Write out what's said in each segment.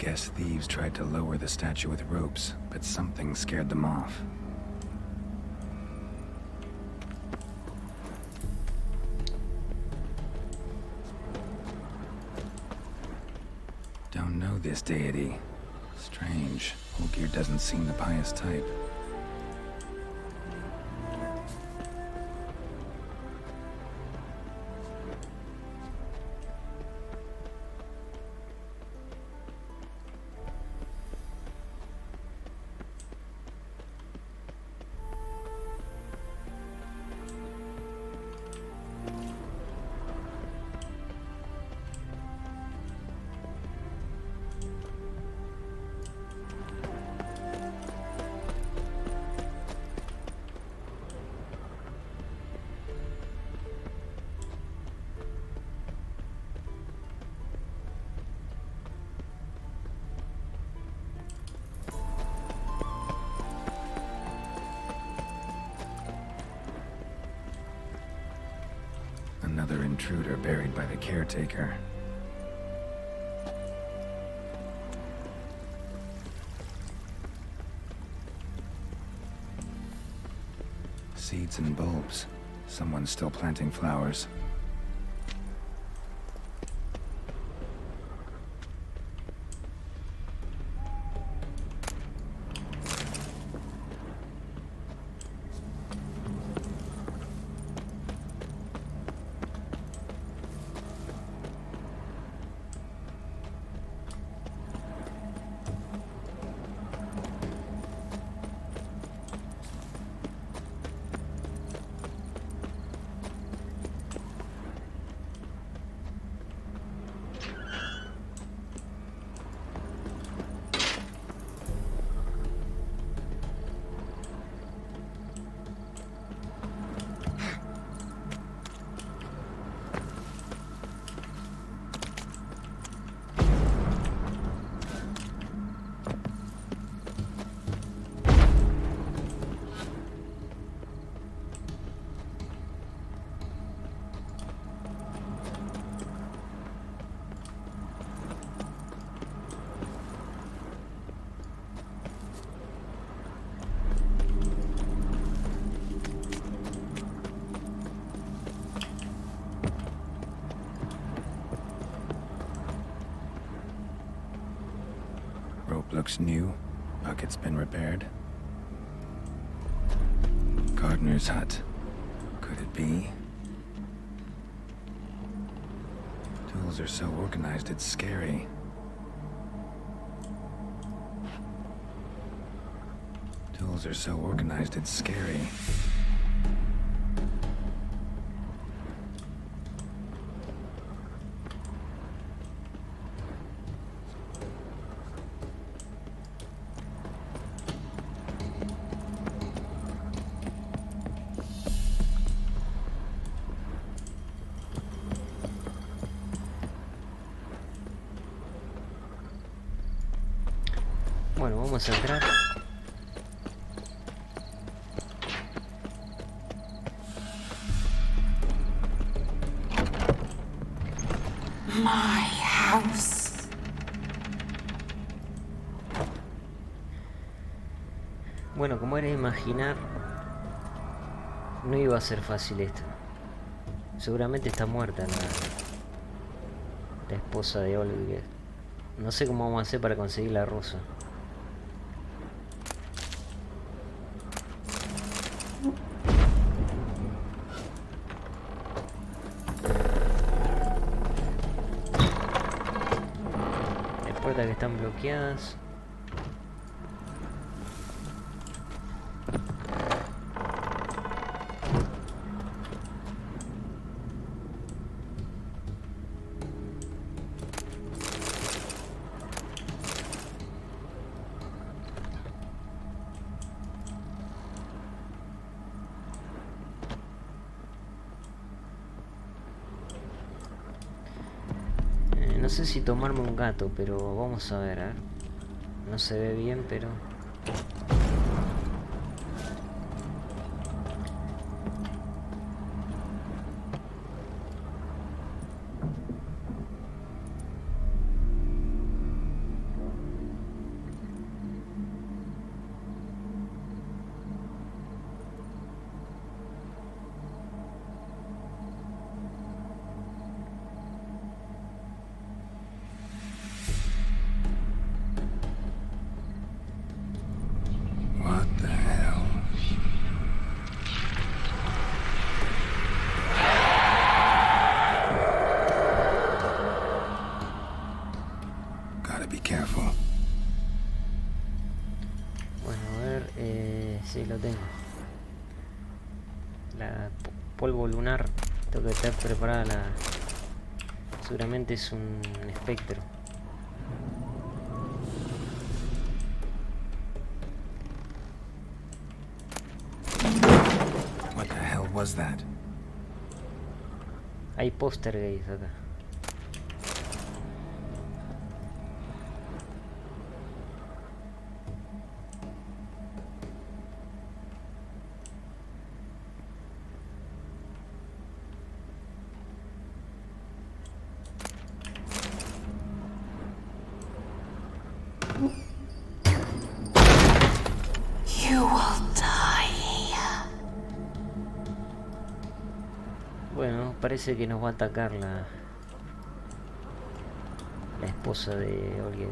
Guess thieves tried to lower the statue with ropes, but something scared them off. Don't know this deity. Strange. Olgir doesn't seem the pious type. Another intruder buried by the caretaker. Seeds and bulbs. Someone's still planting flowers. Rope looks new. Bucket's been repaired. Gardener's hut. Could it be? Tools are so organized it's scary. Tools are so organized it's scary. Bueno, vamos a entrar. My house. Bueno, como era de imaginar, no iba a ser fácil esto. Seguramente está muerta la esposa de Olga. No sé cómo vamos a hacer para conseguir la rosa. Hay puertas que están bloqueadas. No sé si tomarme un gato, pero vamos a ver. No se ve bien, pero... tengo. La polvo lunar. Tengo que estar preparada la... Seguramente es un espectro. What the hell was that? Hay póster gays acá. You will die here. Bueno, parece que nos va a atacar la esposa de Olgues.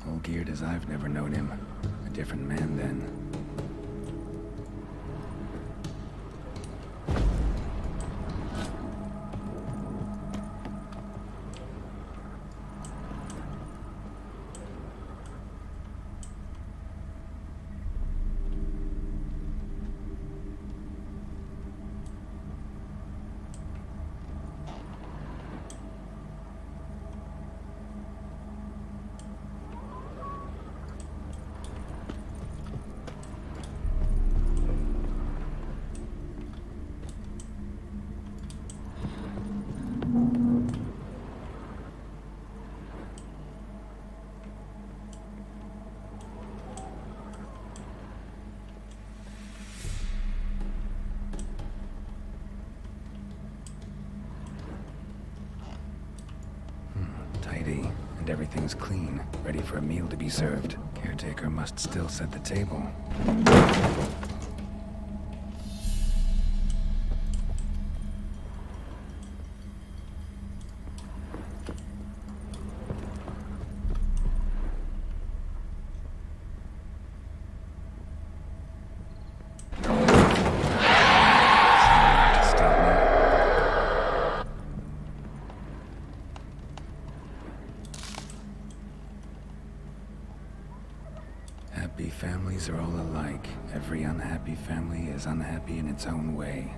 All geared as I've never known him. A different man then. Tidy, and everything's clean, ready for a meal to be served. Caretaker must still set the table. Happy families are all alike. Every unhappy family is unhappy in its own way.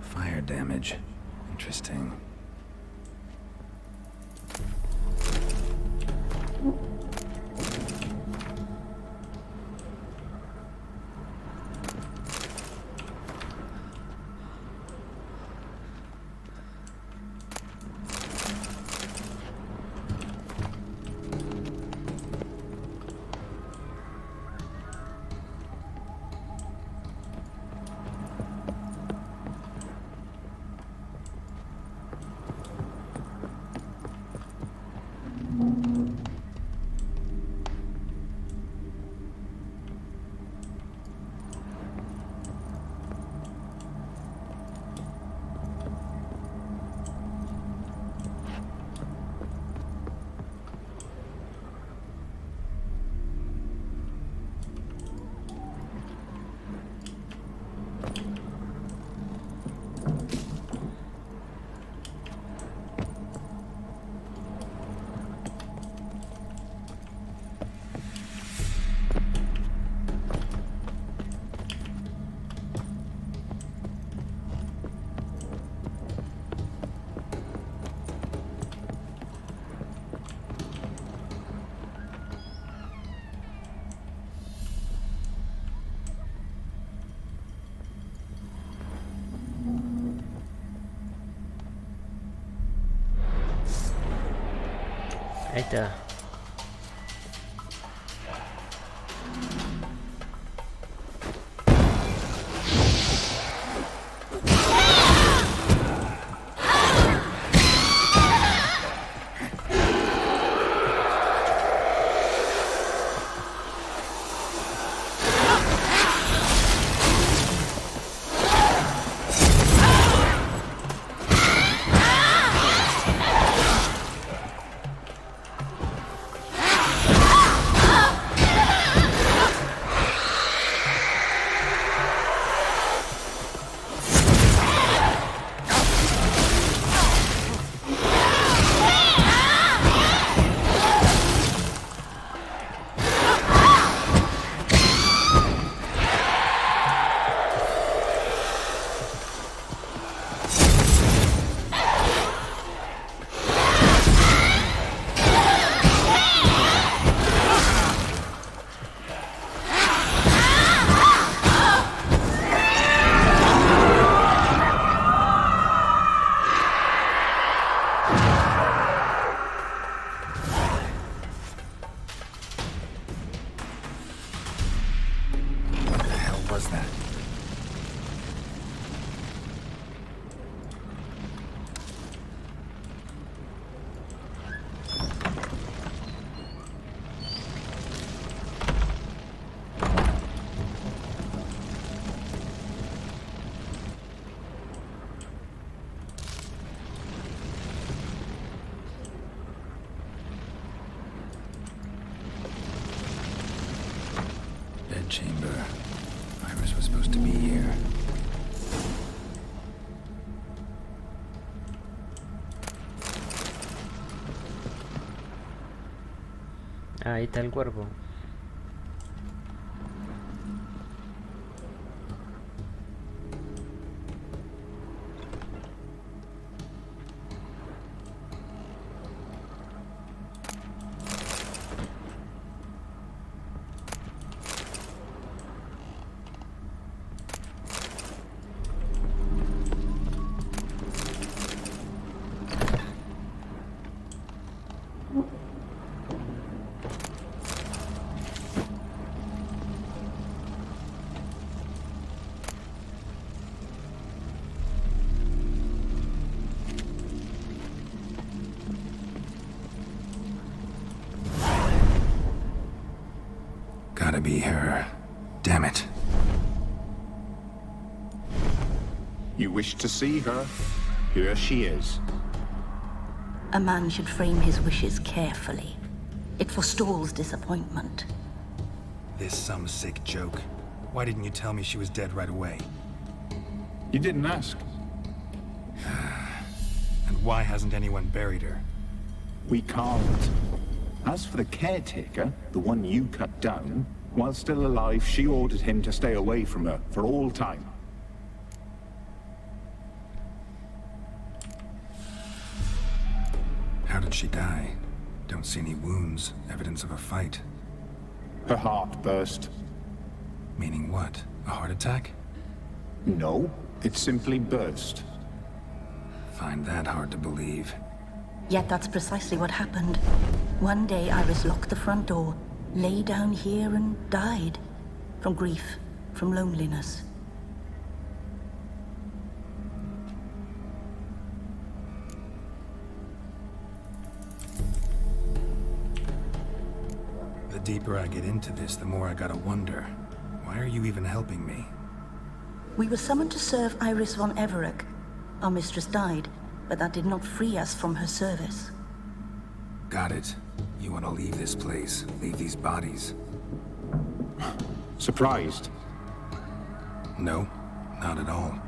Fire damage. Interesting. Ahí está. chamber. Iris was supposed to be here. Ah, ahí está el cuerpo. Gotta be her. Damn it. You wish to see her? Here she is. A man should frame his wishes carefully. It forestalls disappointment. This some sick joke. Why didn't you tell me she was dead right away? You didn't ask. And why hasn't anyone buried her? We can't. As for the caretaker, the one you cut down, while still alive, she ordered him to stay away from her for all time. How did she die? Don't see any wounds, evidence of a fight. Her heart burst. Meaning what? A heart attack? No, it simply burst. Find that hard to believe. Yet that's precisely what happened. One day Iris locked the front door, lay down here and died. From grief, from loneliness. The deeper I get into this, the more I gotta wonder. Why are you even helping me? We were summoned to serve Iris von Everec. Our mistress died, but that did not free us from her service. Got it. You want to leave this place, leave these bodies. Surprised? No, not at all.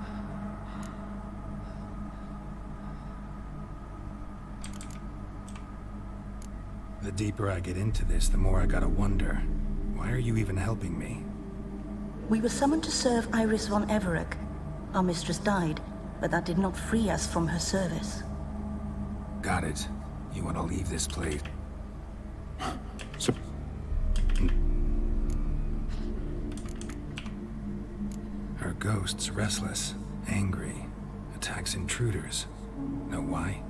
The deeper I get into this, the more I gotta wonder. Why are you even helping me? We were summoned to serve Iris von Everec. Our mistress died, but that did not free us from her service. Got it. You want to leave this place. Sur- Her ghost's restless, angry, attacks intruders. Know why?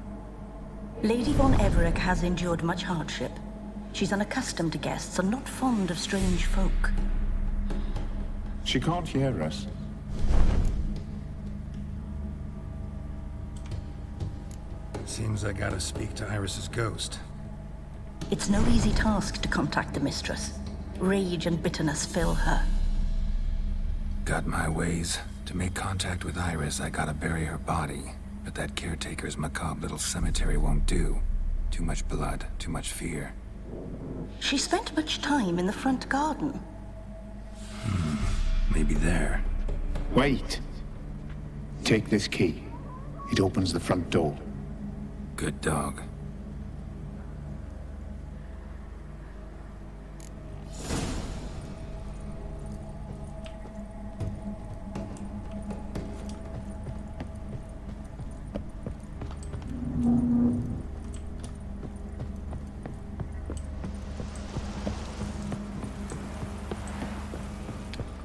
Lady von Everec has endured much hardship. She's unaccustomed to guests and not fond of strange folk. She can't hear us. Seems I gotta speak to Iris's ghost. It's no easy task to contact the mistress. Rage and bitterness fill her. Got my ways. To make contact with Iris, I gotta bury her body. But that caretaker's macabre little cemetery won't do. Too much blood, too much fear. She spent much time in the front garden. Maybe there. Wait. Take this key. It opens the front door. Good dog.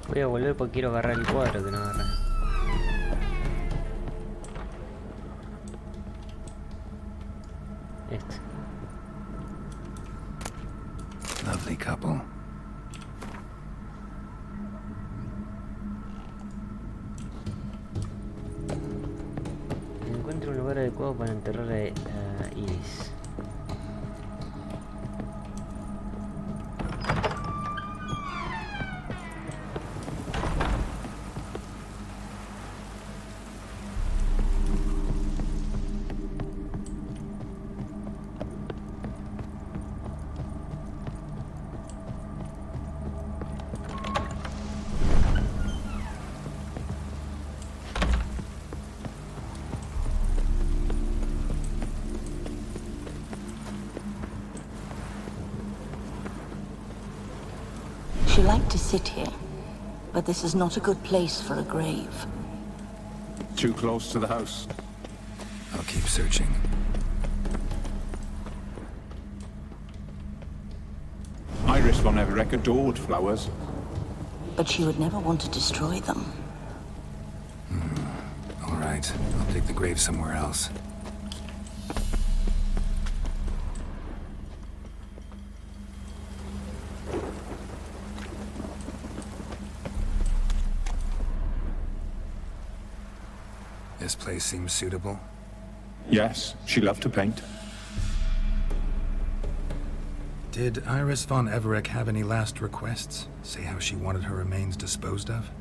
Voy a volver porque quiero agarrar el cuadro que no agarré. Este. Lovely couple. Encuentro un lugar adecuado para enterrar a Iris. She liked to sit here, but this is not a good place for a grave. Too close to the house. I'll keep searching. Iris von Everett adored flowers. But she would never want to destroy them. All right, I'll dig the grave somewhere else. This place seems suitable. Yes, she loved to paint. Did Iris von Everett have any last requests? Say how she wanted her remains disposed of?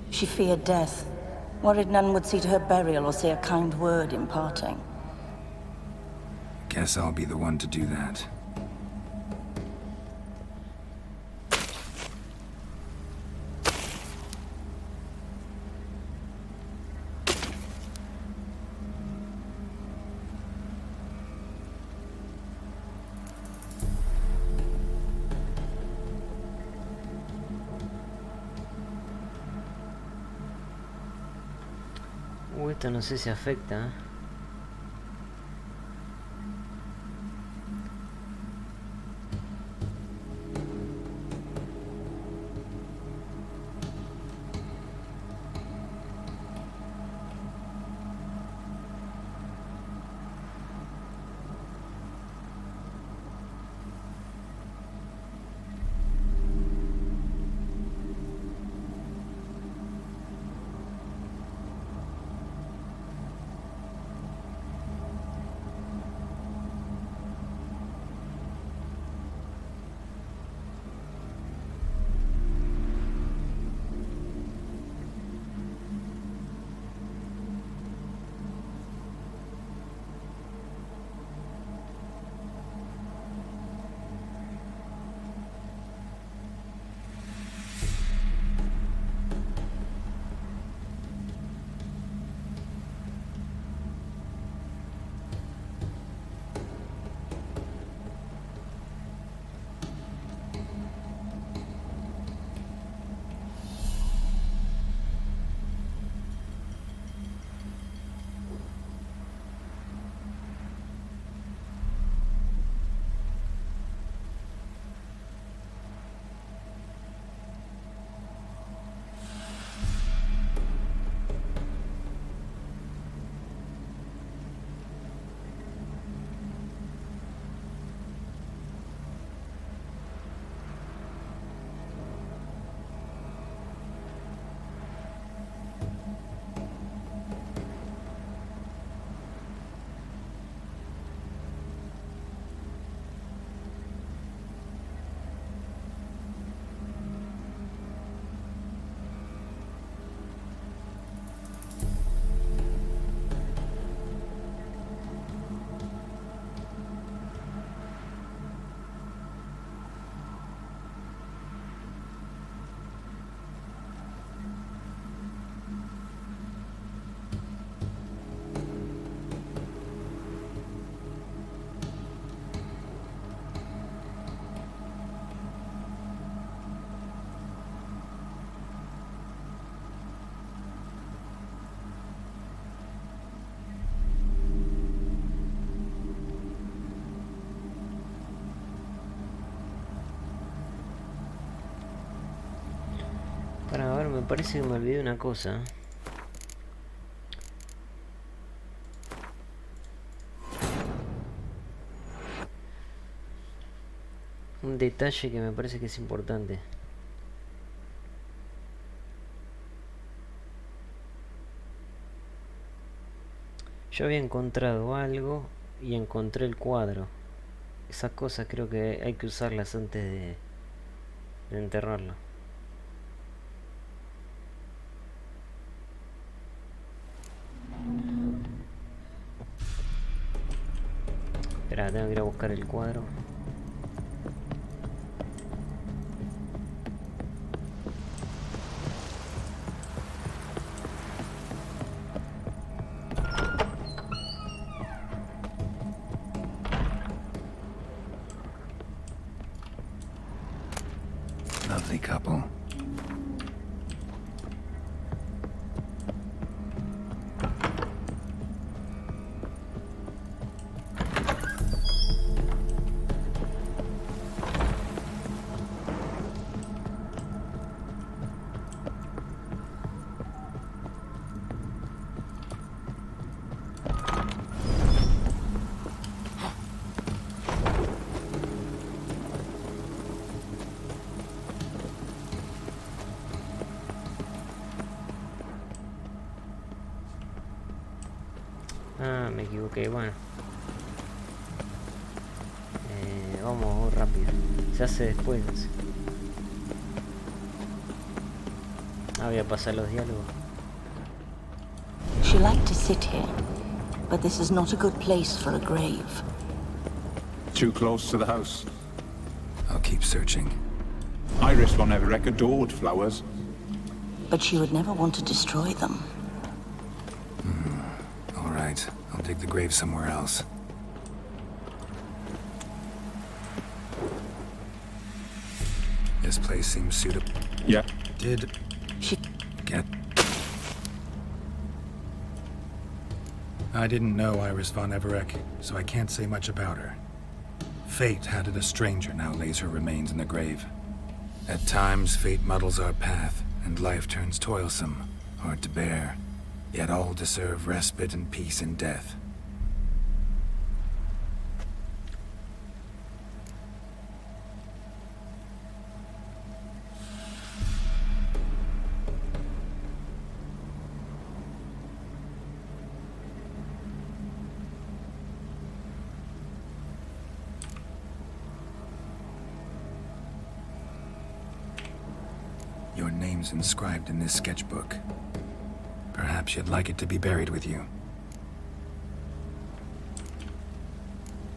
She feared death, worried none would see to her burial or say a kind word in parting. Guess I'll be the one to do that. Esto no sé si afecta, ¿eh? Para ver, me parece que me olvidé una cosa. Un detalle que me parece que es importante. Yo había encontrado algo y encontré el cuadro. Esas cosas creo que hay que usarlas antes de enterrarlo. Espera, tengo que ir a buscar el cuadro. Nothing Healthy couple. Ah, me equivoqué, bueno. Vamos rápido. Se hace después. Así. Ah, voy a pasar los diálogos. She liked to sit here, but this is not a good place for a grave. Too close to the house. I'll keep searching. Iris von Everett adored flowers. But she would never want to destroy them. All right, I'll dig the grave somewhere else. This place seems suitable. Yeah. Did She... get... I didn't know Iris von Everett, so I can't say much about her. Fate had it a stranger now lays her remains in the grave. At times, fate muddles our path, and life turns toilsome, hard to bear. Yet all deserve respite and peace in death. Your name's inscribed in this sketchbook. Perhaps you'd like it to be buried with you.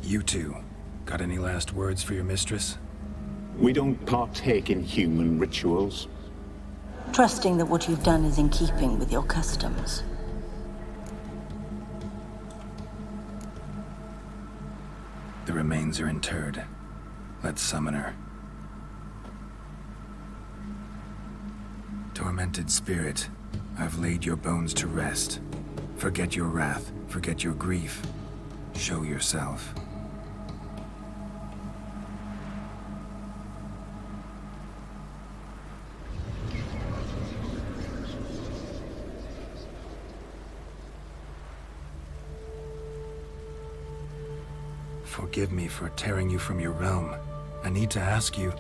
You two, got any last words for your mistress? We don't partake in human rituals. Trusting that what you've done is in keeping with your customs. The remains are interred. Let's summon her. Tormented spirit, I've laid your bones to rest. Forget your wrath, forget your grief. Show yourself. Forgive me for tearing you from your realm. I need to ask you...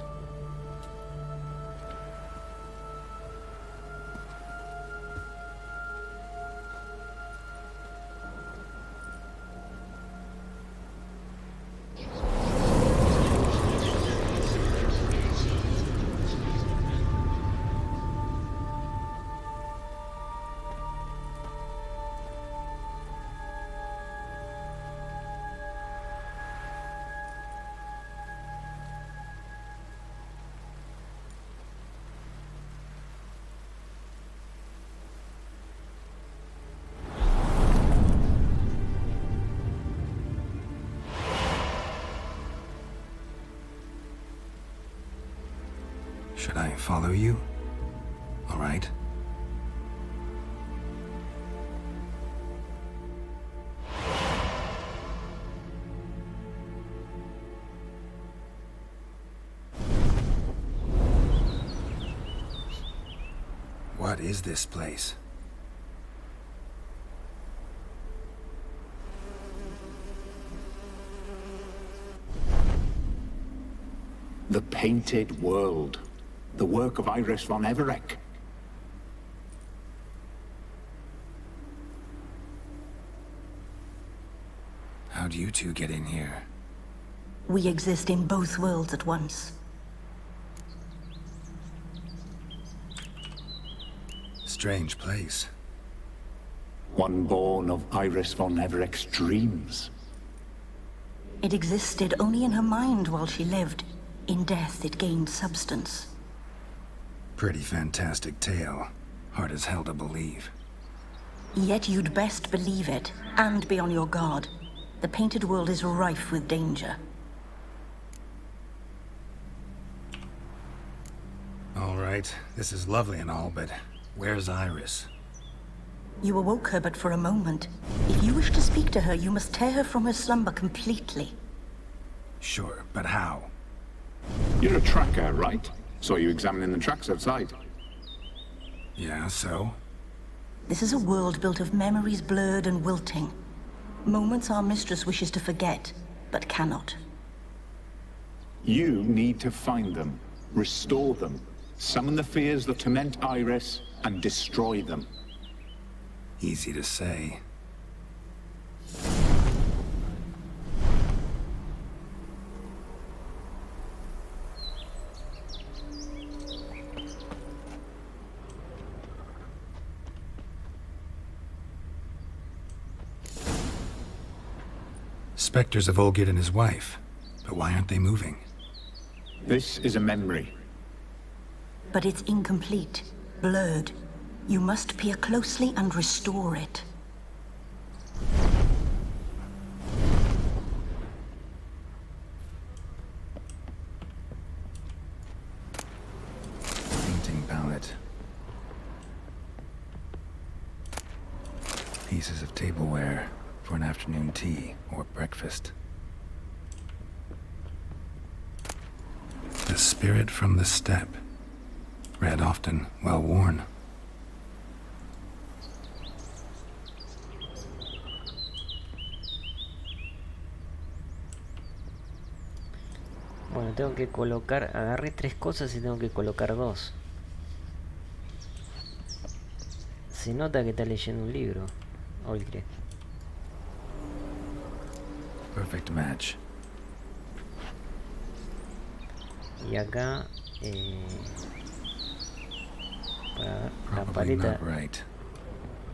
Should I follow you? All right. What is this place? The Painted World. The work of Iris von Everett. How'd you two get in here? We exist in both worlds at once. Strange place. One born of Iris von Everett's dreams. It existed only in her mind while she lived. In death, it gained substance. Pretty fantastic tale. Hard as hell to believe. Yet you'd best believe it, and be on your guard. The Painted World is rife with danger. right. This is lovely and all, but where's Iris? You awoke her but for a moment. If you wish to speak to her, you must tear her from her slumber completely. Sure, but how? You're a tracker, right? Saw you examining the tracks outside. Yeah, so? This is a world built of memories blurred and wilting. Moments our mistress wishes to forget, but cannot. You need to find them, restore them, summon the fears that torment Iris, and destroy them. Easy to say. Spectres of Olgid and his wife. But why aren't they moving? This is a memory. But it's incomplete, blurred. You must peer closely and restore it. Painting palette. Pieces of tableware for an afternoon tea or breakfast. The spirit from the steppe. Read often, well worn. Bueno, tengo que colocar... Agarré 3 cosas y tengo que colocar 2. Se nota que está leyendo un libro. Olgre. Perfect match. Y acá... para la Probably paleta... not right.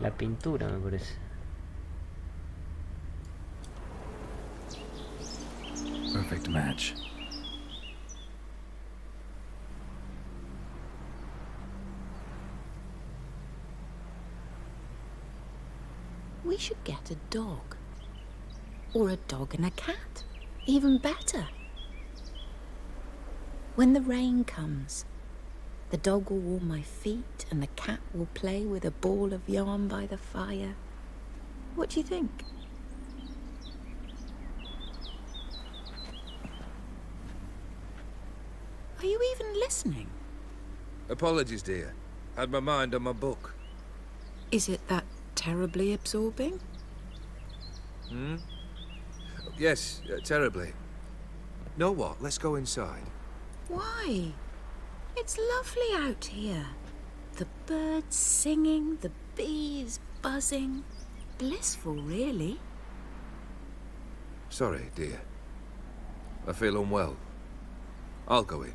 La pintura me parece. Perfect match. We should get a dog. Or a dog and a cat. Even better. When the rain comes, the dog will warm my feet and the cat will play with a ball of yarn by the fire. What do you think? Are you even listening? Apologies, dear. Had my mind on my book. Is it that terribly absorbing? Yes, terribly. Know what? Let's go inside. Why? It's lovely out here. The birds singing, the bees buzzing. Blissful, really. Sorry, dear. I feel unwell. I'll go in.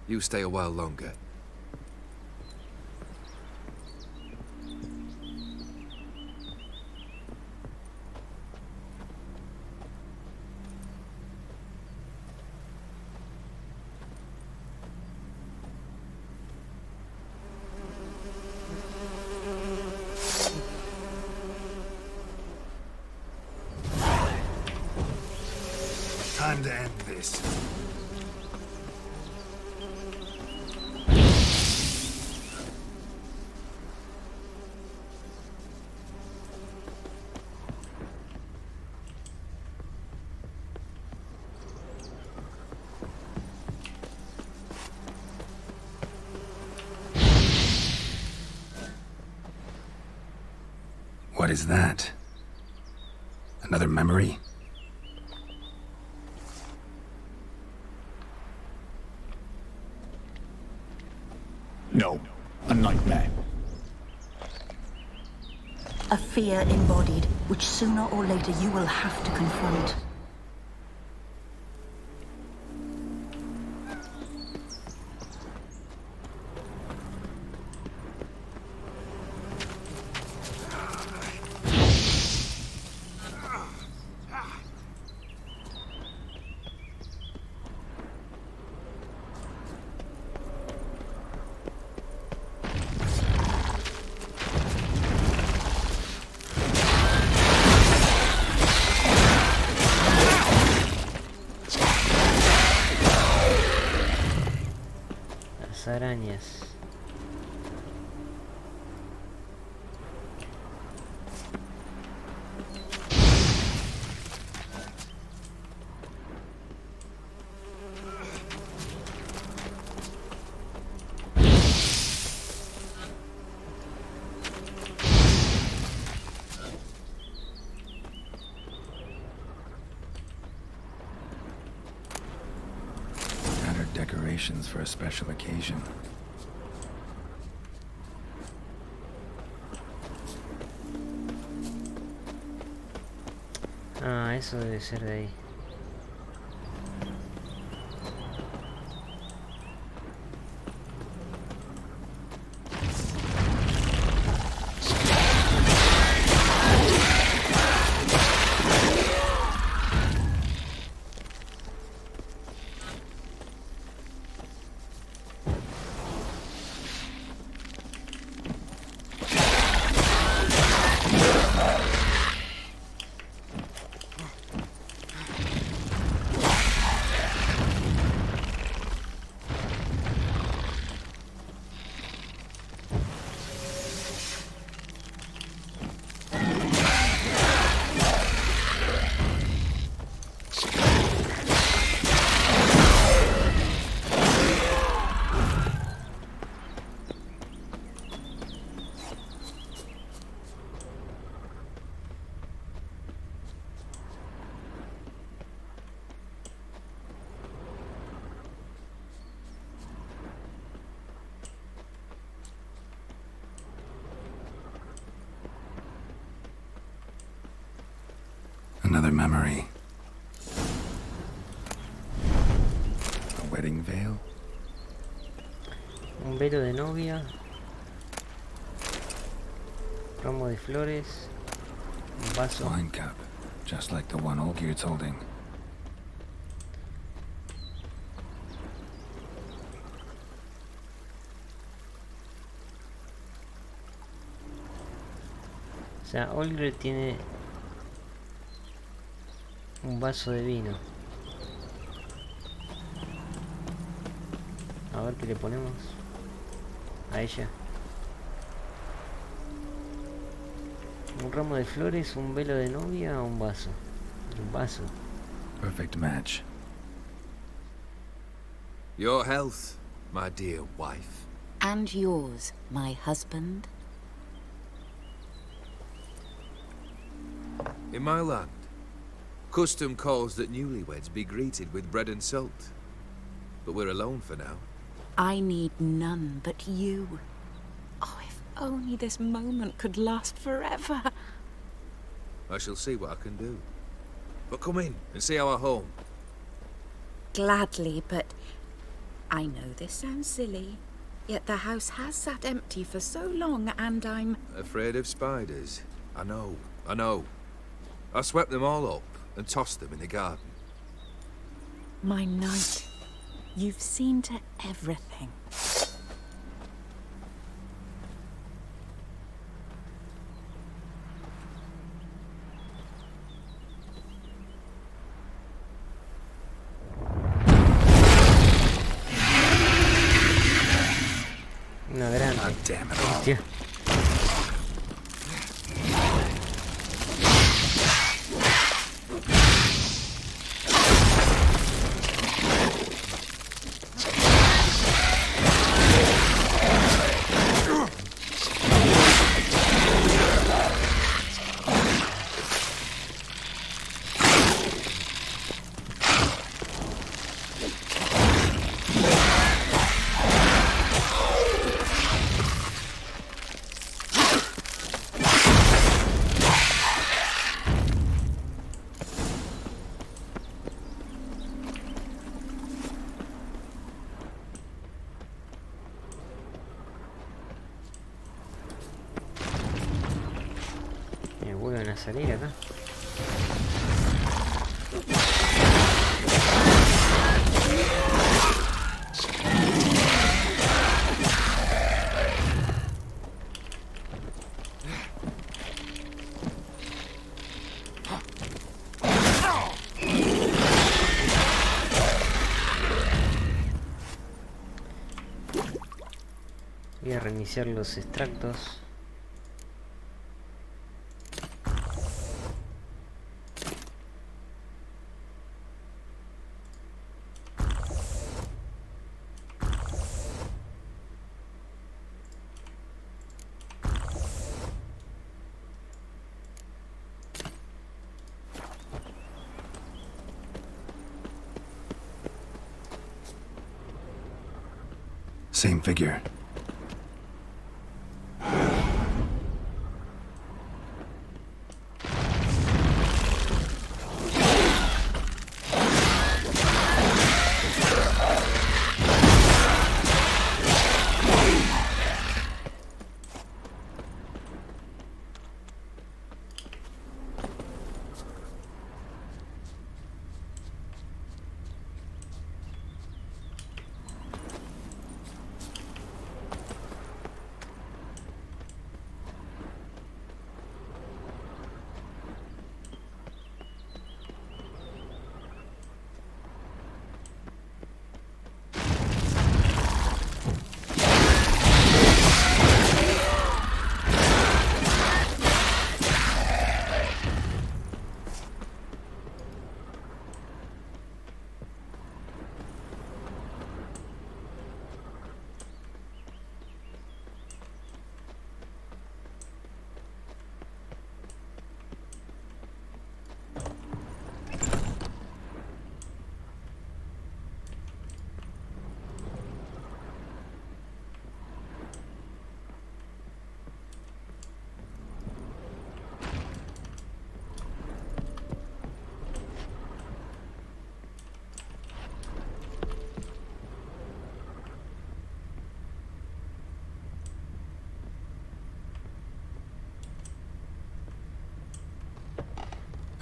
You stay a while longer. Time to end this. What is that? Another memory? No, a nightmare. A fear embodied, which sooner or later you will have to confront. Las arañas. preparations for a special occasion. Ah, eso debe ser de ahí. Another memory. A wedding veil? Un velo de novia. Ramo de flores. Un vaso. Wine cup, just like the one Olgerd's holding. O sea, Olgerd tiene un vaso de vino. A ver qué le ponemos a ella. Un ramo de flores, un velo de novia o un vaso. Un vaso. Perfect match. Your health, my dear wife. And yours, my husband. In my land, custom calls that newlyweds be greeted with bread and salt. But we're alone for now. I need none but you. Oh, if only this moment could last forever. I shall see what I can do. But come in and see our home. Gladly, but I know this sounds silly, yet the house has sat empty for so long, and I'm Afraid of spiders. I know, I know. I swept them all up and tossed them in the garden. my knight. You've seen to everything. Una grande. God damn it all. Hostia. Vuelven a salir acá. Voy a reiniciar los extractos. Same figure.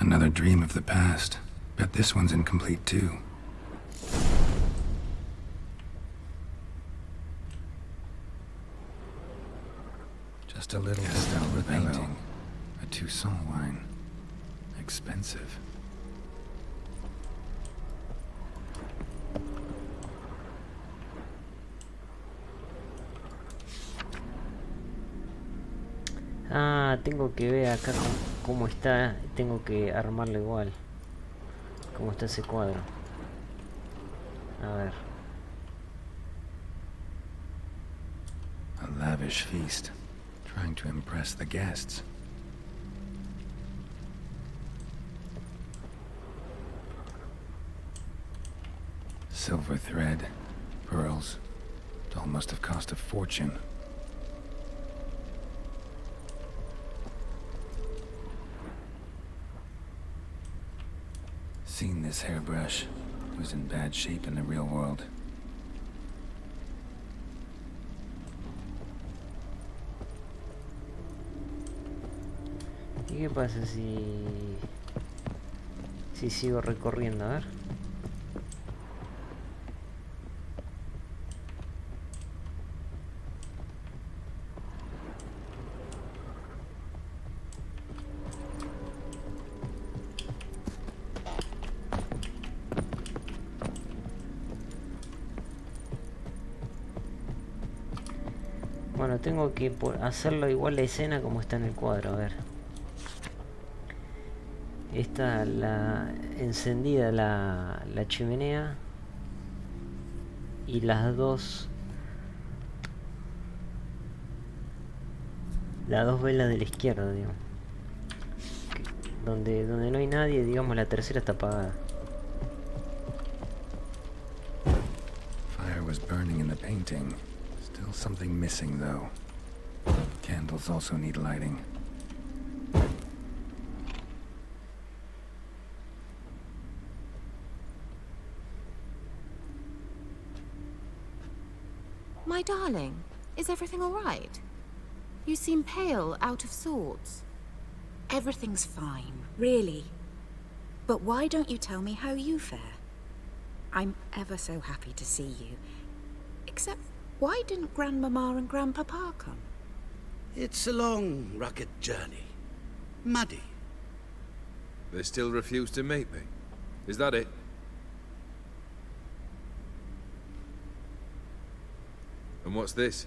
Another dream of the past. Bet this one's incomplete too. Just a little Estelle painting. A Toussaint wine. Expensive. Ah, tengo que ver acá cómo está. Tengo que armarlo igual. Cómo está ese cuadro. A ver. A lavish feast. Trying to impress the guests. Silver thread. Pearls. Doll must have cost a fortune. Seen this hairbrush. It was in bad shape in the real world. ¿Y qué pasa si sigo recorriendo? A ver. Bueno, tengo que hacerlo igual la escena como está en el cuadro, a ver. Está encendida la chimenea y las dos velas de la izquierda, digamos. Donde no hay nadie, digamos, la tercera está apagada. Fire was burning in the painting. Still something missing, though. Candles also need lighting. My darling, is everything all right? You seem pale, out of sorts. Everything's fine, really. But why don't you tell me how you fare? I'm ever so happy to see you. Except, why didn't Grandmama and Grandpapa come? It's a long, rugged journey. Muddy. They still refuse to meet me. Is that it? And what's this?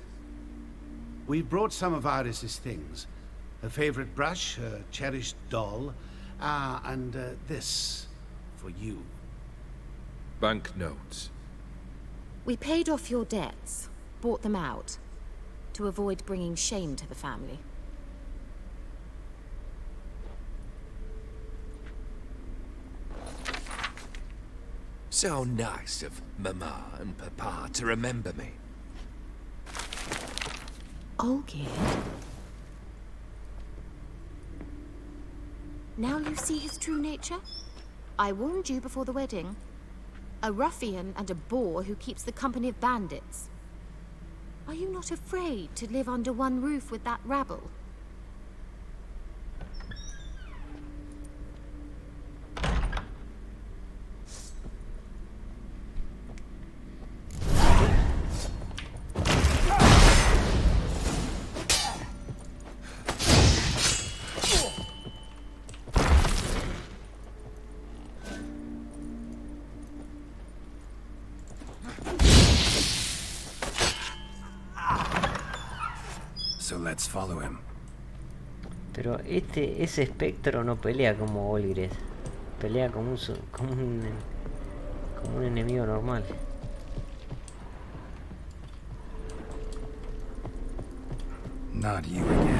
We've brought some of Iris's things. Her favorite brush, her cherished doll, and this for you. Banknotes. We paid off your debts, bought them out, to avoid bringing shame to the family. So nice of Mama and Papa to remember me. Olgierd? Now you see his true nature? I warned you before the wedding. A ruffian and a boor who keeps the company of bandits. Are you not afraid to live under one roof with that rabble? So let's follow him. Pero ese espectro no pelea como Olgierd. Pelea como un enemigo normal. Not you again.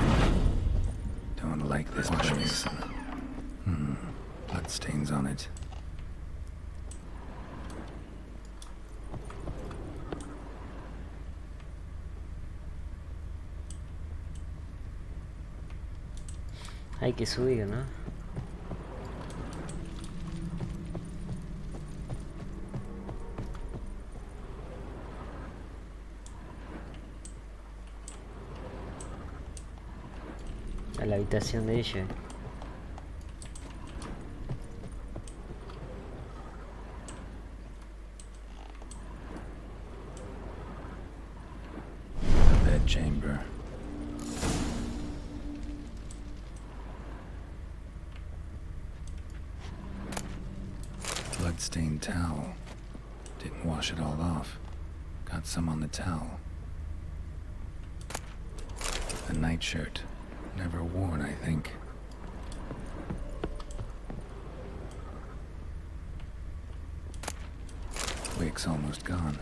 Don't like this place. Blood stains on it. Hay que subir, ¿no? A la habitación de ella. Chamber. Blood-stained towel. Didn't wash it all off. Got some on the towel. A nightshirt. Never worn, I think. Wig's almost gone.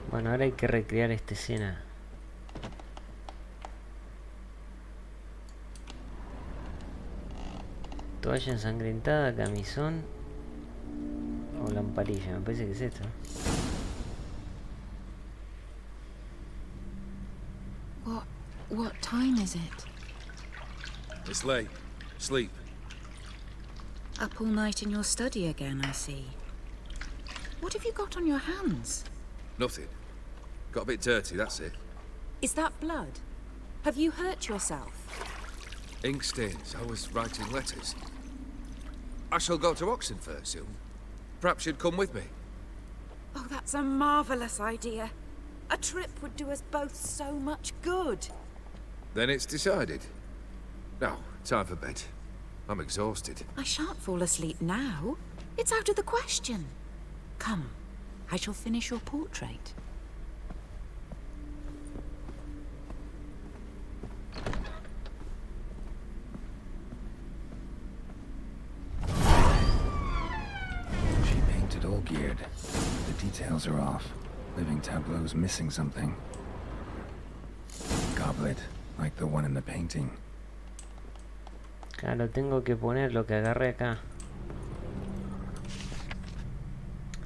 Bueno, ahora hay que recrear esta escena. Toalla ensangrentada, camisón o lamparilla, me parece que es esto. What time is it? It's late. Sleep. Up all night in your study again, I see. What have you got on your hands? Nothing. Got a bit dirty, that's it. Is that blood? Have you hurt yourself? Ink stains. I was writing letters. I shall go to Oxenfurt soon. Perhaps you'd come with me. Oh, that's a marvelous idea. A trip would do us both so much good. Then it's decided. Now, time for bed. I'm exhausted. I shan't fall asleep now. It's out of the question. Come, I shall finish your portrait. She painted Olgierd. The details are off. Living tableau's missing something. Goblet, like the one in the painting. Claro, tengo que poner lo que agarré acá.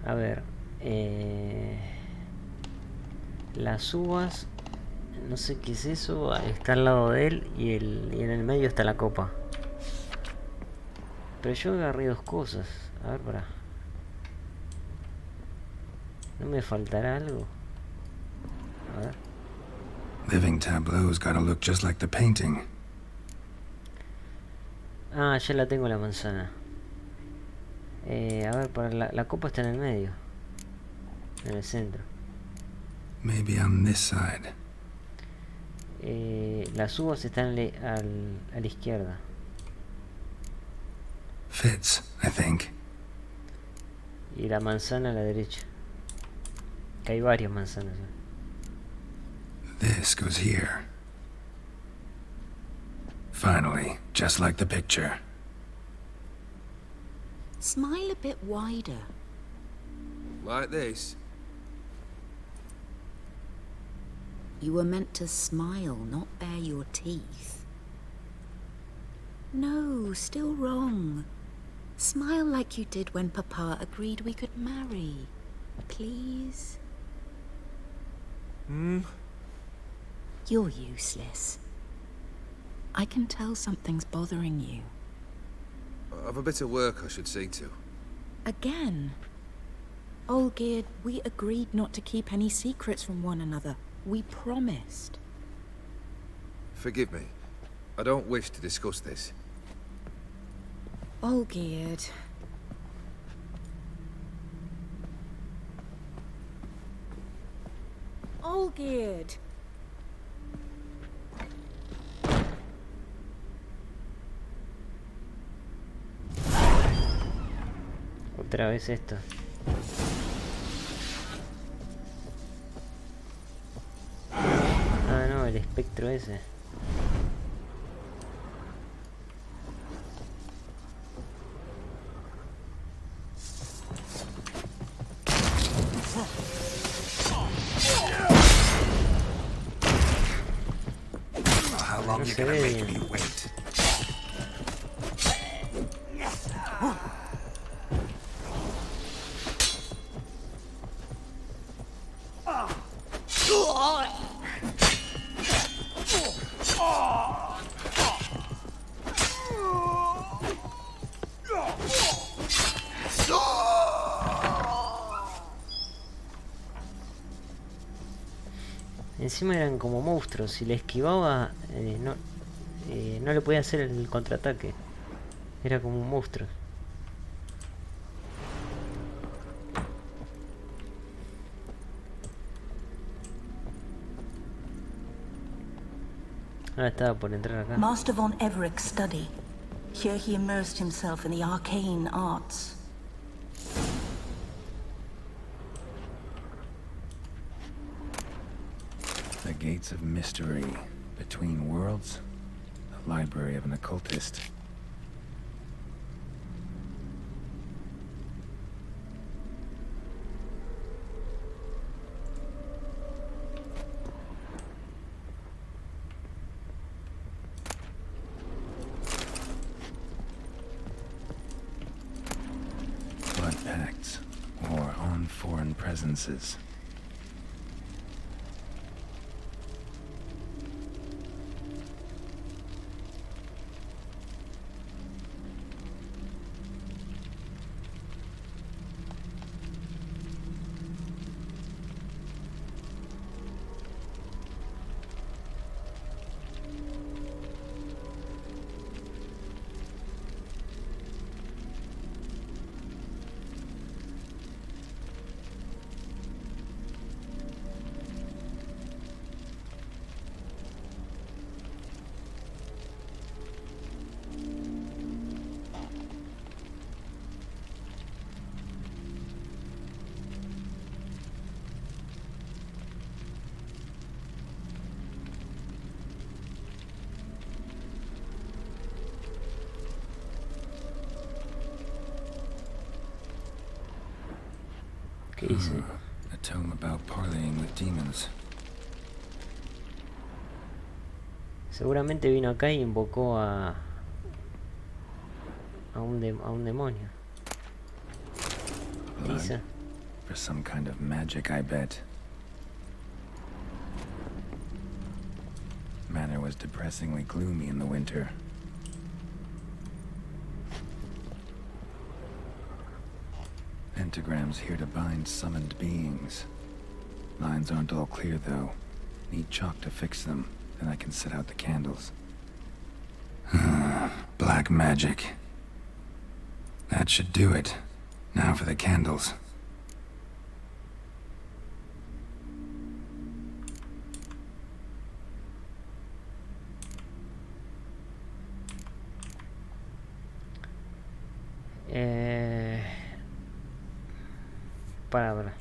A ver, las uvas, no sé qué es eso, está al lado de él y en el medio está la copa. Pero yo agarré dos cosas. A ver, pará. ¿No me faltará algo? A ver. Living tableau's gotta look just like the painting. Ah, ya la tengo la manzana. A ver, para la copa está en el medio. En el centro. Maybe on this side. Las uvas están a la izquierda. Fits, I think. Y la manzana a la derecha. Que hay varias manzanas. This goes here. Finally, just like the picture. Smile a bit wider. Like this? You were meant to smile, not bare your teeth. No, still wrong. Smile like you did when Papa agreed we could marry. Please? You're useless. I can tell something's bothering you. I've a bit of work I should see to. Again? Olgierd, we agreed not to keep any secrets from one another. We promised. Forgive me. I don't wish to discuss this. Olgierd. Olgierd. Otra vez esto. Ah, no, el espectro ese. How long No you se gonna ve make bien. me wait? Encima eran como monstruos. Si le esquivaba, no le podía hacer el contraataque. Era como un monstruo. Ahora estaba por entrar acá. Master von Evereck's study. Here he immersed himself in the arcane arts. The gates of mystery between worlds. The library of an occultist. Blood pacts or on foreign presences. ¿Qué dice? A tome about parleying with demons. Seguramente vino acá y invocó a un demonio. ¿Qué dice? Blood for some kind of magic, I bet. Manor was depressingly gloomy in the winter. Pentagrams here to bind summoned beings. Lines aren't all clear, though. Need chalk to fix them, then I can set out the candles. Black magic. That should do it. Now for the candles. Para.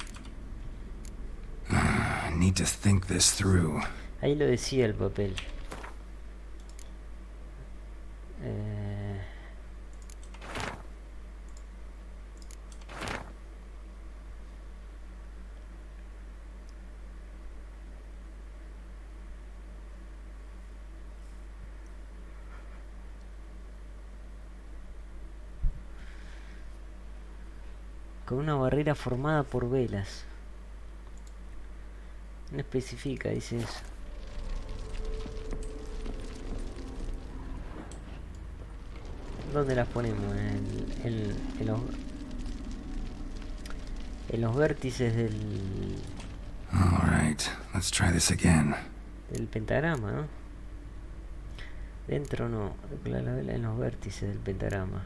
I need to think this through. Ahí lo decía el papel. Eh, con una barrera formada por velas. No especifica, dice eso. ¿Dónde las ponemos? En los vértices All right, let's try this again. del pentagrama, ¿no? Dentro no, la vela en los vértices del pentagrama.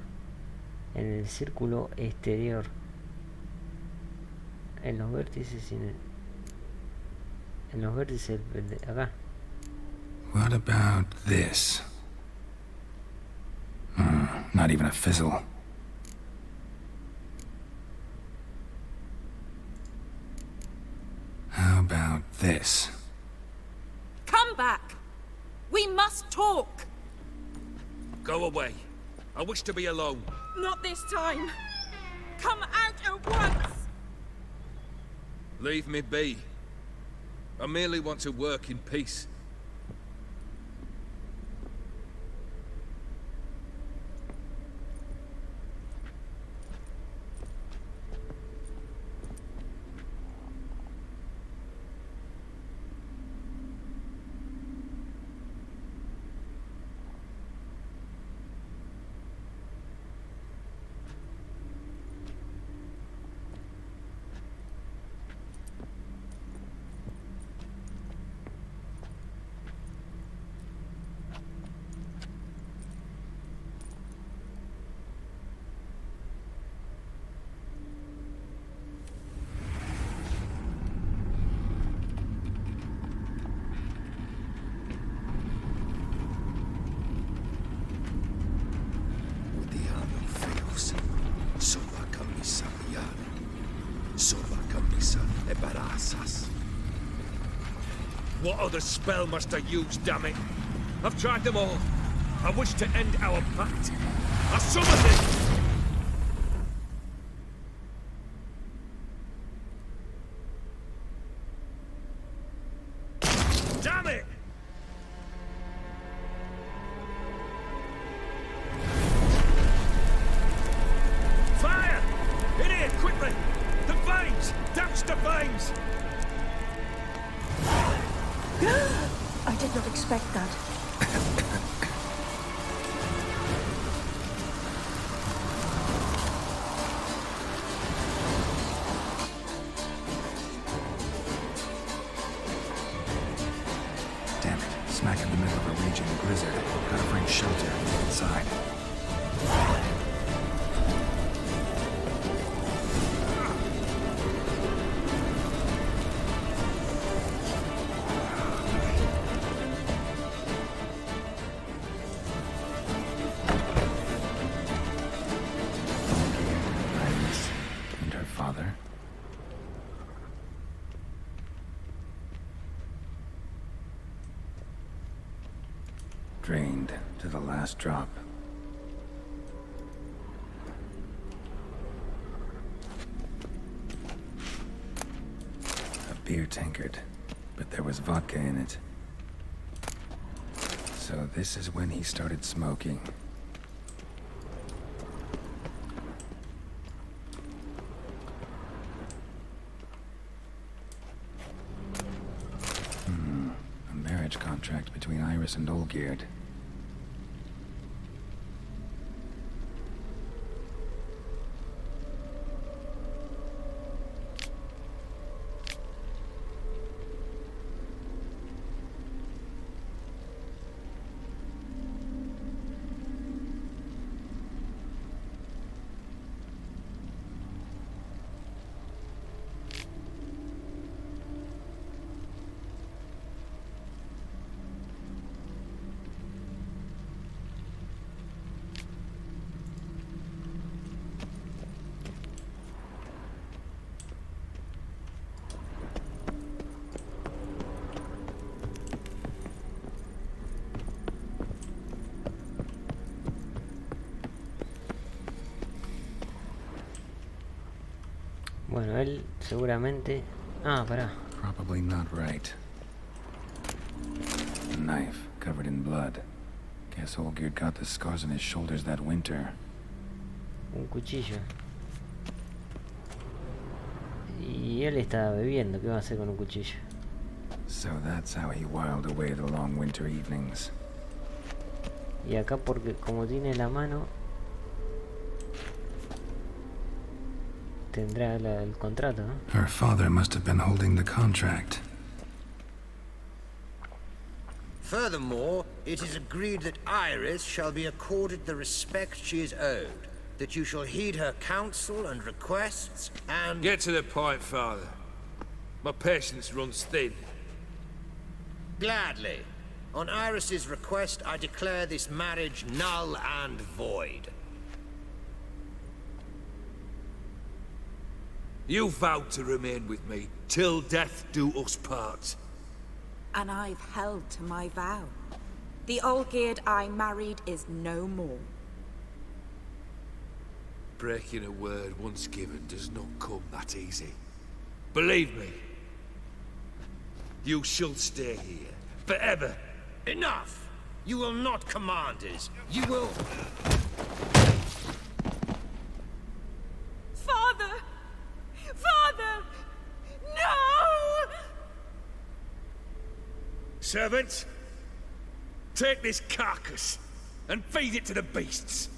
En el círculo exterior. En los vértices y en los vértices acá. What about this? Not even a fizzle. How about this? Come back! We must talk! Go away. I wish to be alone. Not this time! Come out at once! Leave me be. I merely want to work in peace. What other spell must I use, damn it? I've tried them all. I wish to end our pact. I summon it! Damn it! Fire! In here, quickly! The flames! Douse the flames! I did not expect that. Damn it. Smack in the middle of a raging blizzard. Gotta find shelter inside. Iris and her father. Drained to the last drop. A beer tankard, but there was vodka in it. So this is when he started smoking. A marriage contract between Iris and Olgierd. Bueno, él seguramente... Ah, pará. Probably not right. A knife covered in blood. Guess Olgierd got the scars on his shoulders that winter. Un cuchillo. Y él estaba bebiendo. ¿Qué va a hacer con un cuchillo? So that's how he whiled away the long winter evenings. Y acá porque como tiene la mano... Tendrá el contrato, ¿no? Her father must have been holding the contract. Furthermore, it is agreed that Iris shall be accorded the respect she is owed, that you shall heed her counsel and requests, and... Get to the point, Father. My patience runs thin. Gladly. On Iris's request, I declare this marriage null and void. You vowed to remain with me, till death do us part. And I've held to my vow. The Olgierd I married is no more. Breaking a word once given does not come that easy. Believe me. You shall stay here, forever. Enough! You will not command us. You will... Father! Father! No! Servants, take this carcass and feed it to the beasts.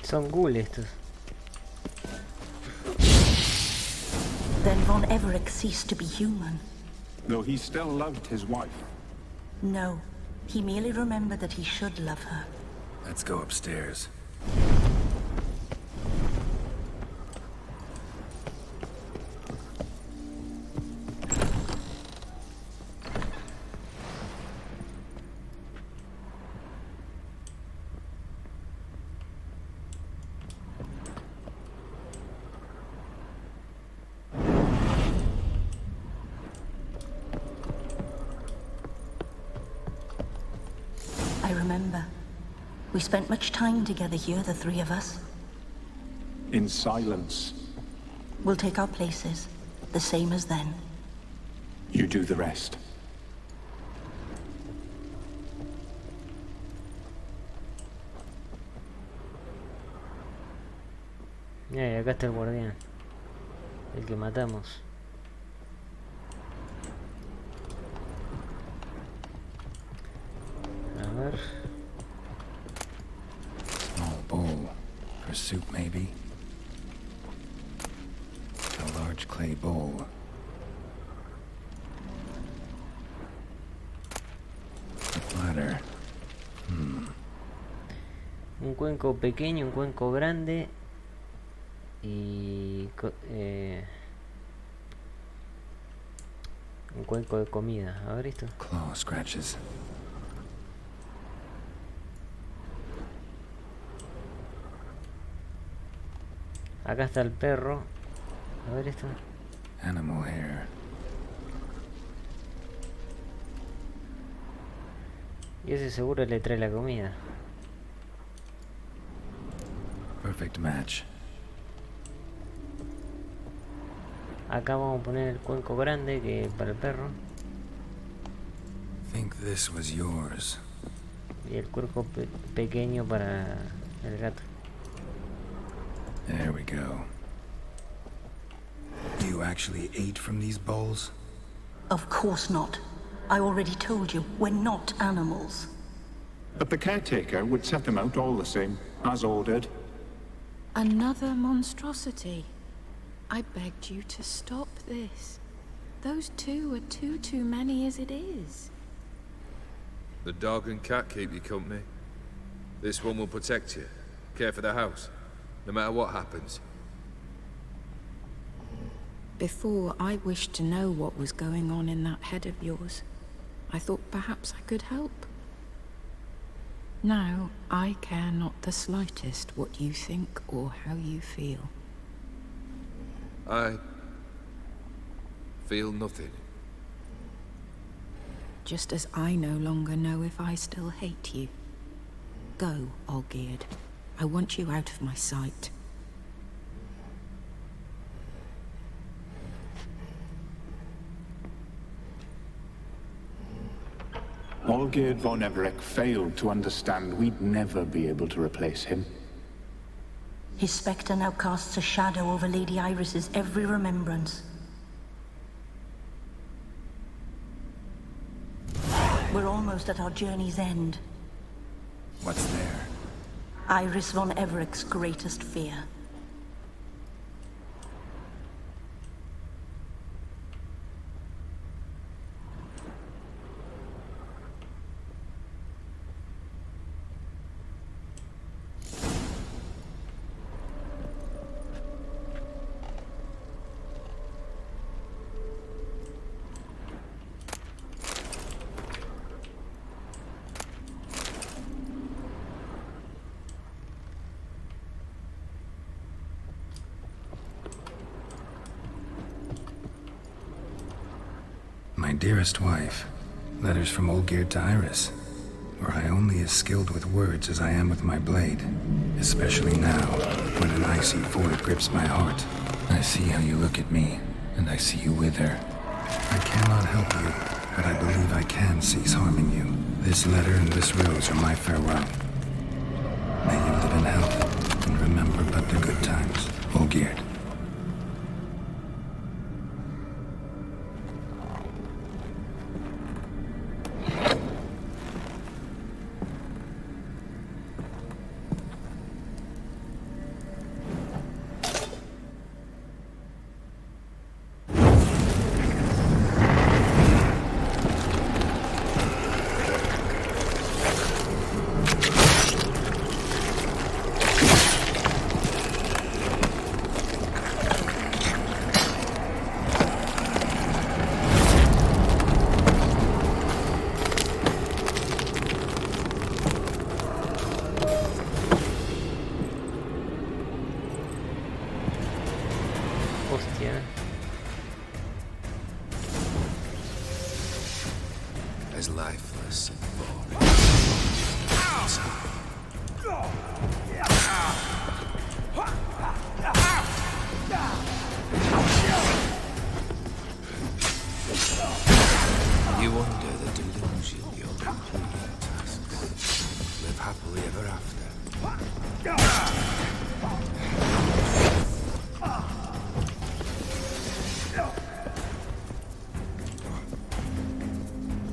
Son ghoul estos. Then Von Everett ceased to be human. Though he still loved his wife. No, he merely remembered that he should love her. Let's go upstairs. I remember. We spent much time together here, the three of us. In silence. We'll take our places, the same as then. You do the rest. Y acá está el guardián. El que matamos. A ver. Small bowl. For soup, maybe? A large clay bowl. A platter. Un cuenco pequeño, un cuenco grande. Y... un cuenco de comida. A ver esto. Claw scratches. Acá está el perro. A ver esto. Animal hair. Y ese seguro le trae la comida. Perfect match. Acá vamos a poner el cuenco grande que para el perro. Think this was yours. Y el cuenco pequeño para el gato. There we go. You actually ate from these bowls? Of course not. I already told you, we're not animals. But the caretaker would set them out all the same, as ordered. Another monstrosity. I begged you to stop this. Those two are too many as it is. The dog and cat keep you company. This one will protect you, care for the house, no matter what happens. Before, I wished to know what was going on in that head of yours. I thought perhaps I could help. Now, I care not the slightest what you think or how you feel. I feel nothing. Just as I no longer know if I still hate you. Go, Olgierd. I want you out of my sight. Olgierd von Everec failed to understand we'd never be able to replace him. His spectre now casts a shadow over Lady Iris's every remembrance. We're almost at our journey's end. What's there? Iris von Everec's greatest fear. My dearest wife, letters from Olgierd to Iris. Were I only as skilled with words as I am with my blade, especially now, when an icy void grips my heart. I see how you look at me, and I see you wither. I cannot help you, but I believe I can cease harming you. This letter and this rose are my farewell. May you live in health, and remember but the good times, Olgierd. Hostia. As lifeless and boring. You wonder the delusion you're completing tasks. Live happily ever after.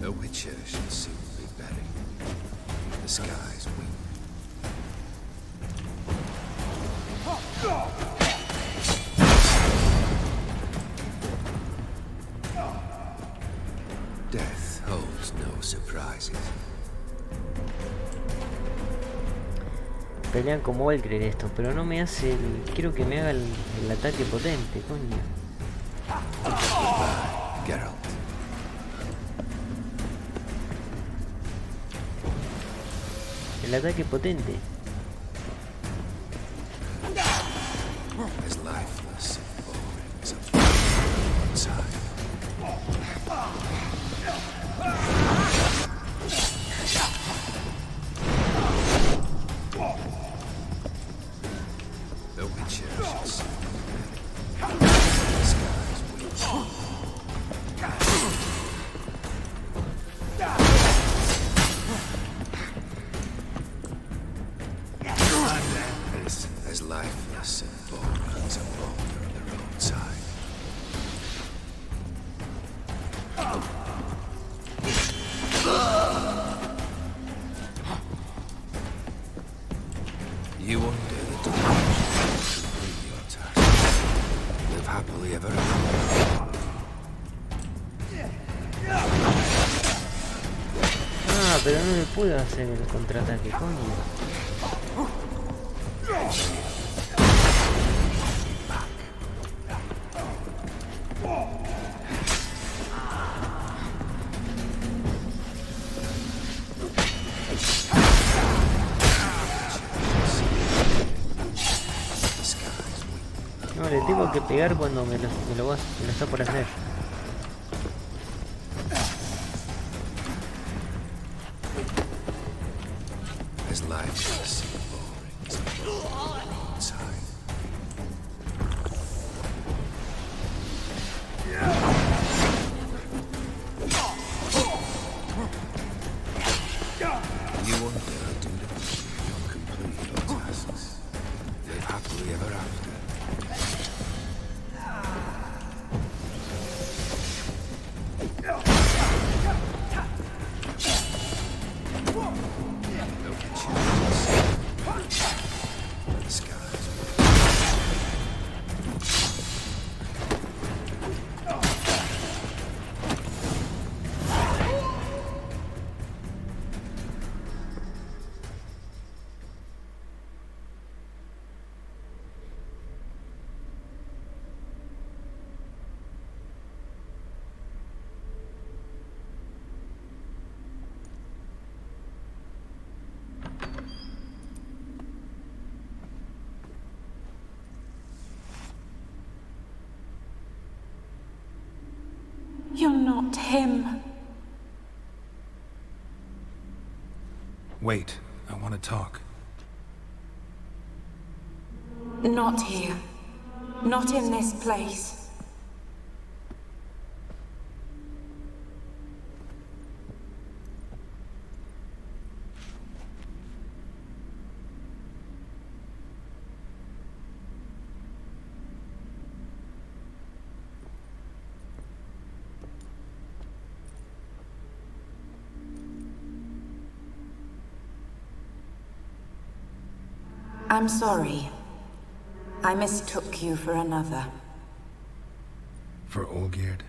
The Witcher should soon be buried. The skies weep. Death holds no surprises. Pelean como Valkyrie esto, pero no me hace el... Quiero que me haga el ataque potente, coño. Geralt. El ataque potente. As lifeless and boring as a fire outside. The Witcher should soon be buried. The skies weep. As lifeless and boring as a boulder on the roadside. You wonder the delusion to complete your task. Live happily ever after. Ah, pero no le puedo hacer el contraataque, coño. No, le tengo que pegar cuando me lo está por hacer. His life is boring inside. You won't dare do this. You'll complete your tasks. Live happily ever after. You're not him. Wait, I want to talk. Not here. Not in this place. I'm sorry. I mistook you for another. For Olgierd?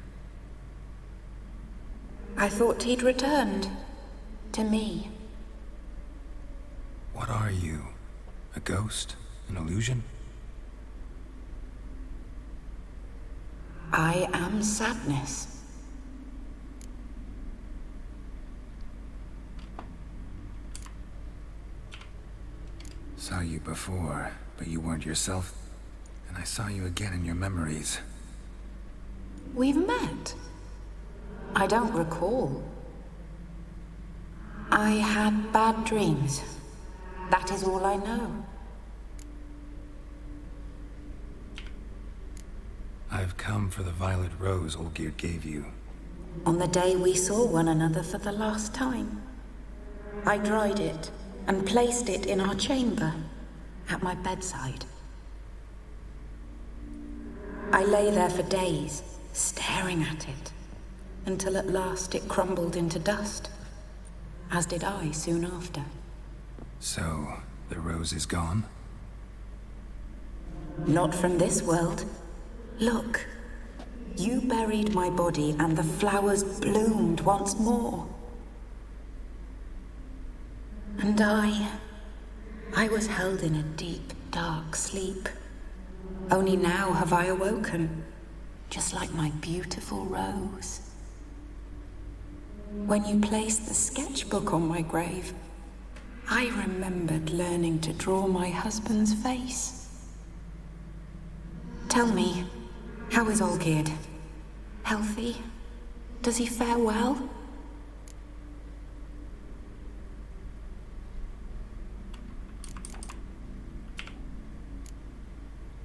I thought he'd returned. To me. What are you? A ghost? An illusion? I am sadness. Saw you before, but you weren't yourself. And I saw you again in your memories. We've met. I don't recall. I had bad dreams. That is all I know. I've come for the violet rose Olgierd gave you. On the day we saw one another for the last time, I dried it and placed it in our chamber, at my bedside. I lay there for days, staring at it, until at last it crumbled into dust, as did I soon after. So, the rose is gone? Not from this world. Look, you buried my body and the flowers bloomed once more. And I was held in a deep, dark sleep. Only now have I awoken, just like my beautiful rose. When you placed the sketchbook on my grave, I remembered learning to draw my husband's face. Tell me, how is Olgierd? Healthy? Does he fare well?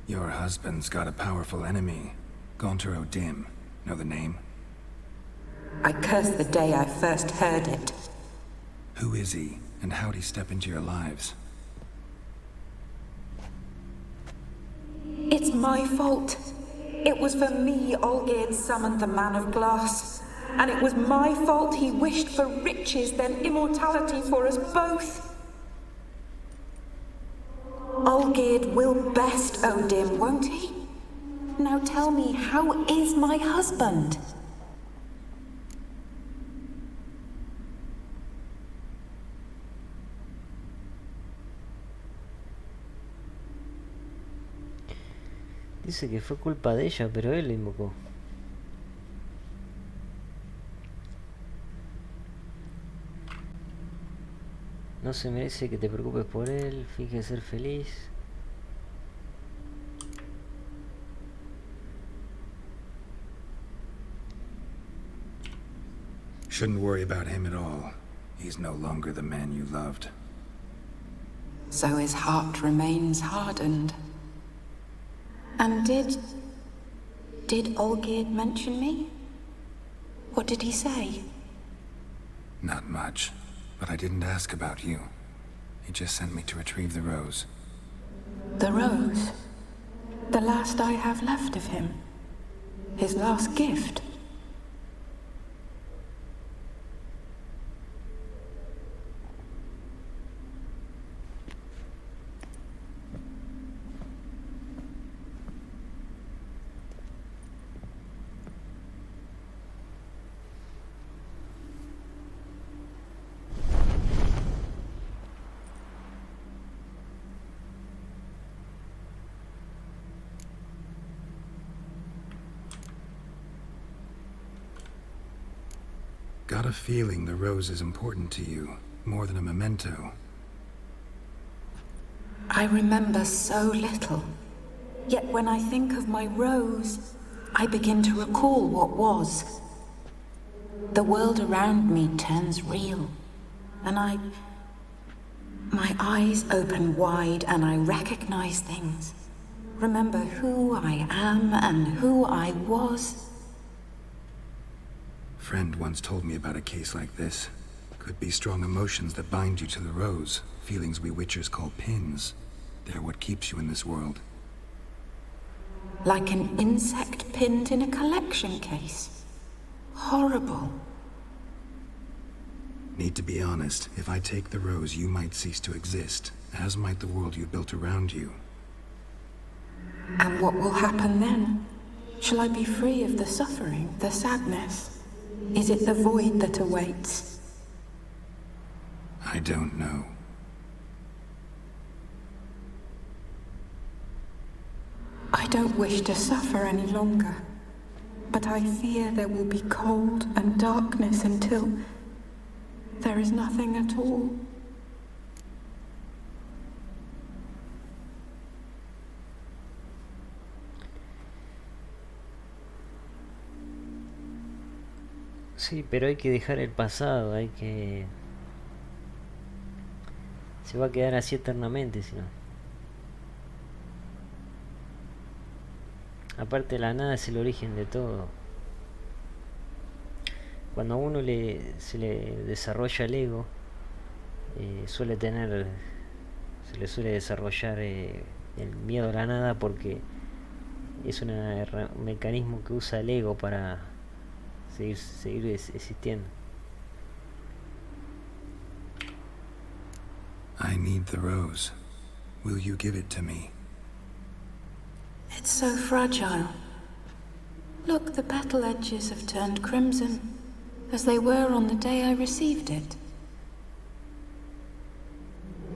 Your husband's got a powerful enemy. Gaunter O'Dim. Know the name? I curse the day I first heard it. Who is he, and how'd he step into your lives? It's my fault. It was for me Olgierd summoned the Man of Glass. And it was my fault he wished for riches, then immortality for us both. Olgierd will best O'Dim, won't he? Now tell me, how is my husband? Dice que fue culpa de ella, pero él lo invocó. No se merece que te preocupes por él, finge ser feliz. shouldn't worry about him at all. He's no longer the man you loved. So his heart remains hardened. And did Olgierd mention me? What did he say? Not much, but I didn't ask about you. He just sent me to retrieve the rose. The rose? The last I have left of him? His last gift? Got a feeling the rose is important to you, more than a memento. I remember so little. Yet when I think of my rose, I begin to recall what was. The world around me turns real, and my eyes open wide and I recognize things. Remember who I am and who I was. Friend once told me about a case like this. Could be strong emotions that bind you to the rose. Feelings we witchers call pins. They're what keeps you in this world. Like an insect pinned in a collection case. Horrible. Need to be honest. If I take the rose, you might cease to exist, as might the world you built around you. And what will happen then? Shall I be free of the suffering, the sadness? Is it the void that awaits? I don't know. I don't wish to suffer any longer, but I fear there will be cold and darkness until there is nothing at all. Sí, pero hay que dejar el pasado, hay que... Se va a quedar así eternamente, si no. Aparte, la nada es el origen de todo. Cuando a uno se le desarrolla el ego, se le suele desarrollar el miedo a la nada, porque es un mecanismo que usa el ego para seguir existiendo. I need the rose. Will you give it to me? It's so fragile. Look, the petal edges have turned crimson, as they were on the day I received it.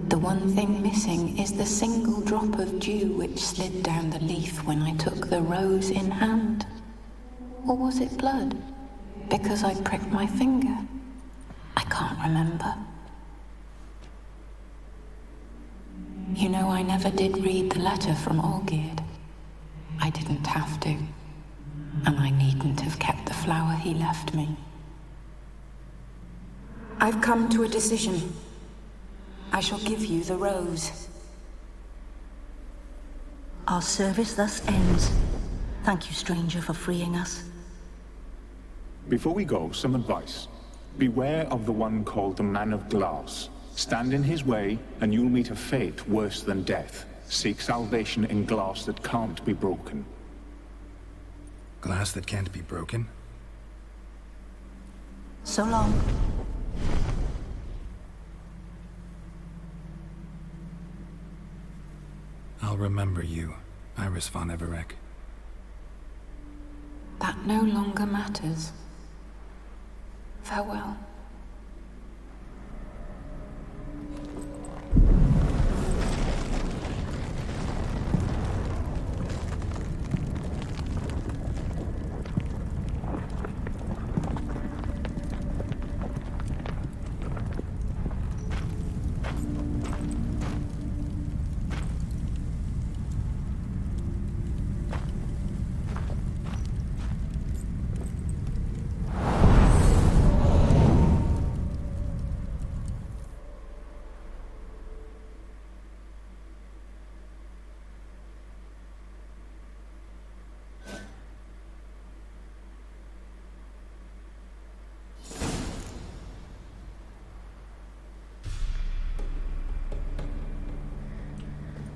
The one thing missing is the single drop of dew which slid down the leaf when I took the rose in hand. Or was it blood? Because I pricked my finger? I can't remember. You know, I never did read the letter from Olgierd. I didn't have to. And I needn't have kept the flower he left me. I've come to a decision. I shall give you the rose. Our service thus ends. Thank you, stranger, for freeing us. Before we go, some advice. Beware of the one called the Man of Glass. Stand in his way, and you'll meet a fate worse than death. Seek salvation in glass that can't be broken. Glass that can't be broken? So long. I'll remember you, Iris von Everec. That no longer matters. Farewell.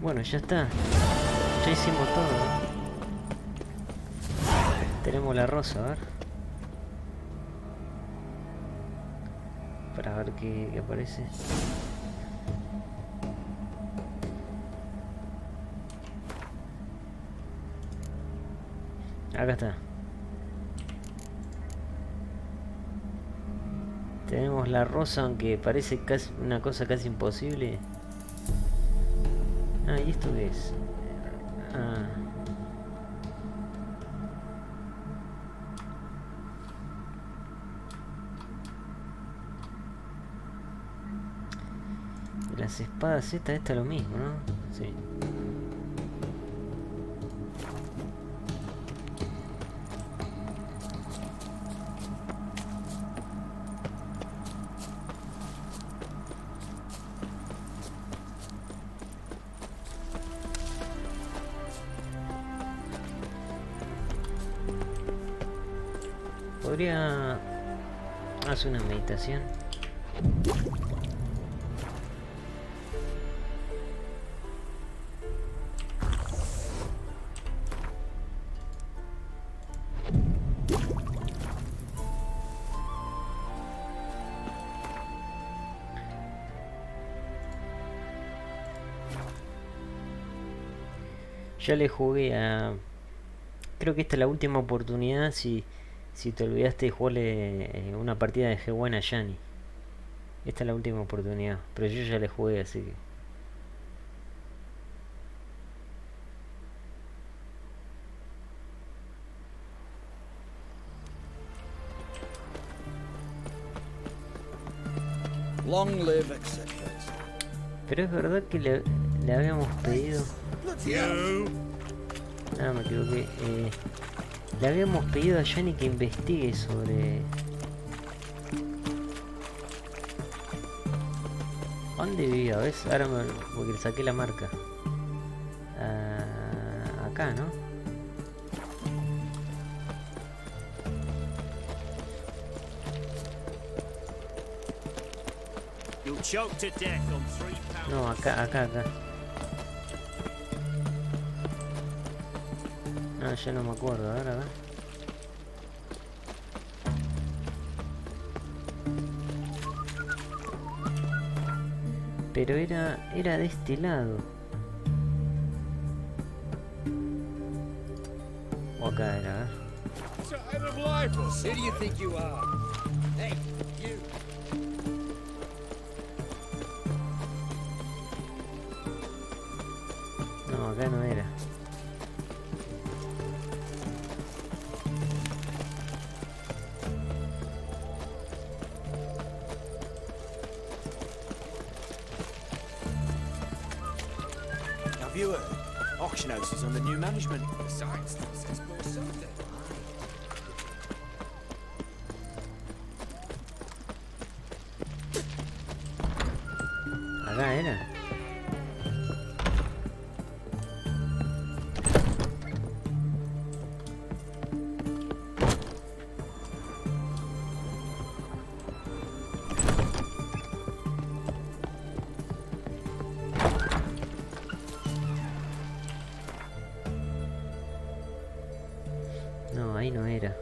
Bueno, ya está. Ya hicimos todo, ¿eh? Tenemos la rosa, a ver. Para ver qué aparece. Acá está. Tenemos la rosa, aunque parece casi una cosa casi imposible. Ah, ¿y esto qué es? Ah. Las espadas esta es lo mismo, ¿no? Sí. Podría hacer una meditación. Ya le jugué a... Creo que esta es la última oportunidad si te olvidaste de jugarle una partida de Gwent a Yanni. Esta es la última oportunidad. Pero yo ya le jugué, así que... Long live, etc. Pero es verdad que le habíamos pedido... No, me equivoqué. Le habíamos pedido a Yanni que investigue sobre... ¿Dónde vivía? ¿Ves? Ahora porque le saqué la marca. Acá, ¿no? No, acá. No, ya no me acuerdo, a ver. Pero era de este lado. O acá era, No, acá no era. Auction house is under new management. Besides, says more Sunday. Acá era. No, ahí no era.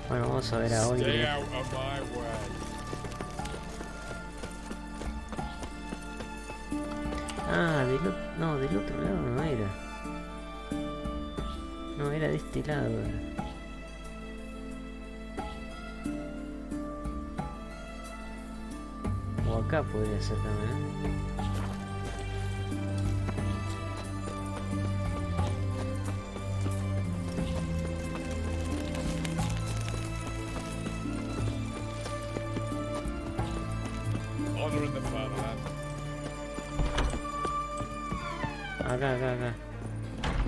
Bueno, vamos a ver a Olga. Ah, del otro lado no era. No, era de este lado. O acá podría ser también. Acá, acá, acá.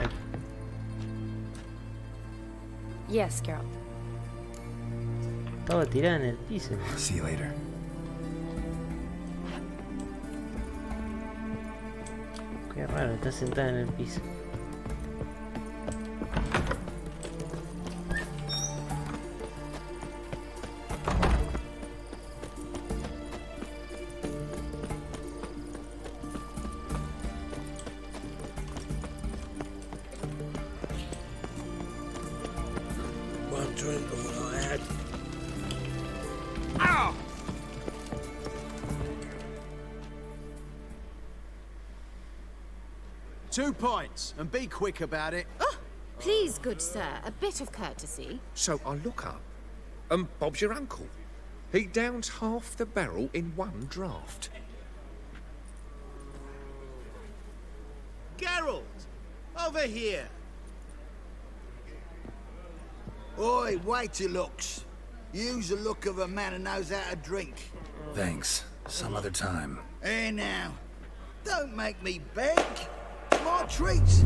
Aquí. Yes, Geralt. Estaba tirada en el piso. See you later. Qué raro, está sentada en el piso. One drink of what I had. 2 points, and be quick about it. Oh, please, good sir, a bit of courtesy. So I look up, and Bob's your uncle. He downs half the barrel in one draft. Geralt! Over here! Oi, wait your looks. Use the look of a man who knows how to drink. Thanks. Some other time. Here now. Don't make me beg. My treats.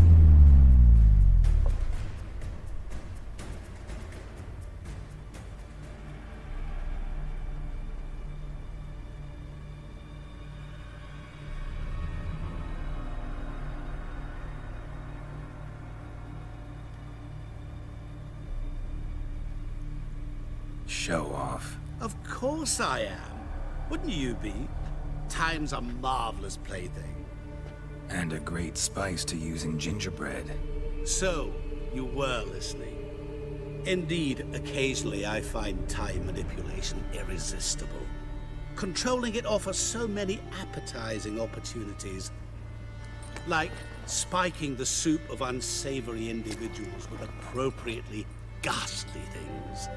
Show off. Of course I am. Wouldn't you be? Time's a marvelous plaything. And a great spice to use in gingerbread. So, you were listening. Indeed, occasionally I find time manipulation irresistible. Controlling it offers so many appetizing opportunities. Like spiking the soup of unsavory individuals with appropriately ghastly things.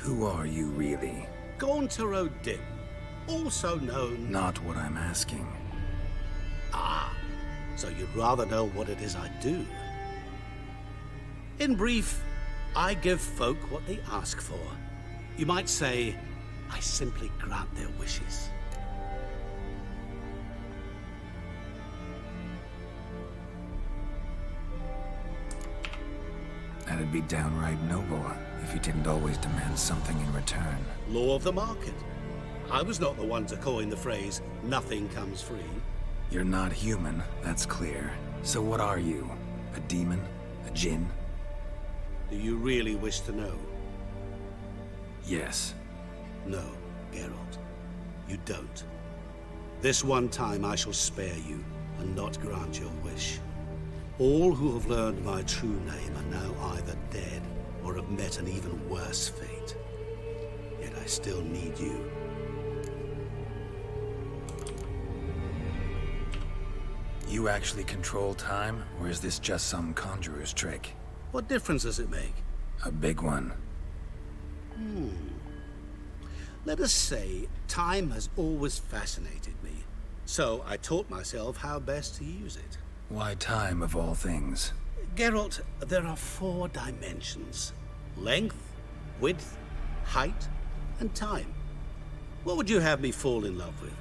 Who are you really? Gaunter O'Dim, also known... Not what I'm asking. Ah, so you'd rather know what it is I do. In brief, I give folk what they ask for. You might say, I simply grant their wishes. That'd be downright noble if you didn't always demand something in return. Law of the market. I was not the one to coin the phrase, nothing comes free. You're not human, that's clear. So what are you? A demon? A djinn? Do you really wish to know? Yes. No, Geralt. You don't. This one time I shall spare you, and not grant your wish. All who have learned my true name are now either dead, or have met an even worse fate. Yet I still need you. You actually control time, or is this just some conjurer's trick? What difference does it make? A big one. Let us say, time has always fascinated me. So I taught myself how best to use it. Why time, of all things? Geralt, there are 4 dimensions. Length, width, height, and time. What would you have me fall in love with?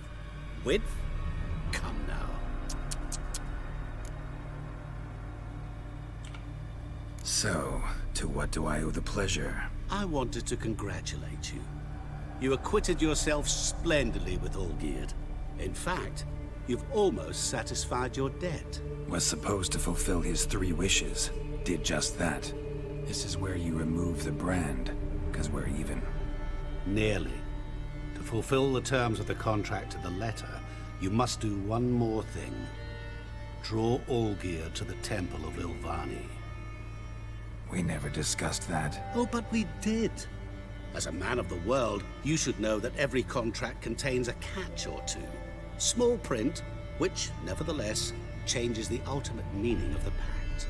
Width? Come now. So, to what do I owe the pleasure? I wanted to congratulate you. You acquitted yourself splendidly with Olgierd. In fact, you've almost satisfied your debt. Was supposed to fulfill his 3 wishes. Did just that. This is where you remove the brand, because we're even. Nearly. To fulfill the terms of the contract to the letter, you must do one more thing. Draw Olgierd to the Temple of Lilvani. We never discussed that. Oh, but we did. As a man of the world, you should know that every contract contains a catch or two. Small print, which, nevertheless, changes the ultimate meaning of the pact.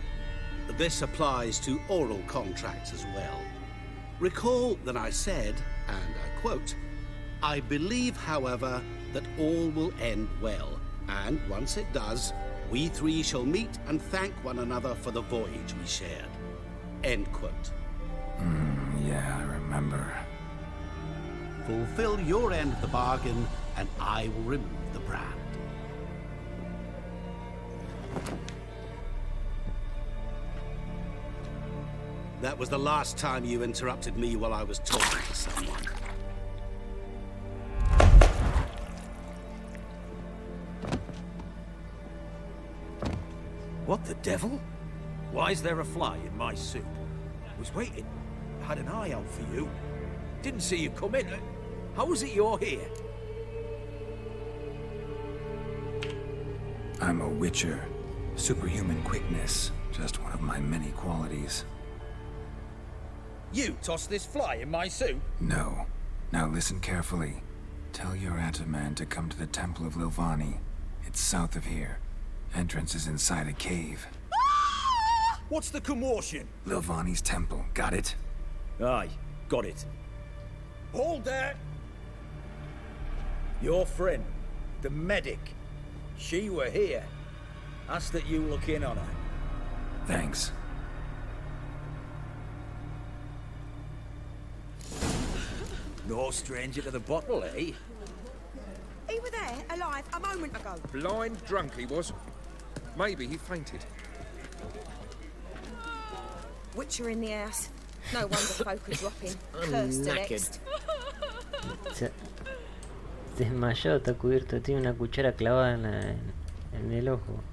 This applies to oral contracts as well. Recall that I said, and I quote, "I believe, however, that all will end well, and once it does, we 3 shall meet and thank one another for the voyage we shared." End quote. Yeah, I remember. Fulfill your end of the bargain, and I will remove the brand. That was the last time you interrupted me while I was talking to someone. What the devil? Why is there a fly in my suit? Was waiting. Had an eye out for you. Didn't see you come in. How is it you're here? I'm a witcher. Superhuman quickness. Just one of my many qualities. You tossed this fly in my suit? No. Now listen carefully. Tell your Ataman to come to the Temple of Lilvani. It's south of here. Entrance is inside a cave. What's the commotion? Lilvani's temple. Got it? Aye, got it. Hold there! Your friend, the medic, she were here. Ask that you look in on her. Thanks. No stranger to the bottle, eh? He were there, alive, a moment ago. Blind drunk he was. Maybe he fainted. Witcher in the house. No wonder folk are dropping. Cursed the next. Se desmayó, está cubierto, tiene una cuchara clavada en el ojo.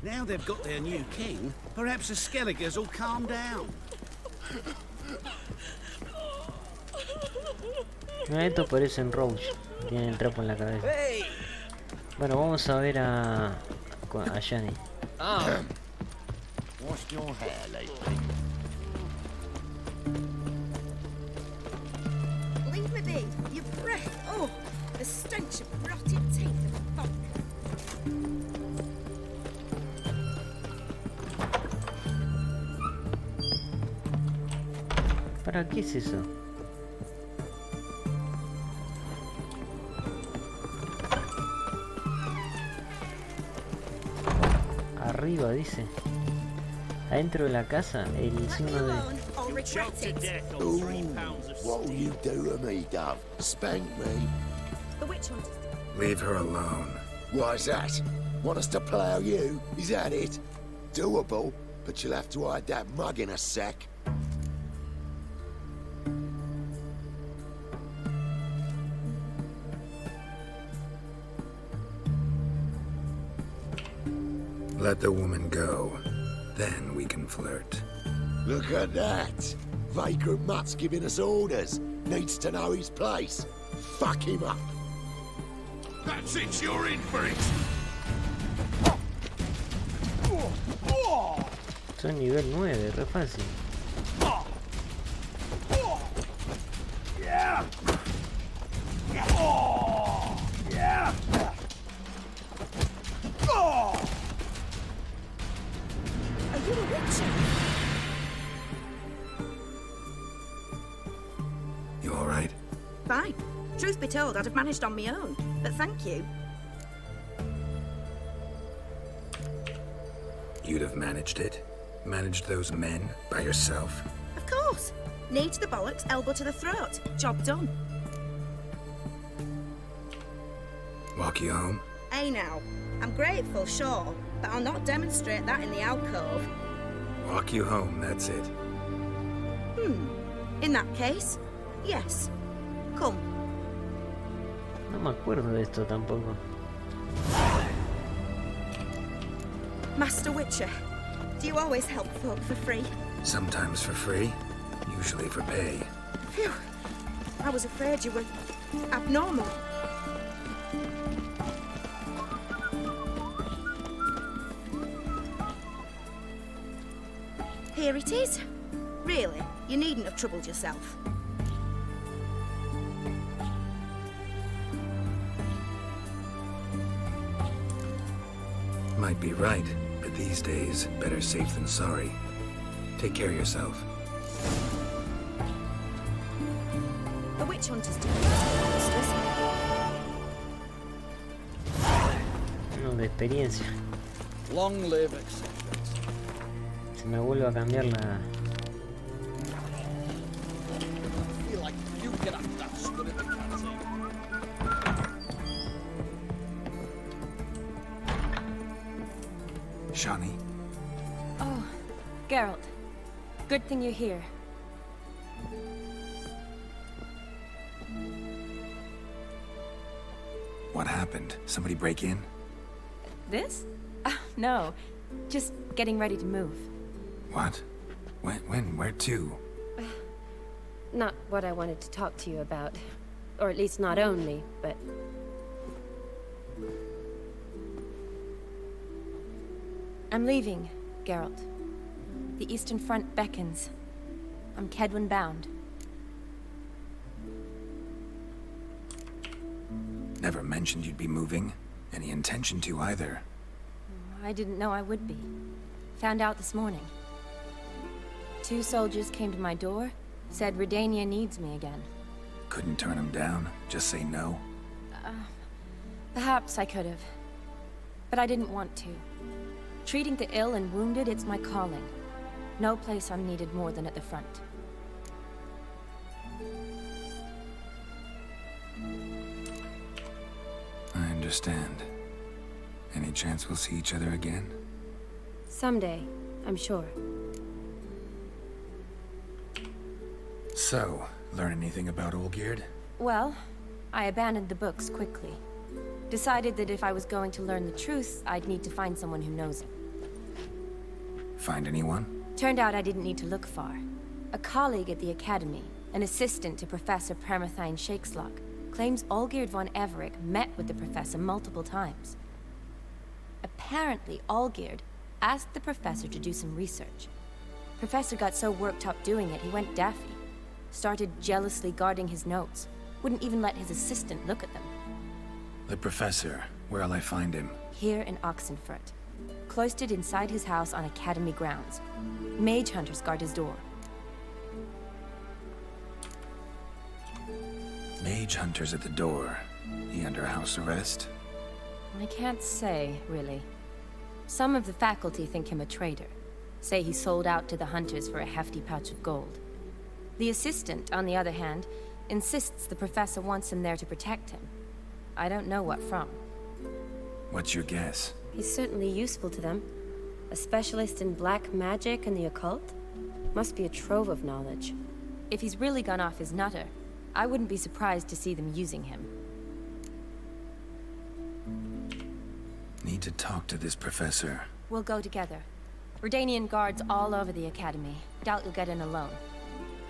Now they've got their new king, perhaps the Skelligers will calm down. No, estos parecen Roach, tienen el trapo en la cabeza. Bueno, vamos a ver a Yanni. Washed your hair lately? Leave me be. Your breath. Oh, the stench of rotted teeth and vodka. ¿Para qué es eso? Arriba dice. Adentro de la casa, el signo de... Ooh, what'll you do to me, Dove? Spank me? The witch hunters. Leave her alone. Why's that? Want us to plough you? Is that it? Doable, but you'll have to hide that mug in a sec. Let the woman go. Then we can flirt. Look at that! Vagrant Mutt's giving us orders. Needs to know his place. Fuck him up. That's it, you're in for it! Son nivel 9, re fácil. Yeah! Oh! Yeah! Oh! Are you a witcher? You alright? Fine. Truth be told, I'd have managed on my own. But thank you. You'd have managed it? Managed those men by yourself? Of course. Knee to the bollocks, elbow to the throat. Job done. Walk you home? Hey now. I'm grateful, sure, but I'll not demonstrate that in the alcove. Walk you home, that's it. In that case, yes. Come. No me acuerdo de esto tampoco. Master Witcher, do you always help folk for free? Sometimes for free, usually for pay. Phew. I was afraid you were abnormal. Here it is. Really, you needn't have troubled yourself. Might be right, but these days, better safe than sorry. Take care of yourself. The witch hunters do monsters. No, de experiencia. Long live acceptance. Se me vuelve a cambiar la... I feel like you get up that spirit. Shani? Oh, Geralt. Good thing you're here. What happened? Somebody break in? This? No. Just getting ready to move. What? When? Where to? Not what I wanted to talk to you about. Or at least not only, but... I'm leaving, Geralt. The Eastern Front beckons. I'm Kedwin bound. Never mentioned you'd be moving. Any intention to either. I didn't know I would be. Found out this morning. 2 soldiers came to my door, said Redania needs me again. Couldn't turn him down? Just say no? Perhaps I could have. But I didn't want to. Treating the ill and wounded, it's my calling. No place I'm needed more than at the front. I understand. Any chance we'll see each other again? Someday, I'm sure. So, learn anything about Olgierd? Well, I abandoned the books quickly. Decided that if I was going to learn the truth, I'd need to find someone who knows it. Find anyone? Turned out I didn't need to look far. A colleague at the Academy, an assistant to Professor Permathine Shakeslog, claims Olgierd von Everec met with the professor multiple times. Apparently, Olgierd asked the professor to do some research. Professor got so worked up doing it, he went daffy. Started jealously guarding his notes. Wouldn't even let his assistant look at them. The professor. Where'll I find him? Here in Oxenfurt. Cloistered inside his house on Academy grounds. Mage hunters guard his door. Mage hunters at the door. He under house arrest? I can't say, really. Some of the faculty think him a traitor. Say he sold out to the hunters for a hefty pouch of gold. The assistant, on the other hand, insists the professor wants him there to protect him. I don't know what from. What's your guess? He's certainly useful to them. A specialist in black magic and the occult? Must be a trove of knowledge. If he's really gone off his nutter, I wouldn't be surprised to see them using him. Need to talk to this professor. We'll go together. Redanian guards all over the Academy. Doubt you'll get in alone.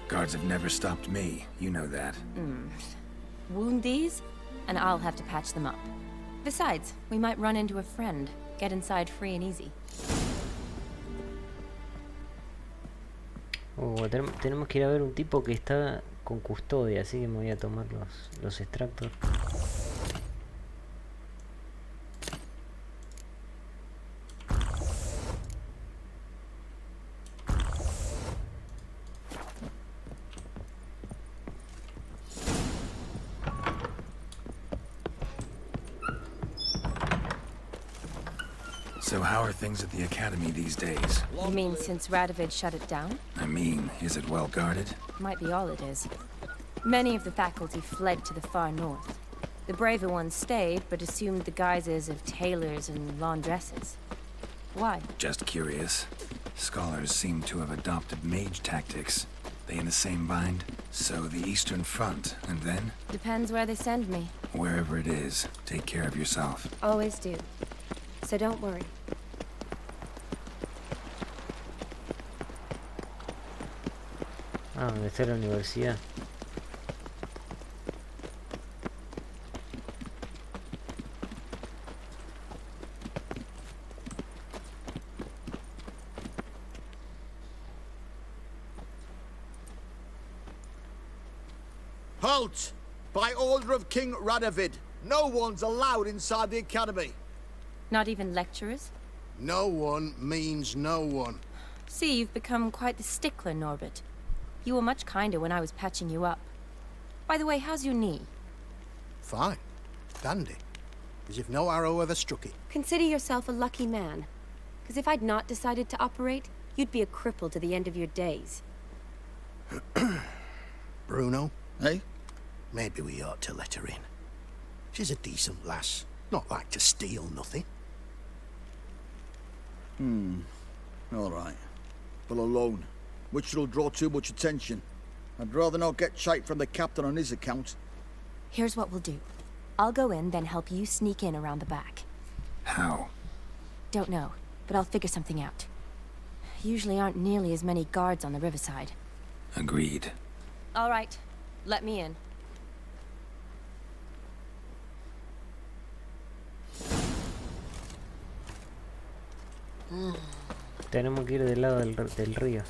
Guards have never stopped me. You know that. Wound these, and I'll have to patch them up. Besides, we might run into a friend. Get inside free and easy. Tenemos que ir a ver un tipo que está con custodia, así que me voy a tomar los extractos. So how are things at the Academy these days? You mean since Radovid shut it down? I mean, is it well guarded? Might be all it is. Many of the faculty fled to the far north. The braver ones stayed, but assumed the guises of tailors and laundresses. Why? Just curious. Scholars seem to have adopted mage tactics. They in the same bind? So the Eastern Front, and then? Depends where they send me. Wherever it is, take care of yourself. Always do. So don't worry. Ah, ¿dónde está la universidad? Halt! By order of King Radovid, no one's allowed inside the Academy. Not even lecturers? No one means no one. See, you've become quite the stickler, Norbert. You were much kinder when I was patching you up. By the way, how's your knee? Fine. Dandy. As if no arrow ever struck it. Consider yourself a lucky man. Because if I'd not decided to operate, you'd be a cripple to the end of your days. Bruno, eh? Maybe we ought to let her in. She's a decent lass. Not like to steal nothing. All right. But alone, which will draw too much attention. I'd rather not get shite from the captain on his account. Here's what we'll do. I'll go in, then help you sneak in around the back. How? Don't know, but I'll figure something out. Usually aren't nearly as many guards on the riverside. Agreed. All right, let me in. Tenemos que ir del lado del río.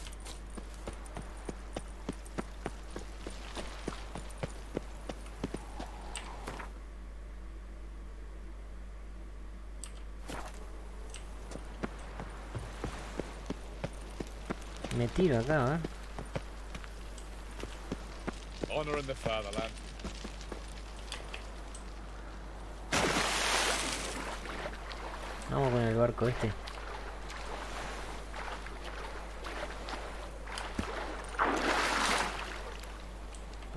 Me tiro acá, Honor in the fatherland. Vamos con el barco este.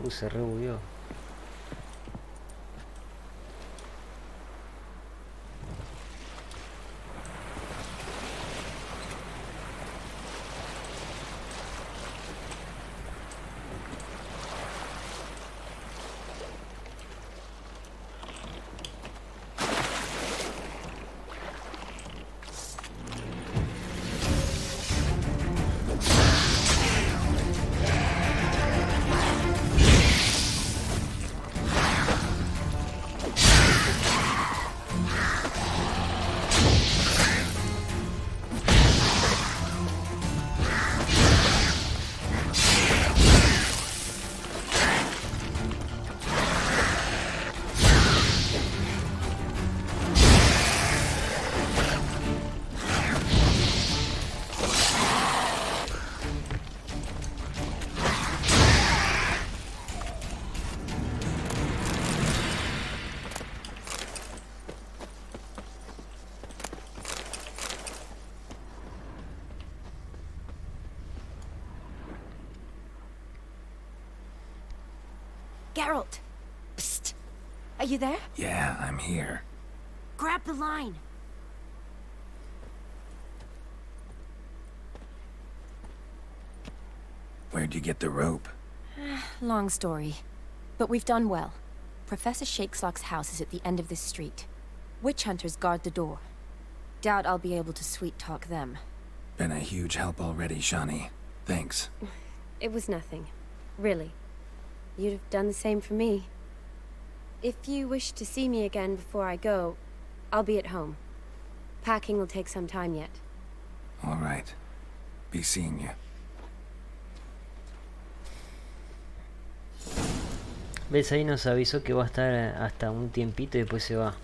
Se rebugueó. Geralt! Psst! Are you there? Yeah, I'm here. Grab the line! Where'd you get the rope? Long story. But we've done well. Professor Shakeslock's house is at the end of this street. Witch hunters guard the door. Doubt I'll be able to sweet-talk them. Been a huge help already, Shani. Thanks. It was nothing. Really. You'd have done the same for me. If you wish to see me again before I go, I'll be at home. Packing will take some time yet. All right. Be seeing you. ¿Ves? Ahí nos avisó que va a estar hasta un tiempito y después se va.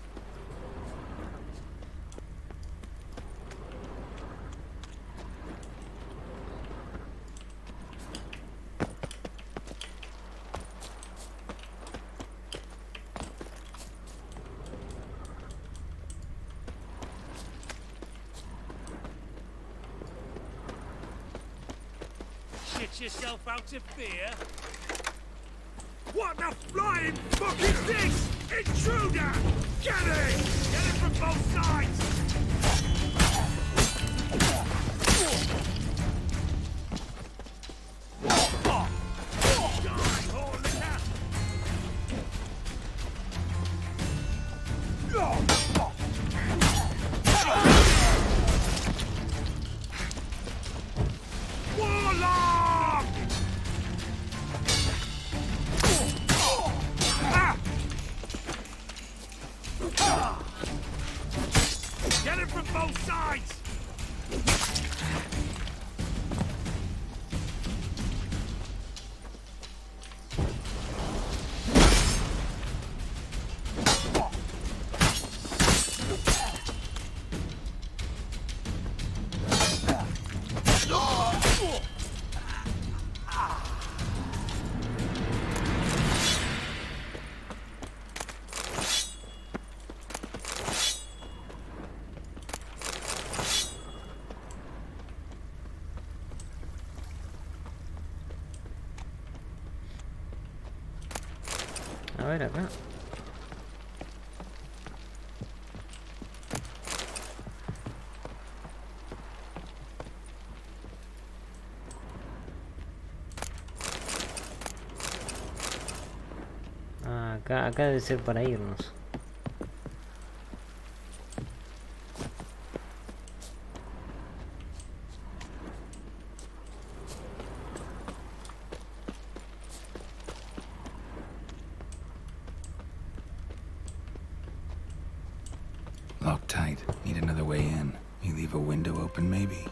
Shit yourself out of fear? What the flying fuck is this? Intruder! Get it! Get it from both sides! Warlock! Get it from both sides! A ver acá. Acá debe ser para irnos. Locked tight. Need another way in. You leave a window open, maybe?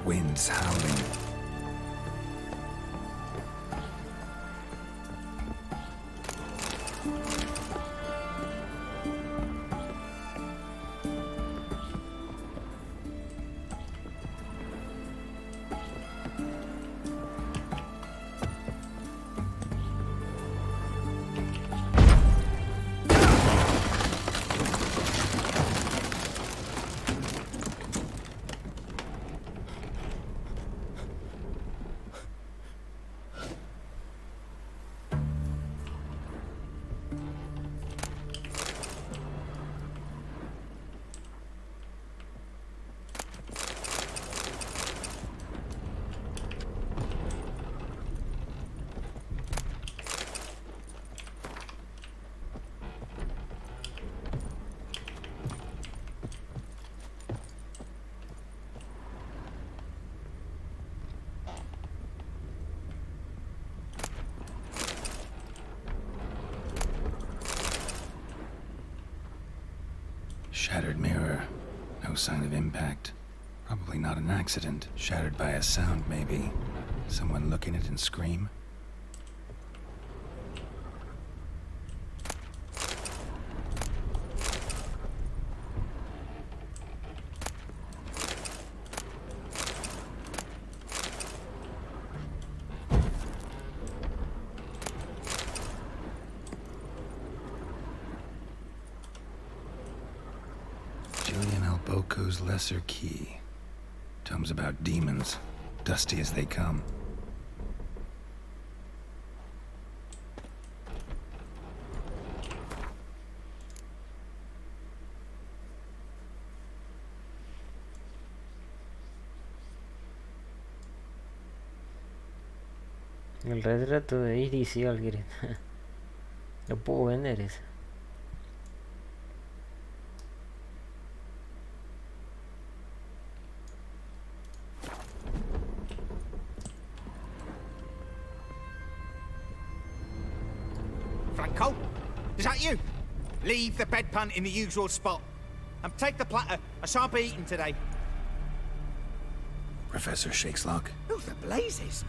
Wind's howling. Shattered mirror. No sign of impact. Probably not an accident. Shattered by a sound, maybe. Someone look in it and scream? Boko's Lesser Key. Tomes about demons, dusty as they come. El retrato de Iris y Algren. Lo puedo vender ese. Franco? Is that you? Leave the bedpan in the usual spot. And take the platter. I shan't be eating today. Professor Shakeslock? Who the blazes?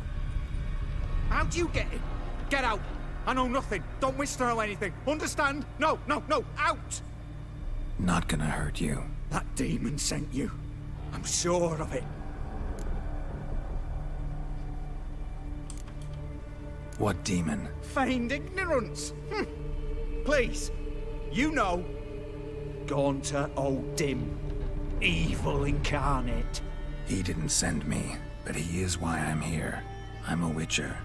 How'd you get in? Get out. I know nothing. Don't wish to know anything. Understand? No, no, no. Out! Not gonna hurt you. That demon sent you. I'm sure of it. What demon? Feigned ignorance. Please, you know. Gaunter O'Dim. Evil incarnate. He didn't send me, but he is why I'm here. I'm a witcher.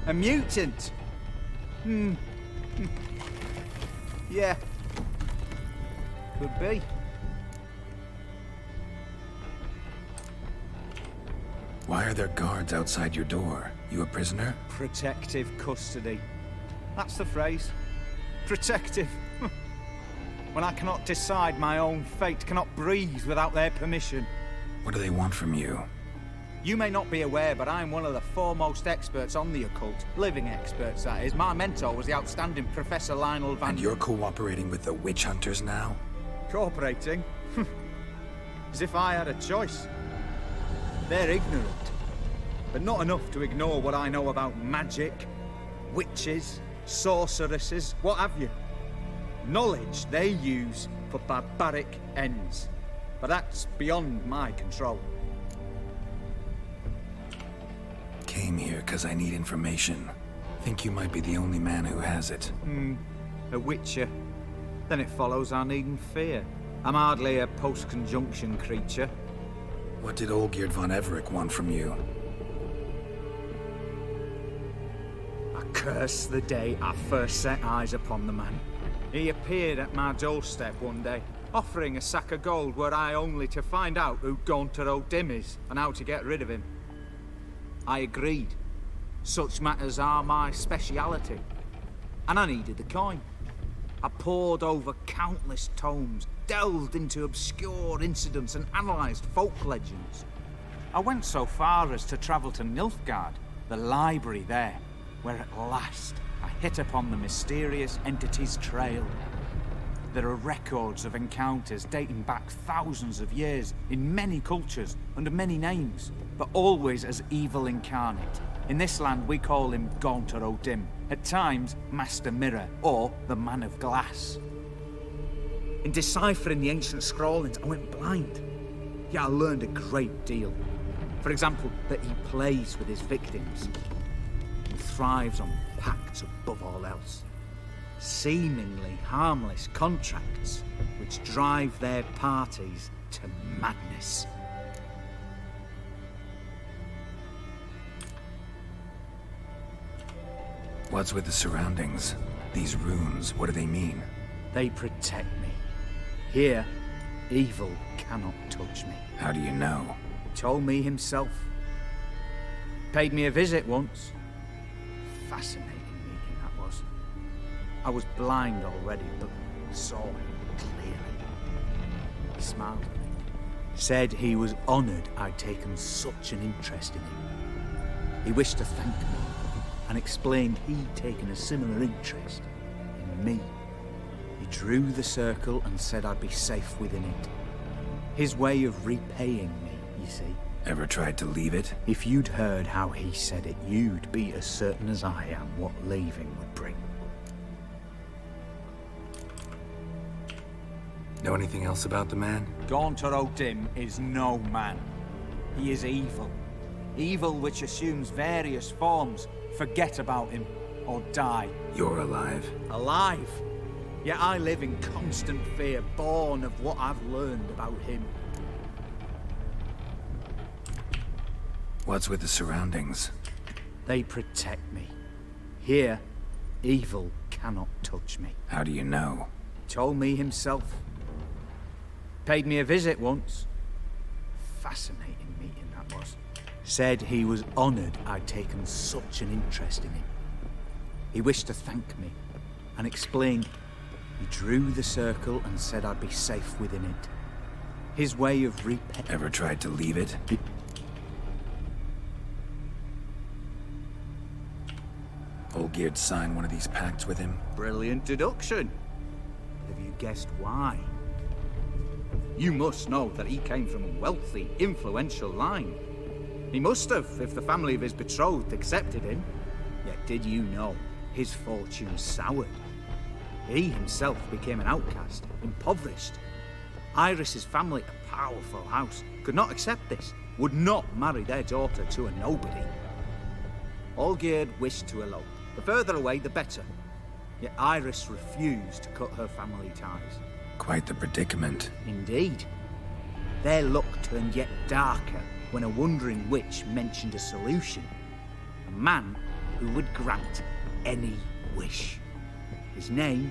A mutant. Yeah. Could be. Why are there guards outside your door? You a prisoner? Protective custody. That's the phrase. Protective. When I cannot decide my own fate, cannot breathe without their permission. What do they want from you? You may not be aware, but I'm one of the foremost experts on the occult. Living experts, that is. My mentor was the outstanding Professor Lionel Van... And you're cooperating with the witch hunters now? Cooperating? As if I had a choice. They're ignorant, but not enough to ignore what I know about magic, witches, sorceresses, what have you. Knowledge they use for barbaric ends. But that's beyond my control. Came here because I need information. Think you might be the only man who has it. A witcher. Then it follows I needn't fear. I'm hardly a post-conjunction creature. What did Olgierd von Everec want from you? curse the day I first set eyes upon the man. He appeared at my doorstep one day, offering a sack of gold were I only to find out who Gaunter O'Dim is and how to get rid of him. I agreed. Such matters are my speciality. And I needed the coin. I pored over countless tomes, delved into obscure incidents and analysed folk legends. I went so far as to travel to Nilfgaard, the library there, where at last I hit upon the mysterious entity's trail. There are records of encounters dating back thousands of years in many cultures, under many names, but always as evil incarnate. In this land we call him Gaunter O'Dim, at times Master Mirror, or the Man of Glass. In deciphering the ancient scrawlings, I went blind. Yet I learned a great deal. For example, that he plays with his victims. He thrives on pacts above all else. Seemingly harmless contracts which drive their parties to madness. What's with the surroundings? These runes, what do they mean? They protect me. Here, evil cannot touch me. How do you know? He told me himself. Paid me a visit once. Fascinating meeting that was. I was blind already, but saw him clearly. He smiled at me. Said he was honoured I'd taken such an interest in him. He wished to thank me and explained he'd taken a similar interest in me. He drew the circle and said I'd be safe within it. His way of repaying me, you see. Ever tried to leave it? If you'd heard how he said it, you'd be as certain as I am what leaving would bring. Know anything else about the man? Gaunter O'Dim is no man. He is evil. Evil which assumes various forms. Forget about him, or die. You're alive? Alive? Yet I live in constant fear, born of what I've learned about him. What's with the surroundings? They protect me. Here, evil cannot touch me. How do you know? Told me himself. Paid me a visit once. Fascinating meeting that was. Said he was honoured I'd taken such an interest in him. He wished to thank me and explained he drew the circle and said I'd be safe within it. His way of repay... Ever tried to leave it? Olgierd signed one of these pacts with him? Brilliant deduction. Have you guessed why? You must know that he came from a wealthy, influential line. He must have, if the family of his betrothed accepted him. Yet did you know his fortune soured? He himself became an outcast, impoverished. Iris's family, a powerful house, could not accept this, would not marry their daughter to a nobody. Olgierd wished to elope. The further away, the better. Yet Iris refused to cut her family ties. Quite the predicament. Indeed. Their luck turned yet darker when a wandering witch mentioned a solution. A man who would grant any wish. His name,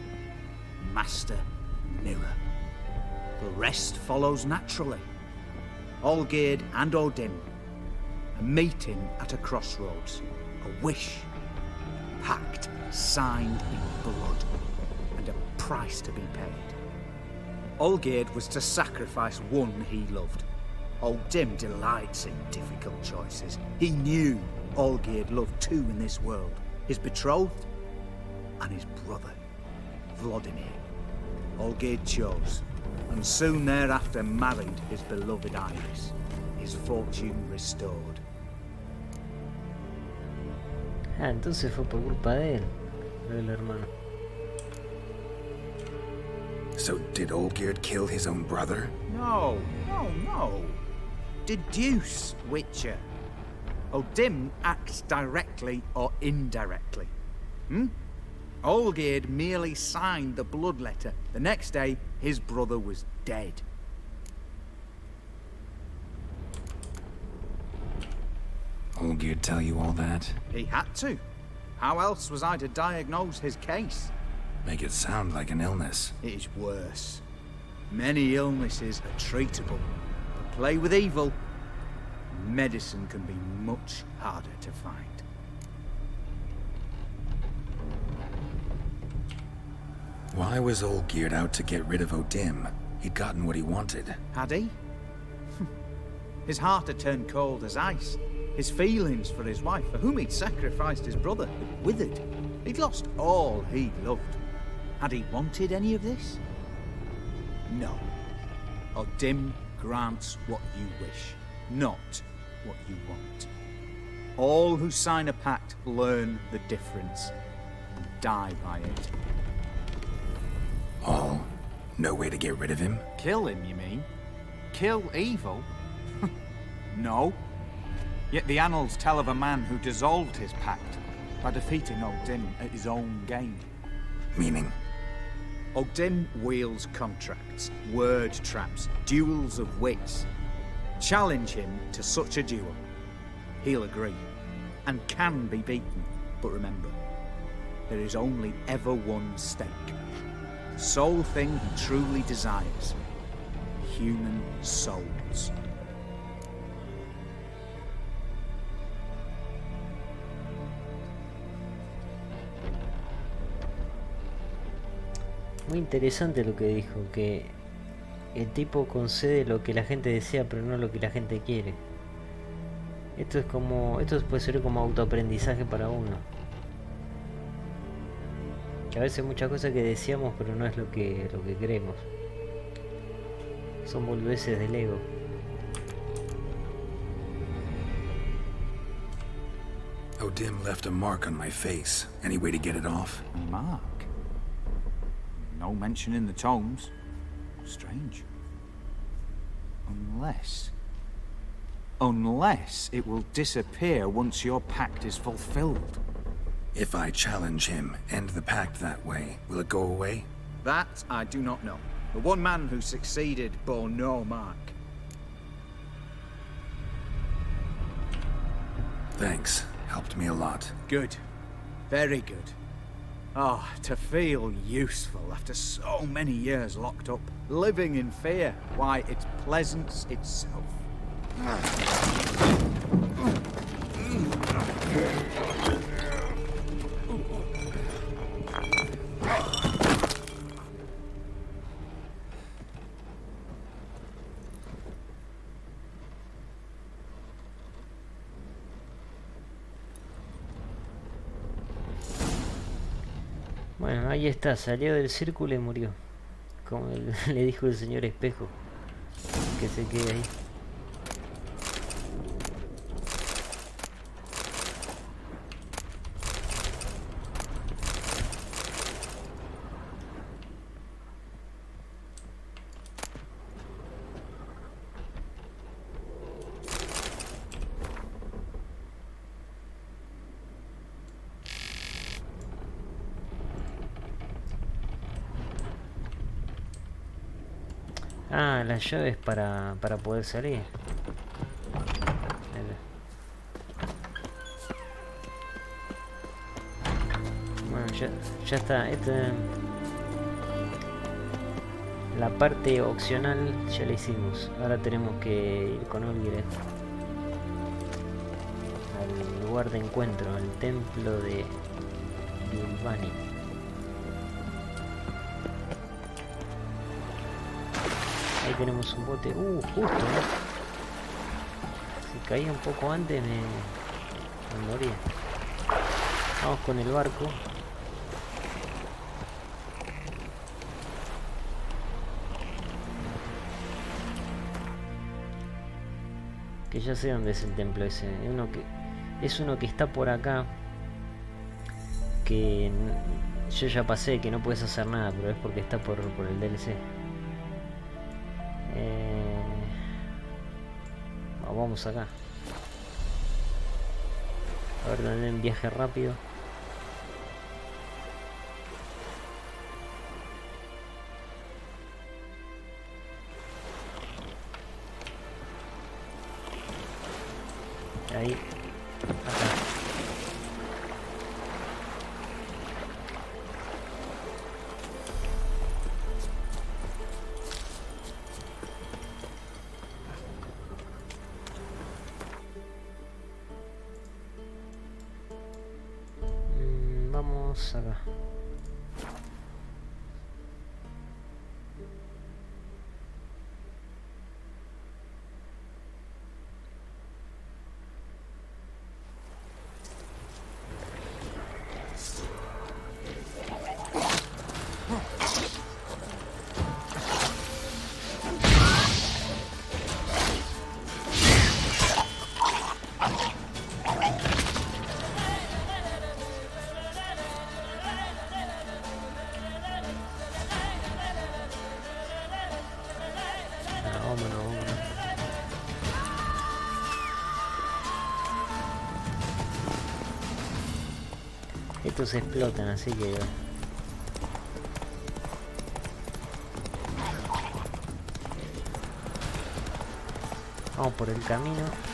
Master Mirror. The rest follows naturally. Olgierd and O'Dim. A meeting at a crossroads. A wish. Pact signed in blood. And a price to be paid. Olgierd was to sacrifice one he loved. O'Dim delights in difficult choices. He knew Olgierd loved two in this world. His betrothed and his brother, Vladimir. Olgierd chose, and soon thereafter married his beloved Iris, his fortune restored. Ah, entonces fue por culpa de él, lo del hermano. So did Olgierd kill his own brother? No. Deduce, Witcher. O'Dim acts directly or indirectly. Olgierd merely signed the blood letter. The next day, his brother was dead. Olgierd tell you all that? He had to. How else was I to diagnose his case? Make it sound like an illness. It is worse. Many illnesses are treatable. But play with evil, medicine can be much harder to find. Why was Olgierd out to get rid of Odim? He'd gotten what he wanted. Had he? His heart had turned cold as ice. His feelings for his wife, for whom he'd sacrificed his brother, had withered. He'd lost all he loved. Had he wanted any of this? No. Odim grants what you wish, not what you want. All who sign a pact learn the difference and die by it. All? No way to get rid of him? Kill him, you mean? Kill evil? No. Yet the annals tell of a man who dissolved his pact by defeating Odim at his own game. Meaning? Odim wields contracts, word traps, duels of wits. Challenge him to such a duel. He'll agree, and can be beaten. But remember, there is only ever one stake. The sole thing he truly desires. Human souls. Muy interesante lo que dijo, que el tipo concede lo que la gente desea, pero no lo que la gente quiere. Esto puede ser como autoaprendizaje para uno. Que a veces muchas cosas que deseamos, pero no es lo que queremos. Son boludeces del ego. Odim left a mark on my face. Any way to get it off? A mark? No mention in the tomes. Strange. Unless it will disappear once your pact is fulfilled. If I challenge him, end the pact that way, will it go away? That I do not know. The one man who succeeded bore no mark. Thanks. Helped me a lot. Good. Very good. Oh, to feel useful after so many years locked up, living in fear. Why, it's pleasance itself. Bueno, ahí está, salió del círculo y murió. Como le dijo el señor espejo. Que se quede ahí. Ah, las llaves para poder salir. Bueno, ya está. La parte opcional ya la hicimos. Ahora tenemos que ir con Olgierd al lugar de encuentro, al templo de Gilvani. Ahí tenemos un bote. Justo, ¿no? Si caía un poco antes me moría. Vamos con el barco. Que ya sé dónde es el templo ese. Es uno que está por acá. Que yo ya pasé, que no puedes hacer nada, pero es porque está por el DLC. Vamos acá. A ver, dónde en viaje rápido. Ahí. Acá. Vamos acá. Estos explotan, así que... Vamos por el camino.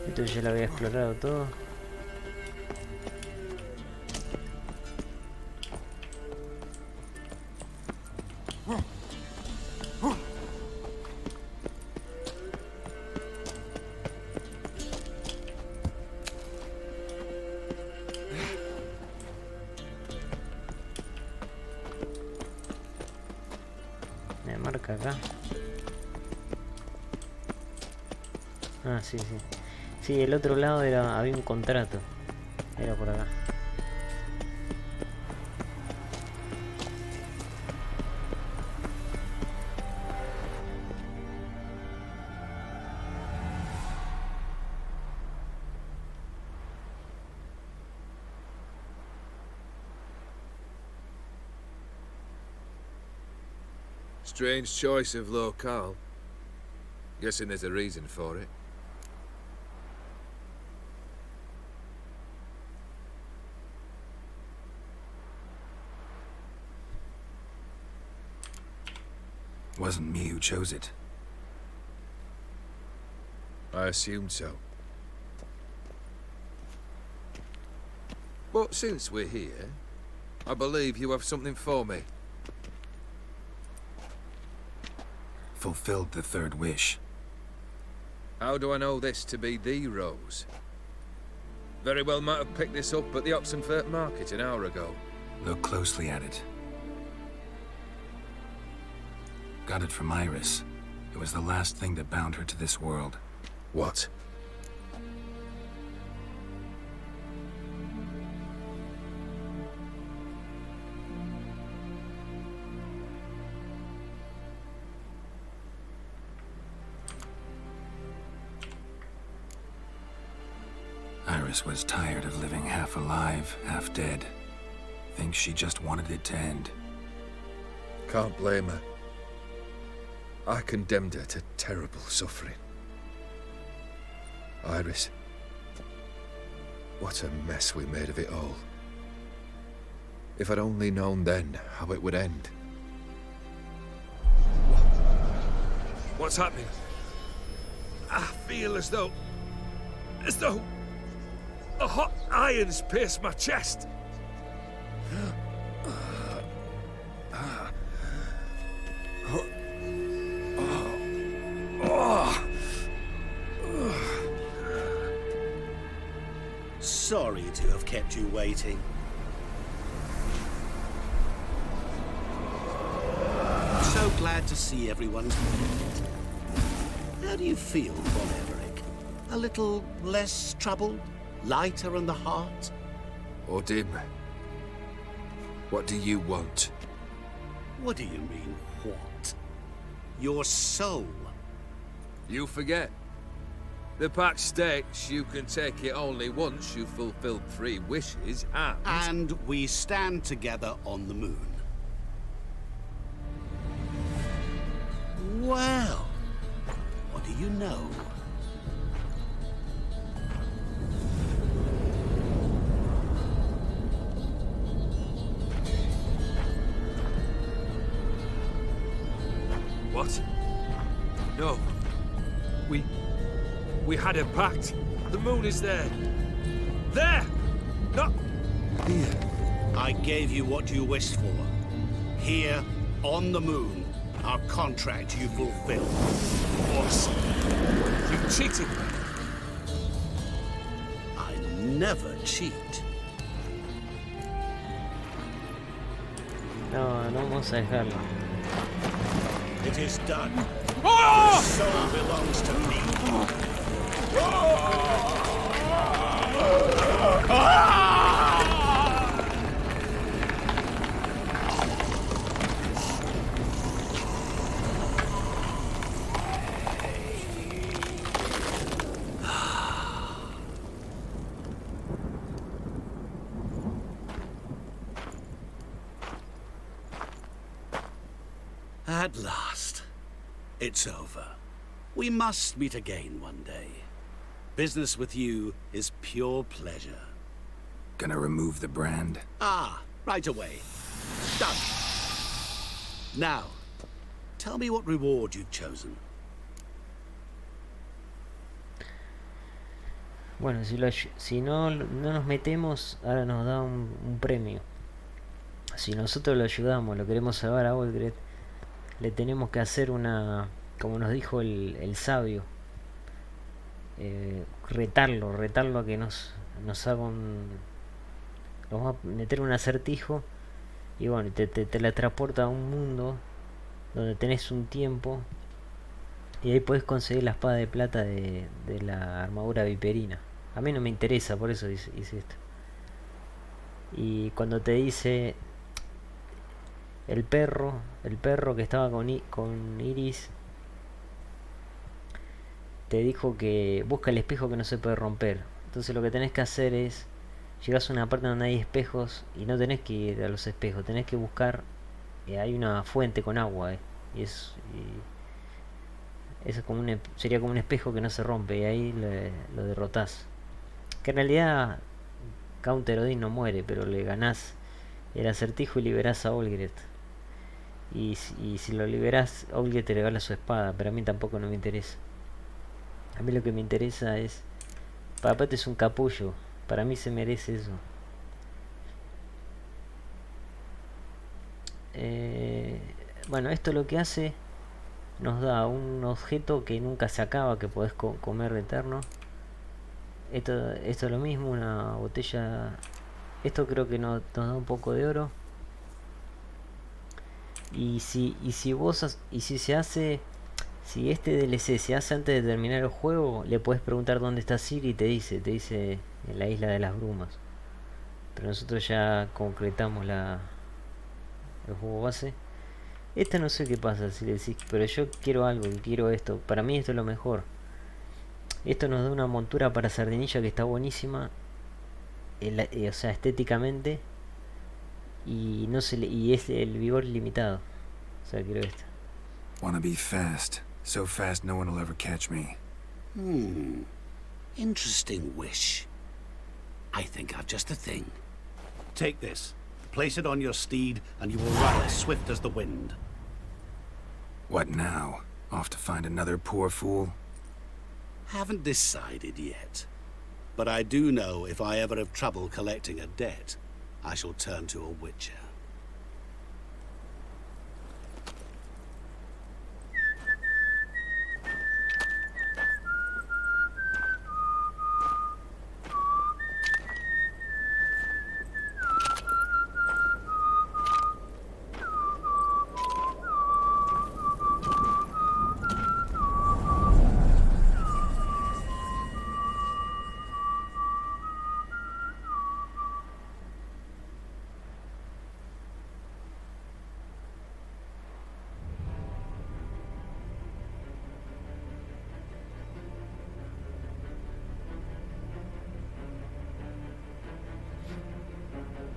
Esto ya lo había explorado todo. Me marca acá. Ah, sí, sí. Sí, el otro lado había un contrato. Era por acá. Strange choice of locale. Guessing there's a reason for it. Wasn't me who chose it. I assumed so. But since we're here, I believe you have something for me. Fulfilled the third wish. How do I know this to be the rose? Very well might have picked this up at the Oxenfurt market an hour ago. Look closely at it. Got it from Iris. It was the last thing that bound her to this world. What? Iris was tired of living half alive, half dead. Thinks she just wanted it to end. Can't blame her. I condemned her to terrible suffering. Iris. What a mess we made of it all. If I'd only known then how it would end. What's happening? I feel as though a hot iron's pierced my chest. Sorry to have kept you waiting. So glad to see everyone's moved. How do you feel, Von Everett? A little less troubled? Lighter in the heart? Odim, what do you want? What do you mean, what? Your soul. You forget. The pact states you can take it only once you've fulfilled 3 wishes, and we stand together on the moon. Well, what do you know? No. We had a pact. The moon is there. There! Not here. I gave you what you wished for. Here, on the moon, our contract you fulfilled. Boss, you cheated me. I never cheat. No, no vamos a dejarlo. It is done. Your soul belongs to me. At last, it's over. We must meet again one day. Business with you is pure pleasure. Gonna remove the brand? Ah, right away. Done. Now, tell me what reward you've chosen. Bueno, si no nos metemos, ahora nos da un premio. Si nosotros lo ayudamos, lo queremos salvar a Olgred, le tenemos que hacer una, como nos dijo el sabio, retarlo a que nos haga nos va a meter un acertijo y bueno, te la transporta a un mundo donde tenés un tiempo y ahí podés conseguir la espada de plata de la armadura viperina. A mí no me interesa, por eso hice esto. Y cuando te dice el perro que estaba con Iris, te dijo que busca el espejo que no se puede romper. Entonces lo que tenés que hacer es, llegás a una parte donde hay espejos y no tenés que ir a los espejos, tenés que buscar, hay una fuente con agua, y eso es como sería como un espejo que no se rompe y ahí lo derrotás. Que en realidad Counter Odin no muere, pero le ganás el acertijo y liberás a Olgred. Y si lo liberás, Olgred te regala su espada, pero a mí tampoco no me interesa. A mí lo que me interesa es... Papate es un capullo, para mí se merece eso. Bueno, esto lo que hace, nos da un objeto que nunca se acaba, que podés comer eterno. Esto es lo mismo, una botella. Esto creo que nos da un poco de oro. Y si se hace, si este DLC se hace antes de terminar el juego, le puedes preguntar dónde está Siri y te dice en la isla de las brumas. Pero nosotros ya concretamos el juego base. Esta no sé qué pasa si le decís, pero yo quiero algo, quiero esto. Para mí esto es lo mejor. Esto nos da una montura para sardinilla que está buenísima, o sea, estéticamente, y es el vigor limitado. O sea, quiero esto. Wanna be fast, so fast no one will ever catch me. Interesting wish. I think I've just the thing. Take this. Place it on your steed, and you will run as swift as the wind. What now? Off to find another poor fool? Haven't decided yet. But I do know if I ever have trouble collecting a debt, I shall turn to a witcher.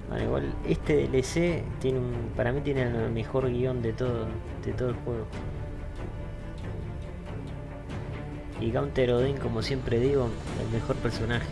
Bueno, igual este DLC tiene para mí tiene el mejor guión de todo el juego. Y Counter Odin, como siempre digo, el mejor personaje.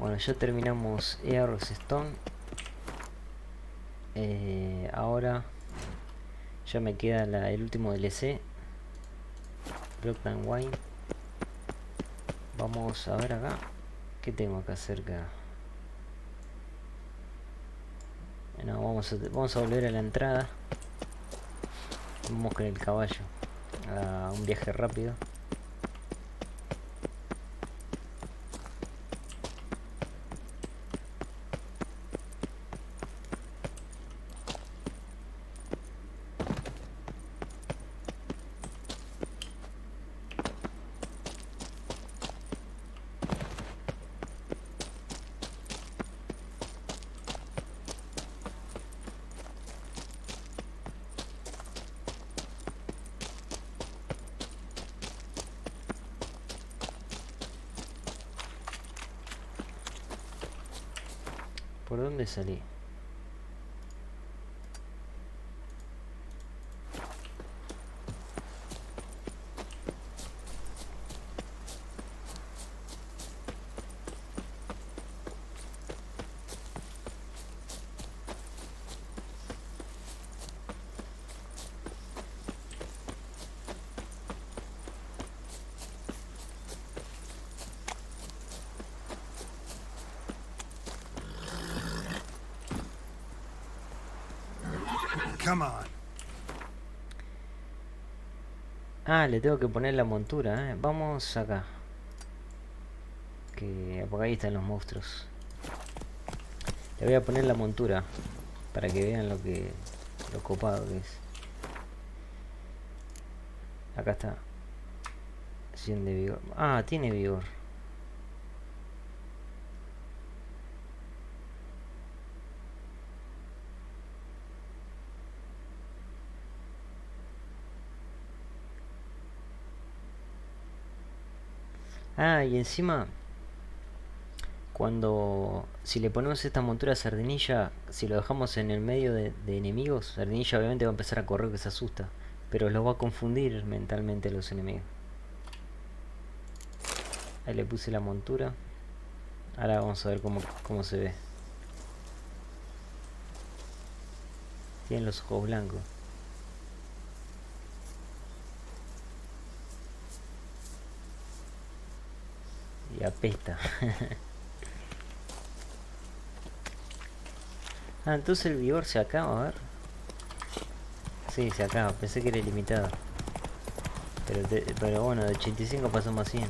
Bueno, ya terminamos Earth's Stone. Ahora ya me queda el último DLC, Blood and Wine. Vamos a ver acá qué tengo acá cerca. No, vamos a volver a la entrada. Vamos con el caballo a un viaje rápido. ¿Por dónde salí? Come on. Ah, le tengo que poner la montura, Vamos acá. Porque ahí están los monstruos. Le voy a poner la montura para que vean lo copado que es. Acá está. 100 de vigor. Ah, tiene vigor. Ah, y encima, si le ponemos esta montura a Sardinilla, si lo dejamos en el medio de enemigos, Sardinilla obviamente va a empezar a correr, que se asusta, pero los va a confundir mentalmente a los enemigos. Ahí le puse la montura. Ahora vamos a ver cómo se ve. Tienen los ojos blancos. Y apesta. Ah, entonces el vigor se acaba, a ver. Sí, se acaba, pensé que era ilimitado. Pero bueno, de 85 pasamos a 100.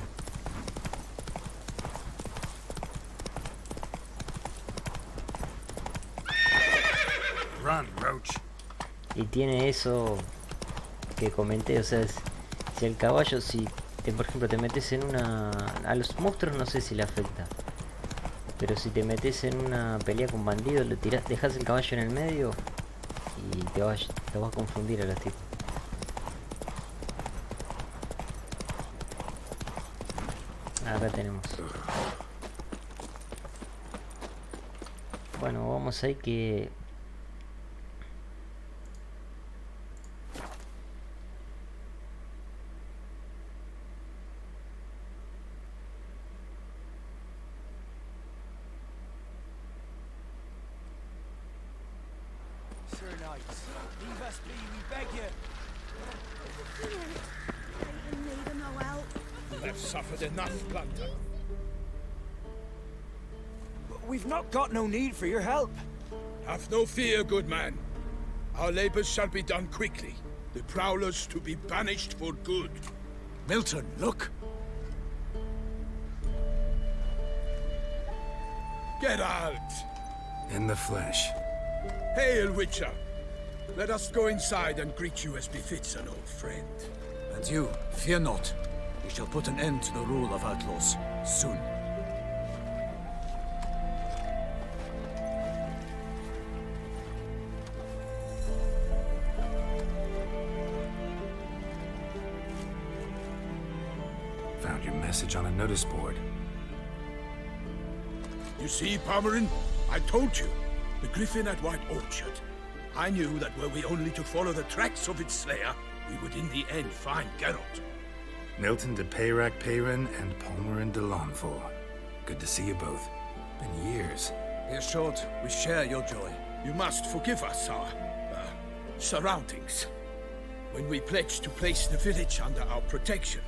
Run, Roach. Y tiene eso que comenté, o sea, si el caballo, por ejemplo te metes en una... A los monstruos no sé si le afecta, pero si te metes en una pelea con bandidos, dejas el caballo en el medio y te vas a confundir a los tipos. Acá tenemos. Bueno, vamos ahí que... We've not got no need for your help. Have no fear, good man. Our labors shall be done quickly. The prowlers to be banished for good. Milton, look. Geralt! In the flesh. Hail, Witcher! Let us go inside and greet you as befits an old friend. And you, fear not. We shall put an end to the rule of outlaws, soon. Found your message on a notice board. You see, Palmerin? I told you. The griffin at White Orchard. I knew that were we only to follow the tracks of its slayer, we would in the end find Geralt. Milton de Peyrac Peyrin and Palmerin de Lawnfor. Good to see you both. Been years. Be assured, we share your joy. You must forgive us our surroundings. When we pledged to place the village under our protection,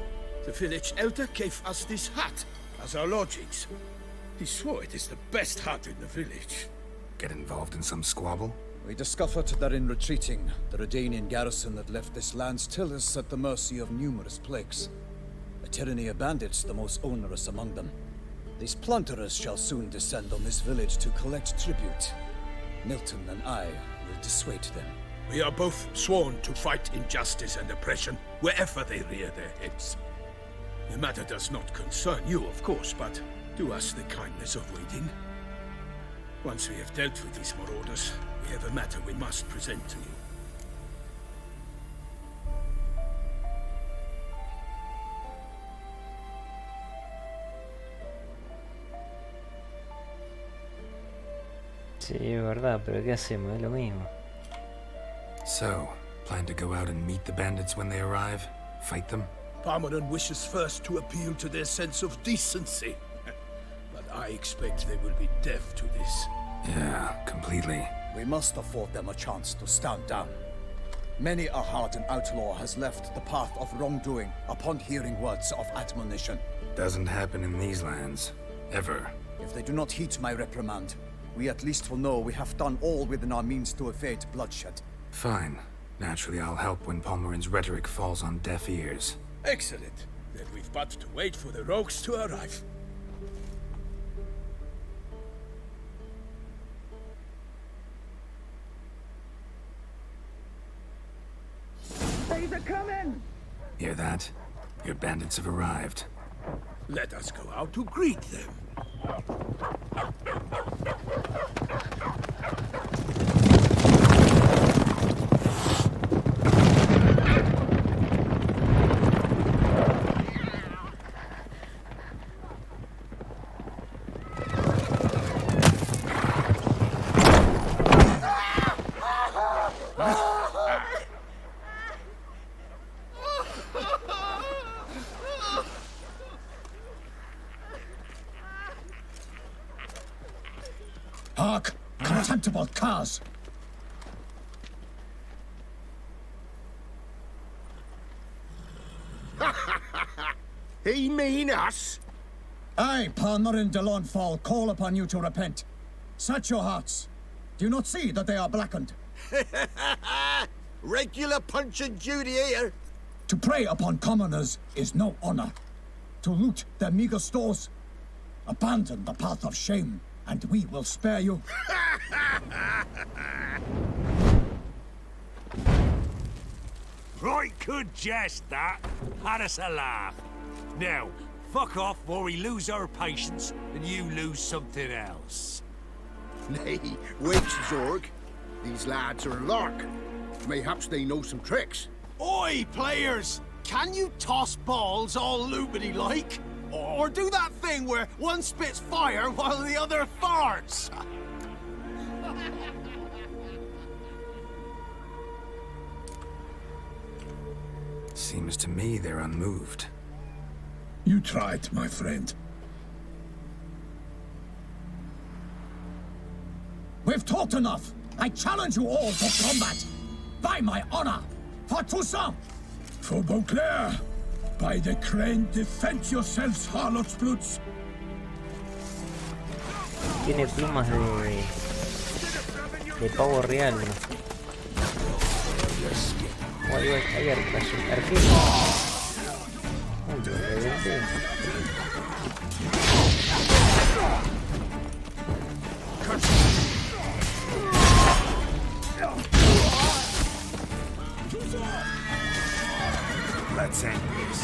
the village elder gave us this hut as our lodgings. He swore it is the best hut in the village. Get involved in some squabble? We discovered that in retreating, the Redanian garrison that left this land still is at the mercy of numerous plagues. A tyranny of bandits, the most onerous among them. These plunderers shall soon descend on this village to collect tribute. Milton and I will dissuade them. We are both sworn to fight injustice and oppression wherever they rear their heads. The matter does not concern you, of course, but do us the kindness of waiting. Once we have dealt with these marauders, we have a matter we must present to you. Sí, es verdad, pero ¿qué hacemos? Es lo mismo. So, plan to go out and meet the bandits when they arrive? Fight them? Parmeron wishes first to appeal to their sense of decency. But I expect they will be deaf to this. Yeah, completely. We must afford them a chance to stand down. Many a hardened outlaw has left the path of wrongdoing upon hearing words of admonition. Doesn't happen in these lands. Ever. If they do not heed my reprimand, we at least will know we have done all within our means to evade bloodshed. Fine. Naturally, I'll help when Palmerin's rhetoric falls on deaf ears. Excellent. Then we've but to wait for the rogues to arrive. They're coming! Hear that? Your bandits have arrived. Let us go out to greet them. Hark! Contemptible curs! He mean us? I, Parmerin de Launfal, call upon you to repent. Set your hearts. Do you not see that they are blackened? Regular Punch and Judy here. To prey upon commoners is no honor. To loot their meager stores, abandon the path of shame, and we will spare you. Right good jest, that. Had us a laugh. Now, fuck off or we lose our patience and you lose something else. Nay, wait, Zorg. These lads are a lark. Mayhaps they know some tricks. Oi, players! Can you toss balls all loopity-like? Or do that thing where one spits fire while the other farts? Seems to me they're unmoved. You tried, my friend. We've talked enough. I challenge you all to combat. By my honor. For Toussaint. For Beauclair. By the crane, defend yourselves, harlots bloods. Tiene plumas de pavo real, ¿no? Oh, hay arquero. Lo reventé. Let's end this.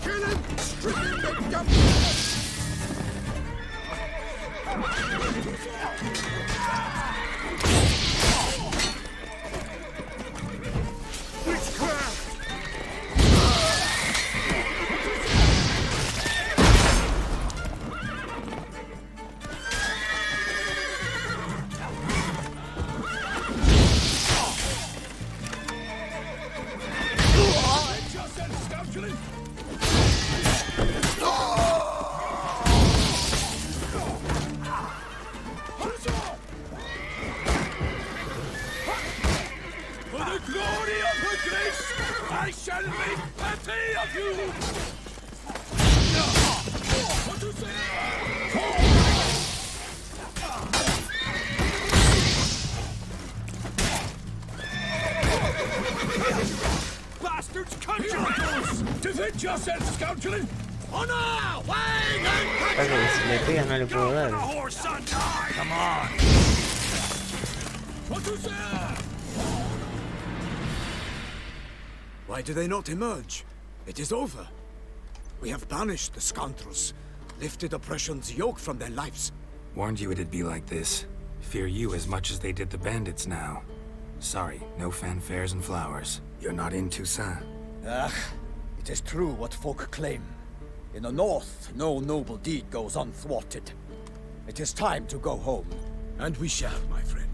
Kill him! yourself, scoundrel! Honor! Wait Pasa que si le pega no le puedo dar. Come on! What is that? Why do they not emerge? It is over. We have banished the scoundrels, lifted oppression's yoke from their lives. Warned you it'd be like this. Fear you as much as they did the bandits now. Sorry, no fanfares and flowers. You're not in Toussaint. Ah, it is true what folk claim. In the north, no noble deed goes unthwarted. It is time to go home. And we shall, my friend.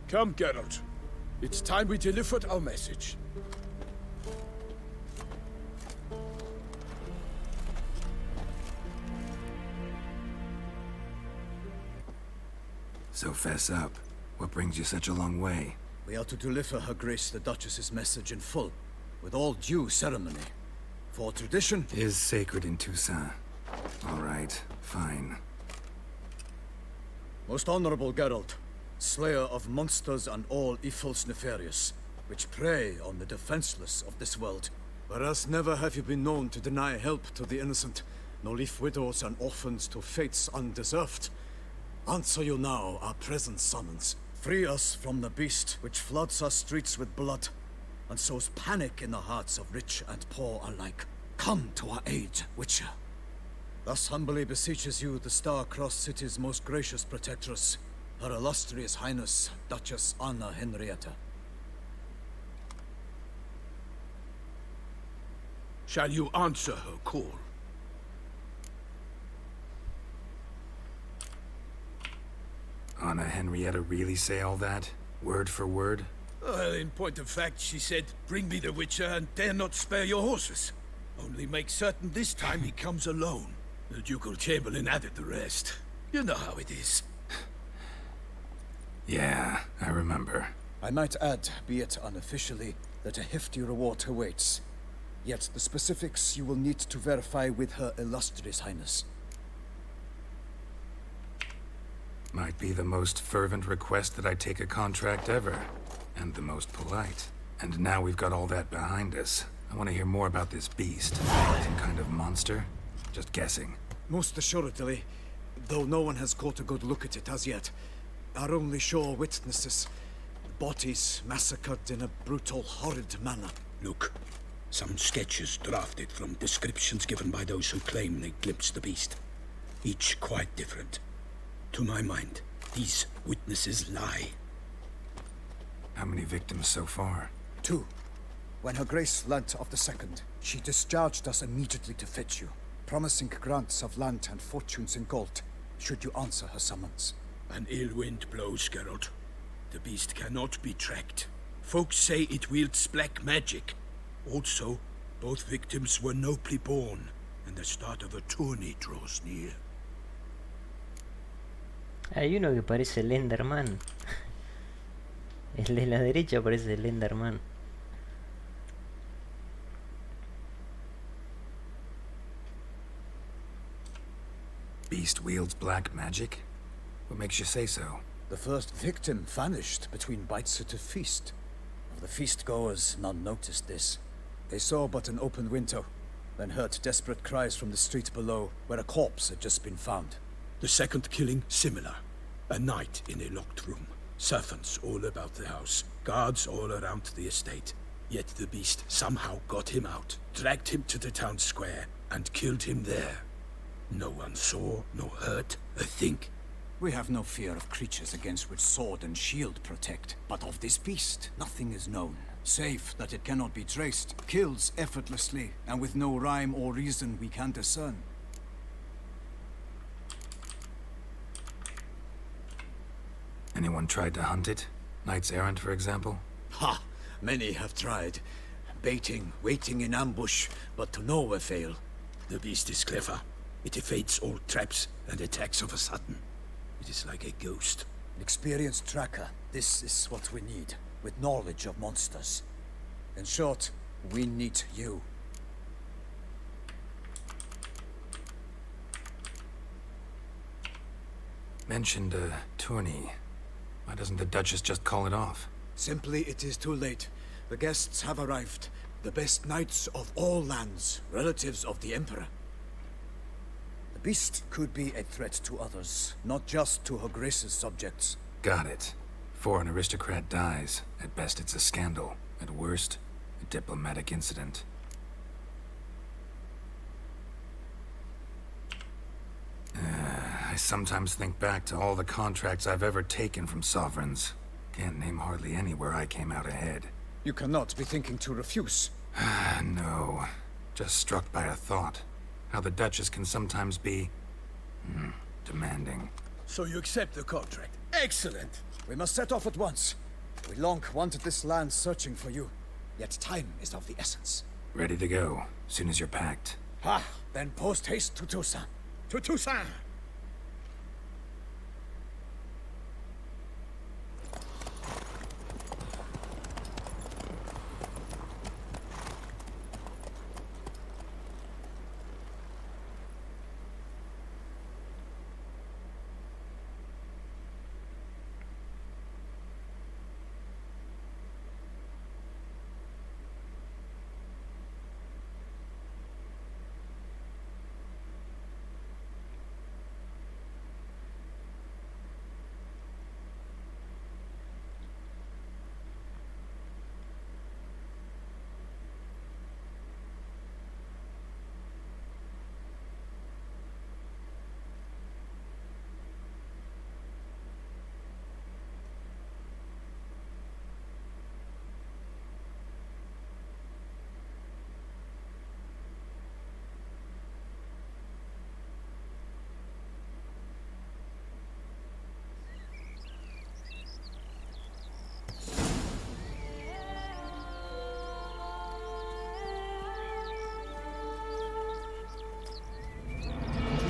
Come, Geralt. It's time we delivered our message. So fess up. What brings you such a long way? We are to deliver Her Grace the Duchess's message in full, with all due ceremony. For tradition is sacred in Toussaint. All right, fine. Most honorable Geralt, slayer of monsters and all evils nefarious, which prey on the defenseless of this world. Whereas never have you been known to deny help to the innocent, nor leave widows and orphans to fates undeserved. Answer you now our present summons. Free us from the beast which floods our streets with blood, and sows panic in the hearts of rich and poor alike. Come to our aid, Witcher. Thus humbly beseeches you the Star-Crossed City's most gracious protectress, Her Illustrious Highness, Duchess Anna Henrietta. Shall you answer her call? Anna Henrietta really say all that? Word for word? Well, in point of fact, she said, bring me the Witcher and dare not spare your horses. Only make certain this time he comes alone. The Ducal Chamberlain added the rest. You know how it is. Yeah, I remember. I might add, be it unofficially, that a hefty reward awaits. Yet the specifics you will need to verify with Her Illustrious Highness. Might be the most fervent request that I take a contract ever. And the most polite. And now we've got all that behind us. I want to hear more about this beast. Some kind of monster? Just guessing. Most assuredly, though no one has caught a good look at it as yet. Our only sure witnesses. Bodies massacred in a brutal, horrid manner. Look, some sketches drafted from descriptions given by those who claim they glimpsed the beast. Each quite different. To my mind, these witnesses lie. How many victims so far? 2. When Her Grace learnt of the second, she discharged us immediately to fetch you, promising grants of land and fortunes in gold, should you answer her summons. An ill wind blows, Geralt. The beast cannot be tracked. Folks say it wields black magic. Also, both victims were nobly born, and the start of a tourney draws near. Hay uno que parece el Enderman. El de la derecha parece el Enderman. Beast wields black magic? What makes you say so? The first victim vanished between bites at a feast. Of the feast-goers, none noticed this. They saw but an open window, then heard desperate cries from the street below, where a corpse had just been found. The second killing, similar. A night in a locked room. Servants all about the house. Guards all around the estate. Yet the beast somehow got him out, dragged him to the town square, and killed him there. No one saw, nor heard a thing. We have no fear of creatures against which sword and shield protect. But of this beast, nothing is known. Save that it cannot be traced, kills effortlessly, and with no rhyme or reason we can discern. Anyone tried to hunt it? Knights errant, for example? Ha! Many have tried. Baiting, waiting in ambush, but to no avail. The beast is clever. It evades all traps and attacks of a sudden. It is like a ghost. An experienced tracker. This is what we need, with knowledge of monsters. In short, we need you. Mentioned a tourney. Why doesn't the Duchess just call it off? Simply, it is too late. The guests have arrived. The best knights of all lands, relatives of the Emperor. The beast could be a threat to others, not just to Her Grace's subjects. Got it. Before an aristocrat dies, at best it's a scandal. At worst, a diplomatic incident. I sometimes think back to all the contracts I've ever taken from sovereigns. Can't name hardly any where I came out ahead. You cannot be thinking to refuse. No. Just struck by a thought. How the Duchess can sometimes be... demanding. So you accept the contract. Excellent! We must set off at once. We long wanted this land searching for you. Yet time is of the essence. Ready to go, soon as you're packed. Then post haste to Toussaint. To Toussaint!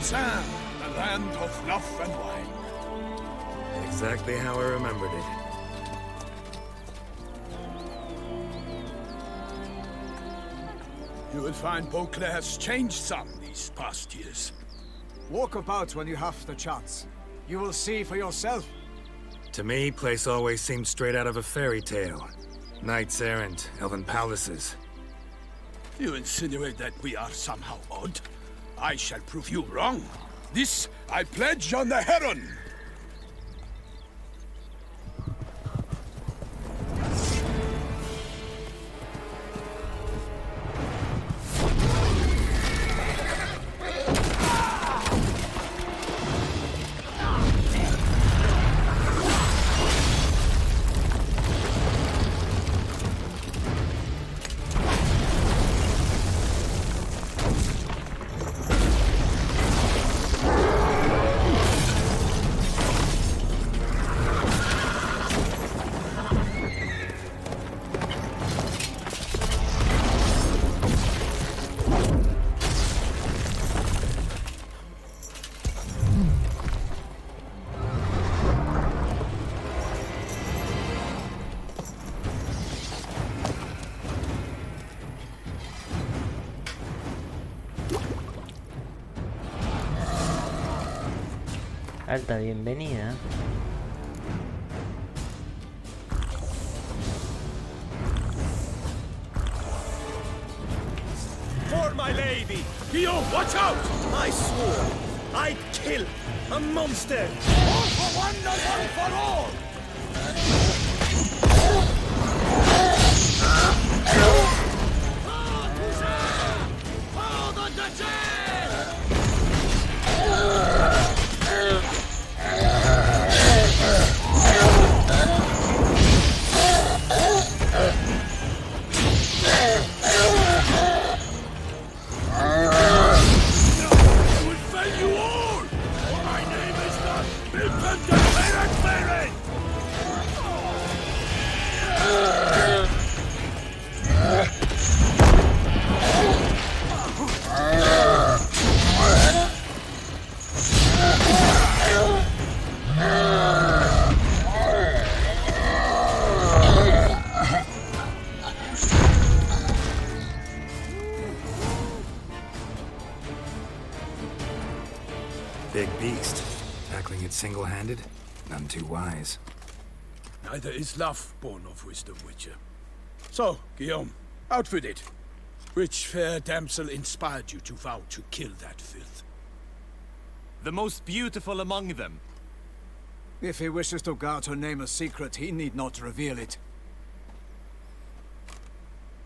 Toussaint, the land of love and wine. Exactly how I remembered it. You will find Beauclair has changed some these past years. Walk about when you have the chance. You will see for yourself. To me, place always seemed straight out of a fairy tale. Knights errant, elven palaces. You insinuate that we are somehow odd? I shall prove you wrong. This I pledge on the Heron! Alta bienvenida. For my lady! Guillaume, watch out! I swore I'd kill a monster! All for one and one for all! For the Duchess! Big beast. Tackling it single-handed? None too wise. Neither is love born of wisdom, Witcher. So, Guillaume, out with it. Which fair damsel inspired you to vow to kill that filth? The most beautiful among them. If he wishes to guard her name a secret, he need not reveal it.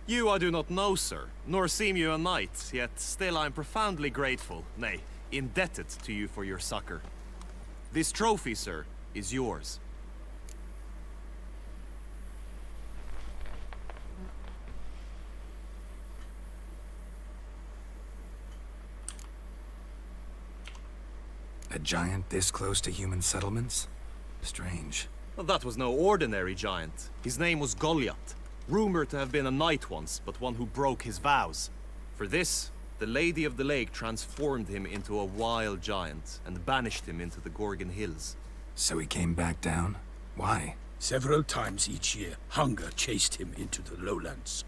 You I do not know, sir, nor seem you a knight, yet still I am profoundly grateful, nay, indebted to you for your succor. This trophy, sir, is yours. A giant this close to human settlements? Strange. Well, that was no ordinary giant. His name was Goliath, rumored to have been a knight once, but one who broke his vows. For this, the Lady of the Lake transformed him into a wild giant and banished him into the Gorgon Hills. So he came back down? Why? Several times each year, hunger chased him into the lowlands.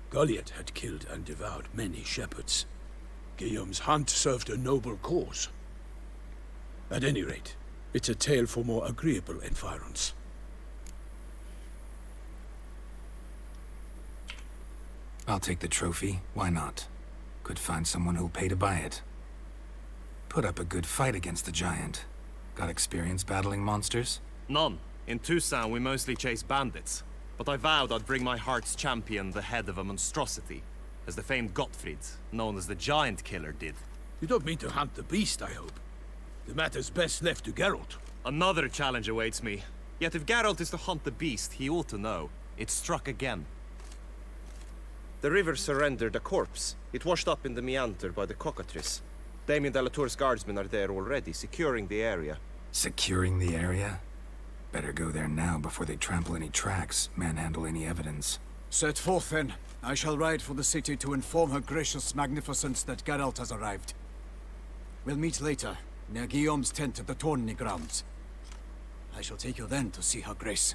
Goliath had killed and devoured many shepherds. Guillaume's hunt served a noble cause. At any rate, it's a tale for more agreeable environs. I'll take the trophy. Why not? Could find someone who'll pay to buy it. Put up a good fight against the giant. Got experience battling monsters? None. In Toussaint, we mostly chase bandits. But I vowed I'd bring my heart's champion the head of a monstrosity, as the famed Gottfried, known as the Giant Killer, did. You don't mean to hunt the beast, I hope. The matter's best left to Geralt. Another challenge awaits me. Yet if Geralt is to hunt the beast, he ought to know. It struck again. The river surrendered a corpse. It washed up in the meander by the cockatrice. Damien de la Tour's guardsmen are there already, securing the area. Securing the area? Better go there now before they trample any tracks, manhandle any evidence. Set forth then. I shall ride for the city to inform her gracious magnificence that Geralt has arrived. We'll meet later, near Guillaume's tent at the Tourney grounds. I shall take you then to see her grace.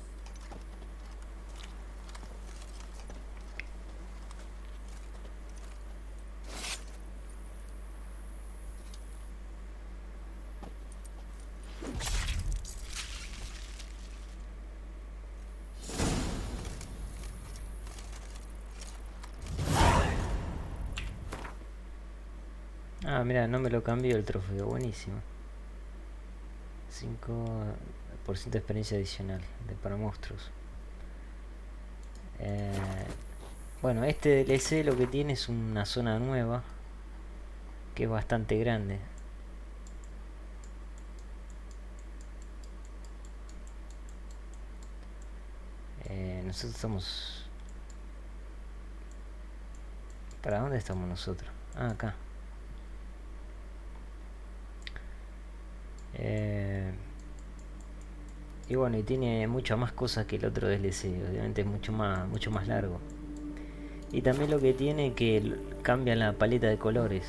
Ah, mira, no me lo cambió el trofeo, buenísimo. 5% de experiencia adicional para monstruos. Bueno, este DLC lo que tiene es una zona nueva que es bastante grande. Nosotros estamos... ¿Para dónde estamos nosotros? Ah, acá. Y bueno, y tiene muchas más cosas que el otro DLC, obviamente es mucho más largo. Y también lo que tiene que cambia la paleta de colores,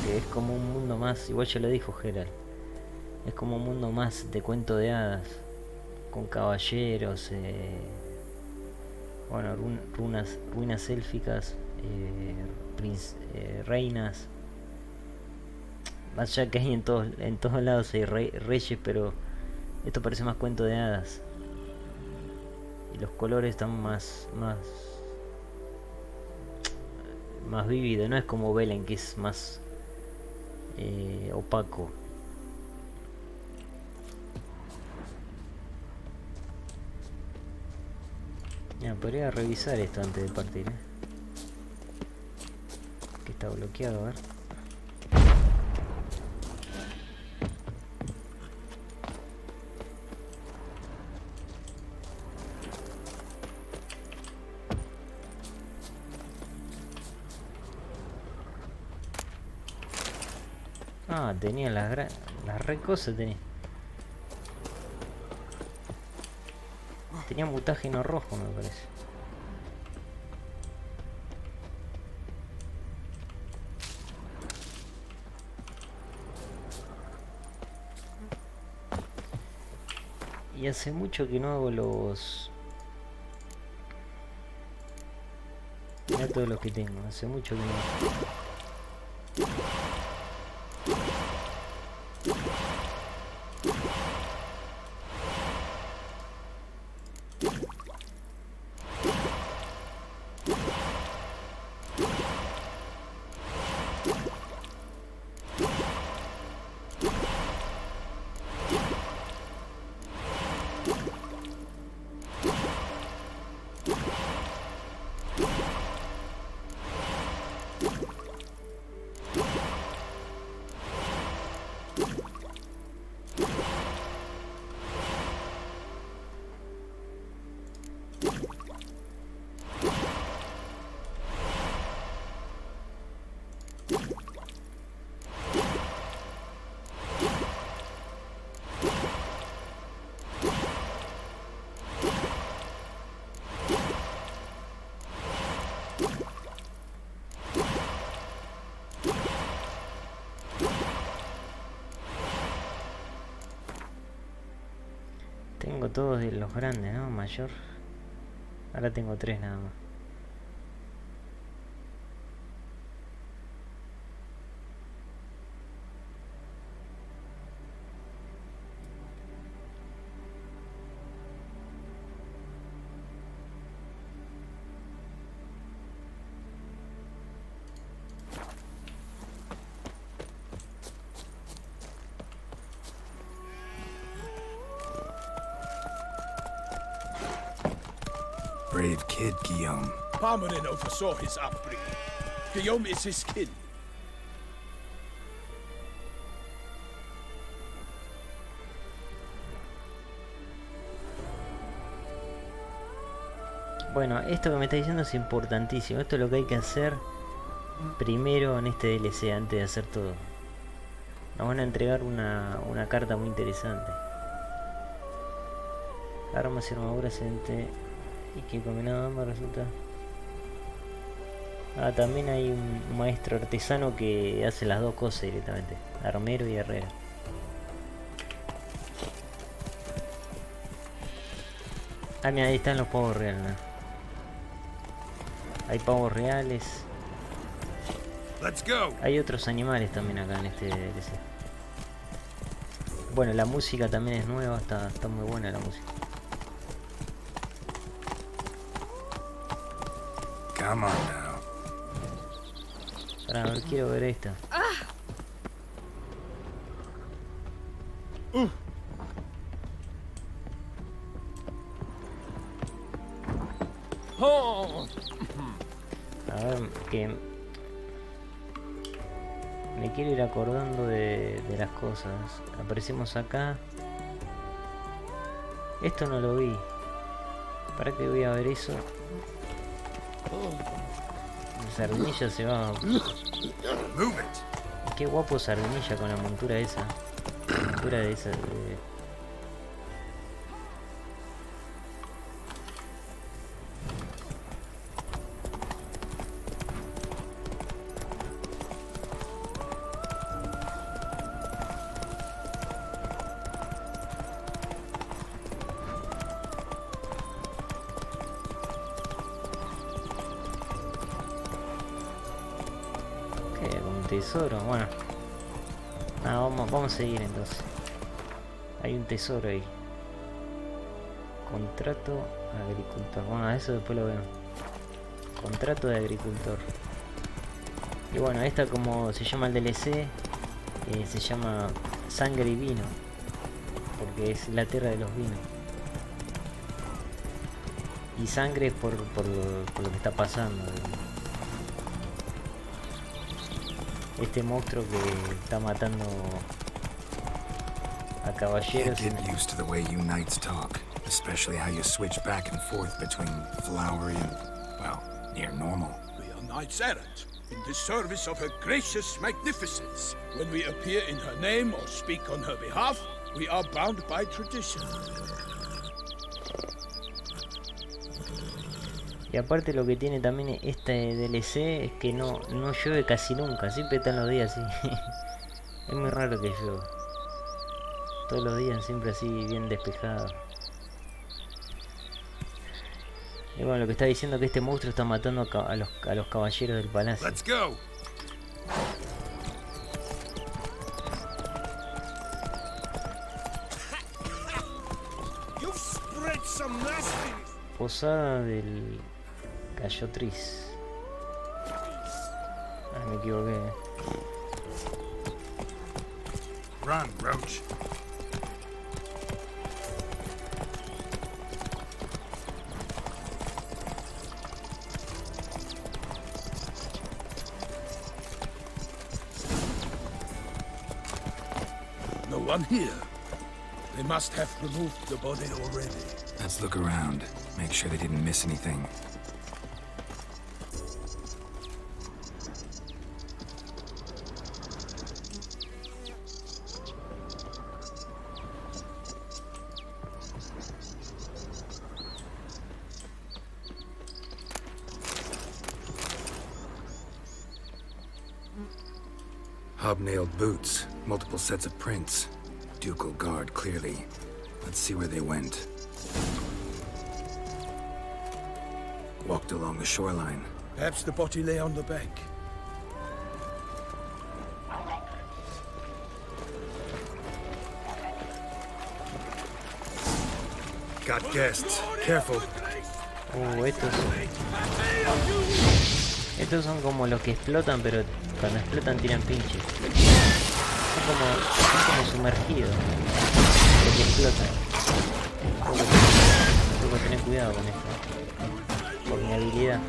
que es como un mundo más, igual ya lo dijo Geralt, es como un mundo más de cuento de hadas, con caballeros, bueno, ruinas élficas, reinas. Más allá que hay en todos lados hay reyes, pero esto parece más cuento de hadas. Y los colores están más vívidos, no es como Velen, que es más opaco. Ya, podría revisar esto antes de partir, que está bloqueado, a ver. Ah, tenía las re cosas tenía. Tenía mutágeno rojo, me parece. Y hace mucho que no hago los... Mira todos los que tengo, hace mucho que no... Tengo todos de los grandes, ¿no? Mayor. Ahora tengo 3 nada más. Brave kid, Guillaume. Parmanin oversaw his upbringing. Guillaume is his kin. Bueno, esto que me está diciendo es importantísimo. Esto es lo que hay que hacer primero en este DLC antes de hacer todo. Nos van a entregar una carta muy interesante. Armas y armadura excelente. Y que combinado ambas resulta. Ah, también hay un maestro artesano que hace las dos cosas directamente. Armero y herrero. Ah, mira, ahí están los pavos reales, ¿no? Hay pavos reales. Let's go. Hay otros animales también acá en este DLC. Bueno, la música también es nueva, está muy buena la música. Come on now. Para ver, quiero ver esta. A ver, que me quiero ir acordando de las cosas. Aparecemos acá. Esto no lo vi. ¿Para qué voy a ver eso? Sardinilla se va. Qué guapo Sardinilla con la montura esa. La montura de esa. Tesoro, bueno. Vamos a seguir entonces. Hay un tesoro ahí. Contrato agricultor. Bueno, eso después lo vemos. Contrato de agricultor. Y bueno, esta como se llama el DLC, se llama Sangre y Vino. Porque es la tierra de los vinos. Y sangre es por lo que está pasando. Este monstruo que está matando a caballeros. Can't get used to the way you knights talk, especially how you switch back and forth between flowery and, well, near normal. We are knights errant, in the service of her gracious magnificence. When we appear in her name or speak on her behalf, we are bound by tradition. Y aparte lo que tiene también este DLC es que no llueve casi nunca, siempre están los días así. Es muy raro que llueva. Todos los días siempre así bien despejado. Y bueno, lo que está diciendo es que este monstruo está matando a los caballeros del palacio. Let's go. Posada del Gallotriz. Ah, me equivoqué. Run, Roach. No one here. They must have removed the body already. Let's look around. Make sure they didn't miss anything. Hobnailed boots, multiple sets of prints. Ducal guard, clearly. Let's see where they went. Walked along the shoreline. Perhaps the body lay on the bank. Got guests. Careful. Estos son como los que explotan, pero cuando explotan tiran pinches. Son como sumergidos. Los que explotan. Tengo que tener cuidado con esto. Por mi habilidad.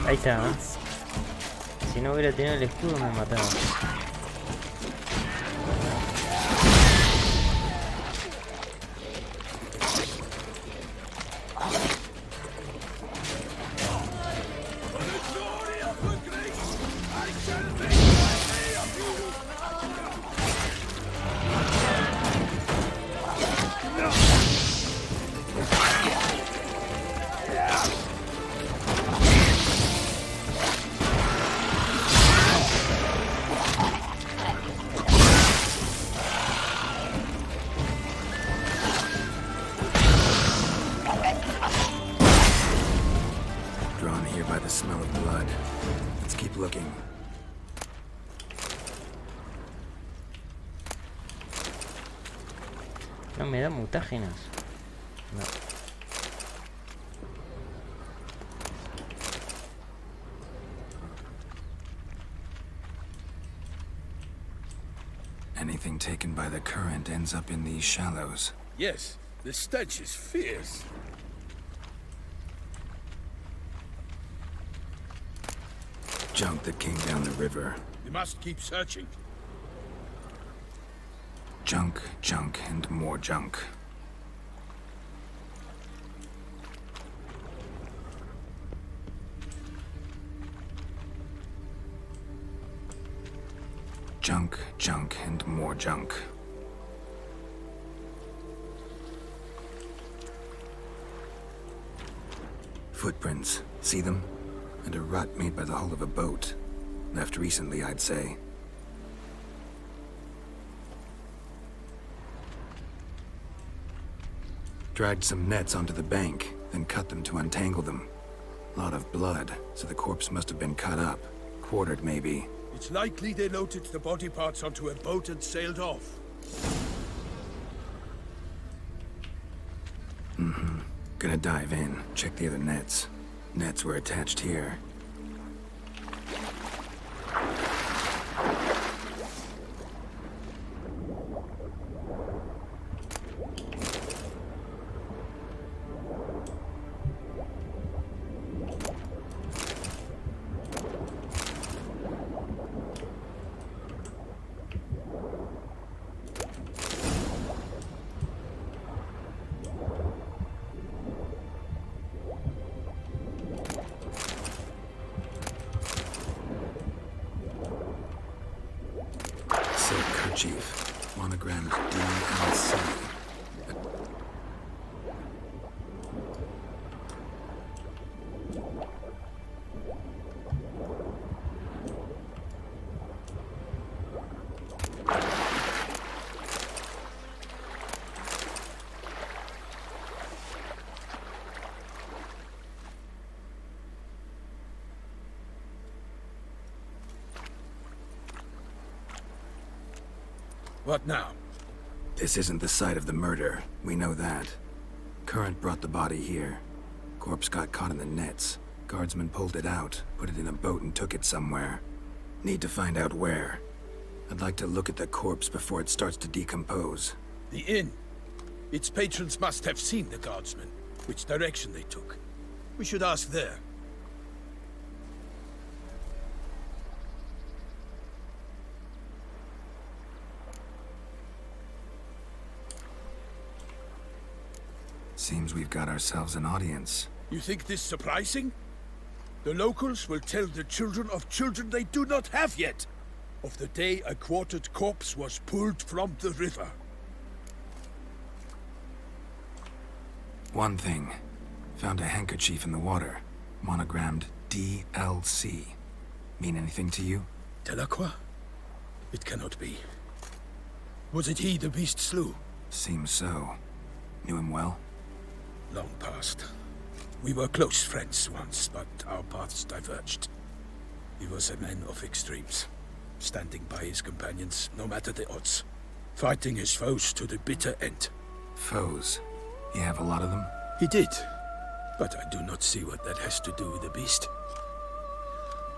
Ahí está, ¿eh? Si no hubiera tenido el escudo me mataba. No me da mutágenos. No. Anything taken by the current ends up in these shallows. Yes, the stench is fierce. Junk that came down the river. We must keep searching. Junk, junk, and more junk. Junk, junk, and more junk. Footprints. See them? And a rut made by the hull of a boat. Left recently, I'd say. Dragged some nets onto the bank, then cut them to untangle them. Lot of blood, so the corpse must have been cut up. Quartered, maybe. It's likely they loaded the body parts onto a boat and sailed off. Mm-hmm. Gonna dive in, check the other nets. Nets were attached here. Kerchief, monogrammed DLC. What now? This isn't the site of the murder. We know that. Current brought the body here. Corpse got caught in the nets. Guardsmen pulled it out, put it in a boat and took it somewhere. Need to find out where. I'd like to look at the corpse before it starts to decompose. The inn. Its patrons must have seen the guardsmen, which direction they took. We should ask there. Seems we've got ourselves an audience. You think this surprising? The locals will tell the children of children they do not have yet, of the day a quartered corpse was pulled from the river. One thing. Found a handkerchief in the water. Monogrammed DLC. Mean anything to you? Delacroix? It cannot be. Was it he the beast slew? Seems so. Knew him well? Long past. We were close friends once, but our paths diverged. He was a man of extremes, standing by his companions, no matter the odds. Fighting his foes to the bitter end. Foes? You have a lot of them? He did, but I do not see what that has to do with the beast.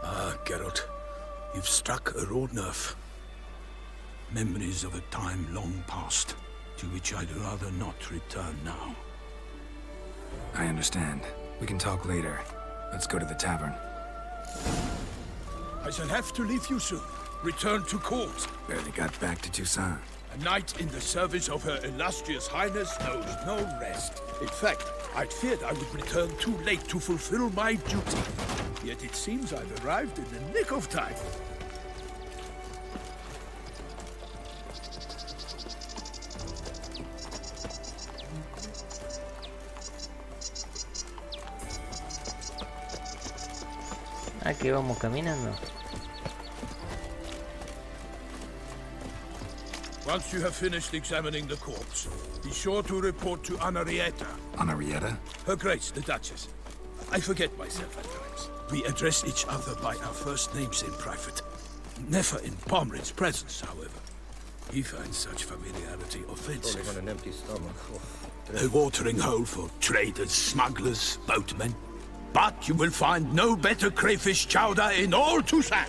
Ah, Geralt, you've struck a raw nerve. Memories of a time long past, to which I'd rather not return now. I understand. We can talk later. Let's go to the tavern. I shall have to leave you soon. Return to court. Barely got back to Toussaint. A knight in the service of Her Illustrious Highness knows no rest. In fact, I'd feared I would return too late to fulfill my duty. Yet it seems I've arrived in the nick of time. Ah, que vamos caminando. Once you have finished examining the corpse, be sure to report to Anarietta. Anarietta? Her Grace, the Duchess. I forget myself at times. We address each other by our first names in private. Never in Pomrin's presence, however. He finds such familiarity offensive. Only on an empty stomach. A watering hole for traders, smugglers, boatmen. But you will find no better crayfish chowder in all Toussaint.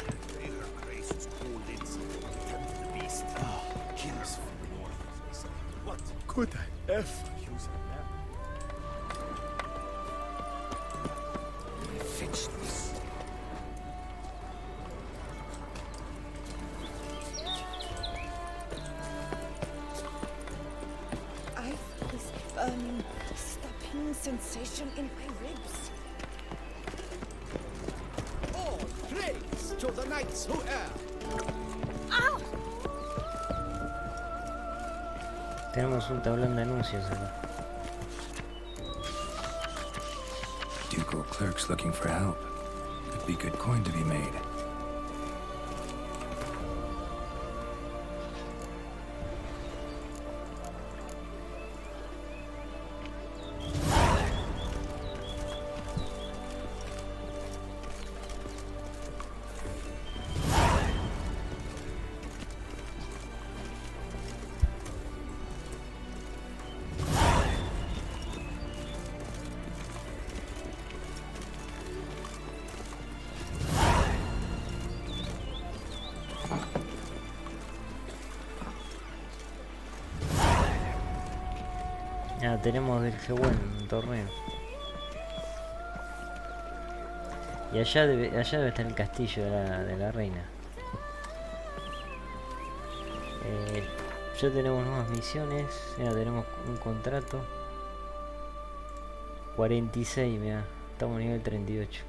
What could I ever use it now? Fetch this. I feel this burning, stopping sensation in my ribs. All praise to the knights who err. Ow! Tenemos un tablón de anuncios acá. Ducal clerks looking for help. Could be good coin to be made. Ya tenemos del Gwent un torneo. Y allá debe estar el castillo de la reina. Ya tenemos nuevas misiones. Ya tenemos un contrato. 46, mira. Estamos a nivel 38.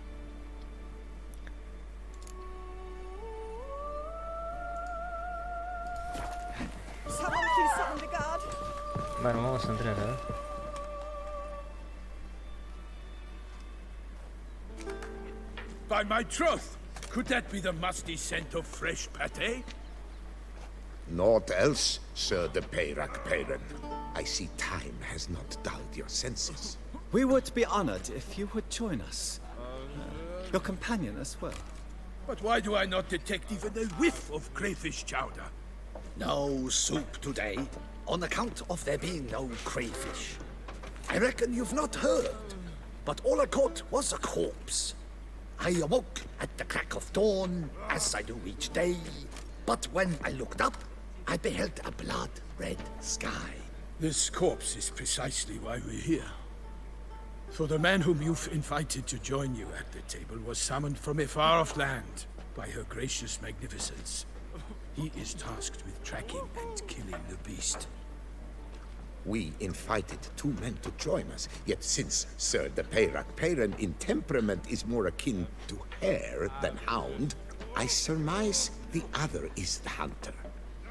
Bueno, vamos a entrar, a ver. By my troth, could that be the musty scent of fresh pate? Naught else, Sir de Peyrac Peyran. I see time has not dulled your senses. We would be honored if you would join us. Your companion as well. But why do I not detect even a whiff of crayfish chowder? No soup today, on account of there being no crayfish. I reckon you've not heard, but all I caught was a corpse. I awoke at the crack of dawn, as I do each day, but when I looked up, I beheld a blood-red sky. This corpse is precisely why we're here. For the man whom you've invited to join you at the table was summoned from a far-off land by her gracious magnificence. He is tasked with tracking and killing the beast. We invited 2 men to join us, yet since Sir the Peyrac Peyran in temperament is more akin to hare than hound, I surmise the other is the hunter.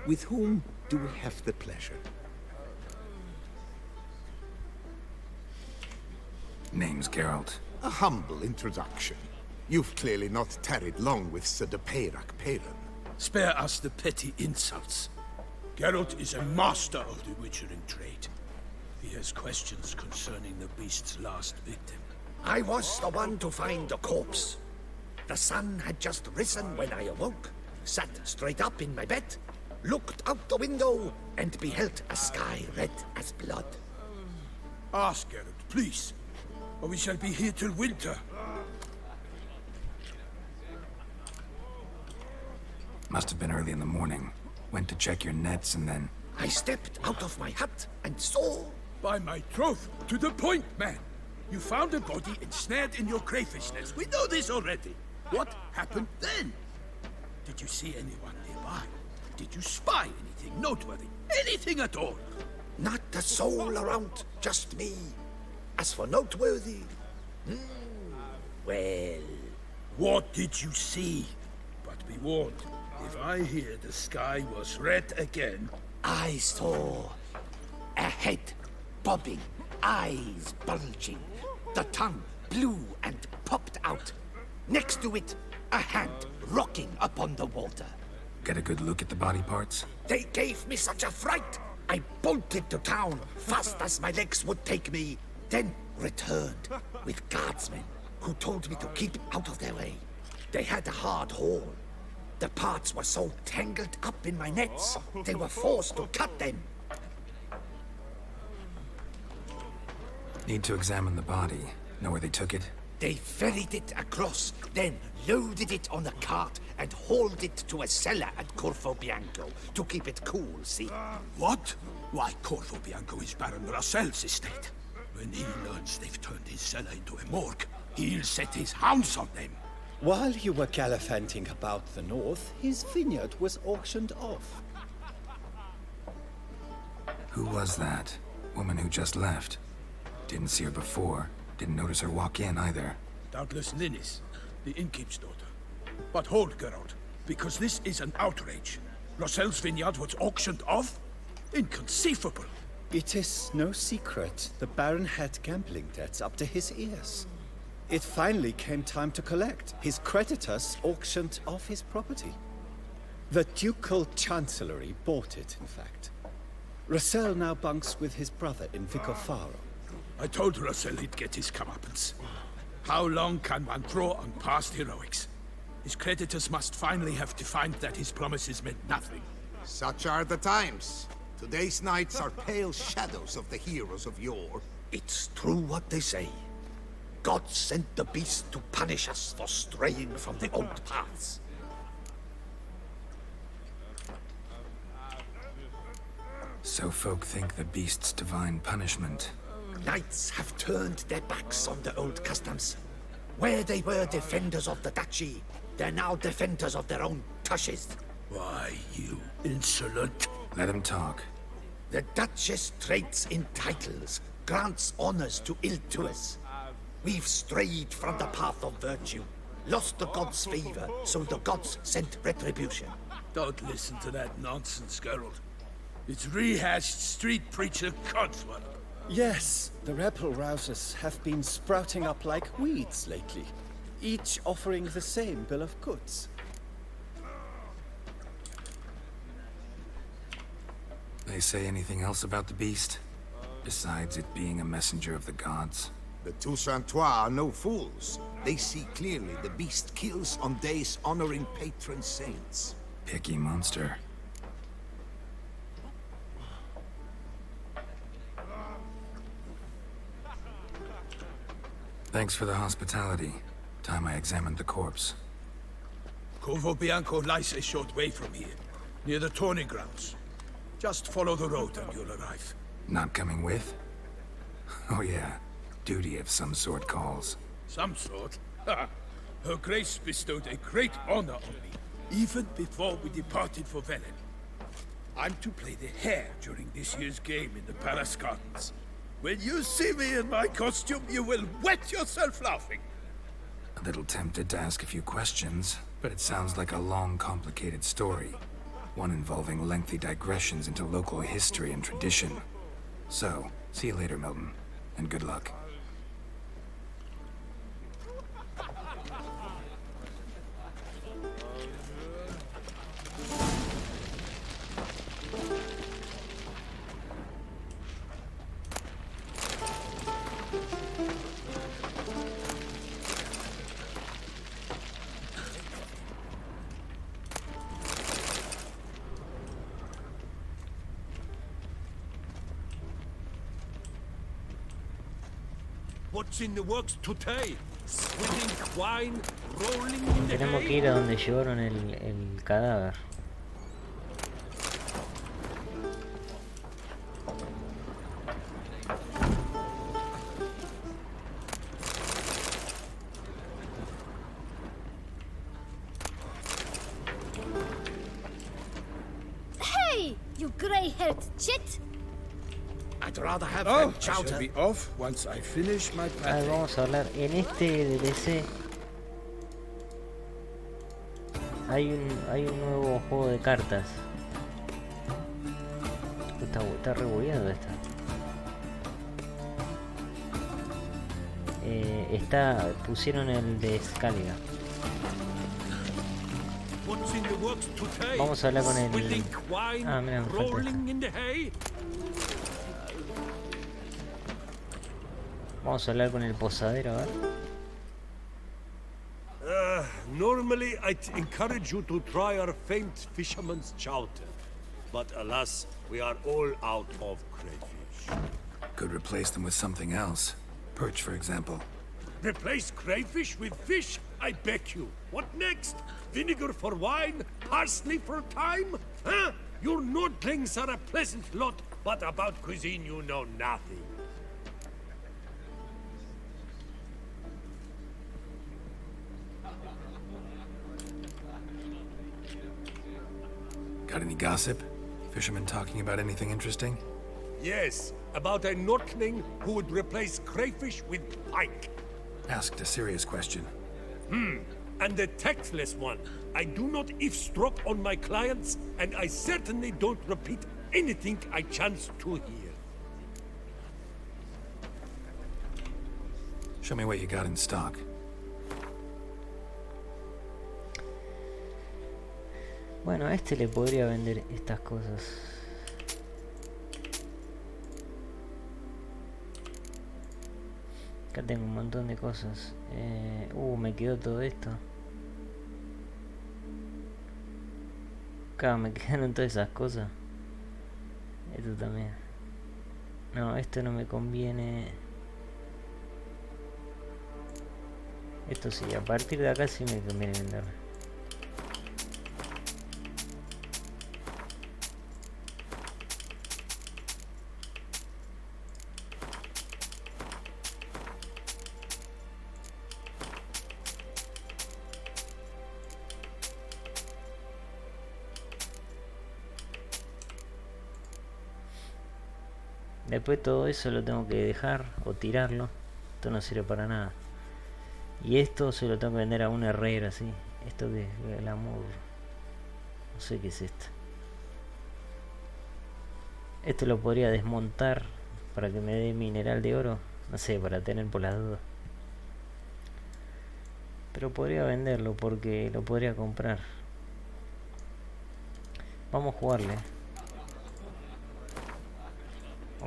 With whom do we have the pleasure? Name's Geralt. A humble introduction. You've clearly not tarried long with Sir the Peyrac Peyran. Spare us the petty insults. Geralt is a master of the witchering trade. He has questions concerning the beast's last victim. I was the one to find the corpse. The sun had just risen when I awoke, sat straight up in my bed, looked out the window, and beheld a sky red as blood. Ask Geralt, please, or we shall be here till winter. Must have been early in the morning. Went to check your nets and then... I stepped out of my hut and saw... By my troth, to the point, man. You found a body ensnared in your crayfish nets. We know this already. What happened then? Did you see anyone nearby? Did you spy anything noteworthy? Anything at all? Not a soul around, just me. As for noteworthy... well... What did you see? But be warned, if I hear the sky was red again... I saw a head bobbing, eyes bulging, the tongue blue and popped out. Next to it, a hand rocking upon the water. Get a good look at the body parts? They gave me such a fright. I bolted to town fast as my legs would take me, then returned with guardsmen who told me to keep out of their way. They had a hard haul. The parts were so tangled up in my nets, they were forced to cut them. Need to examine the body. Know where they took it? They ferried it across, then loaded it on a cart and hauled it to a cellar at Corvo Bianco to keep it cool, see? What? Why, Corvo Bianco is Baron Russell's estate. When he learns they've turned his cellar into a morgue, he'll set his hounds on them. While you were gallivanting about the north, his vineyard was auctioned off. Who was that? Woman who just left. Didn't see her before. Didn't notice her walk in either. Doubtless Linnis, the innkeep's daughter. But hold, Geralt, because this is an outrage. Russell's vineyard was auctioned off? Inconceivable. It is no secret the Baron had gambling debts up to his ears. It finally came time to collect. His creditors auctioned off his property. The Ducal Chancellery bought it, in fact. Russell now bunks with his brother in Vicofaro. I told Russell he'd get his comeuppance. How long can one draw on past heroics? His creditors must finally have to find that his promises meant nothing. Such are the times. Today's knights are pale shadows of the heroes of yore. It's true what they say. God sent the beast to punish us for straying from the old paths. So folk think the beast's divine punishment. Knights have turned their backs on the old customs. Where they were defenders of the duchy, they're now defenders of their own tushes. Why, you insolent... Let him talk. The Duchess trades in titles, grants honors to ill-doers. We've strayed from the path of virtue, lost the gods' favor, so the gods sent retribution. Don't listen to that nonsense, Geralt. It's rehashed street preacher codswallop. Yes, the rebel rousers have been sprouting up like weeds lately, each offering the same bill of goods. They say anything else about the beast? Besides it being a messenger of the gods? The Toussaintois are no fools. They see clearly the beast kills on days honoring patron saints. Picky monster. Thanks for the hospitality. Time I examined the corpse. Corvo Bianco lies a short way from here, near the tourney grounds. Just follow the road and you'll arrive. Not coming with? Oh yeah, duty of some sort calls. Some sort? Ha! Her Grace bestowed a great honor on me, even before we departed for Velen. I'm to play the hare during this year's game in the Palace Gardens. When you see me in my costume, you will wet yourself laughing. A little tempted to ask a few questions, but it sounds like a long, complicated story. One involving lengthy digressions into local history and tradition. So, see you later, Milton, and good luck. What's in the works today? Swilling wine, rolling in the Tenemos que hay? ir a donde llevaron el cadáver. Hey, you grey-haired chit! I'd rather have Oh, a I shall chowder. be off once I finish my A ver, pate. vamos a hablar. En este DLC hay un nuevo juego de cartas. Está rebugueado esta. Pusieron el de Scaliga. What's in the works today? Vamos a hablar con el... Swilling wine, Ah, mira, me falta esta. rolling in the hay? Vamos a hablar con el posadero, a ver. Normally, I'd encourage you to try our famed fisherman's chowder. But alas, we are all out of crayfish. Could replace them with something else. Perch, for example. Replace crayfish with fish? I beg you. What next? Vinegar for wine? Parsley for thyme? Huh? Your Nordlings are a pleasant lot, but about cuisine you know nothing. Got any gossip? Fishermen talking about anything interesting? Yes, about a Nordling who would replace crayfish with pike. Asked a serious question. And a tactless one. I do not eavesdrop on my clients, and I certainly don't repeat anything I chance to hear. Show me what you got in stock. Bueno, a este le podría vender estas cosas. Acá tengo un montón de cosas. Me quedó todo esto. Acá me quedaron todas esas cosas. Esto también. No, esto no me conviene. Esto sí, a partir de acá sí me conviene venderlo. Después todo eso lo tengo que dejar o tirarlo. Esto no sirve para nada. Y esto se lo tengo que vender a un herrero así. Esto que es el amor. No sé qué es esto. Esto lo podría desmontar para que me dé mineral de oro. No sé, para tener por las dudas. Pero podría venderlo porque lo podría comprar. Vamos a jugarle.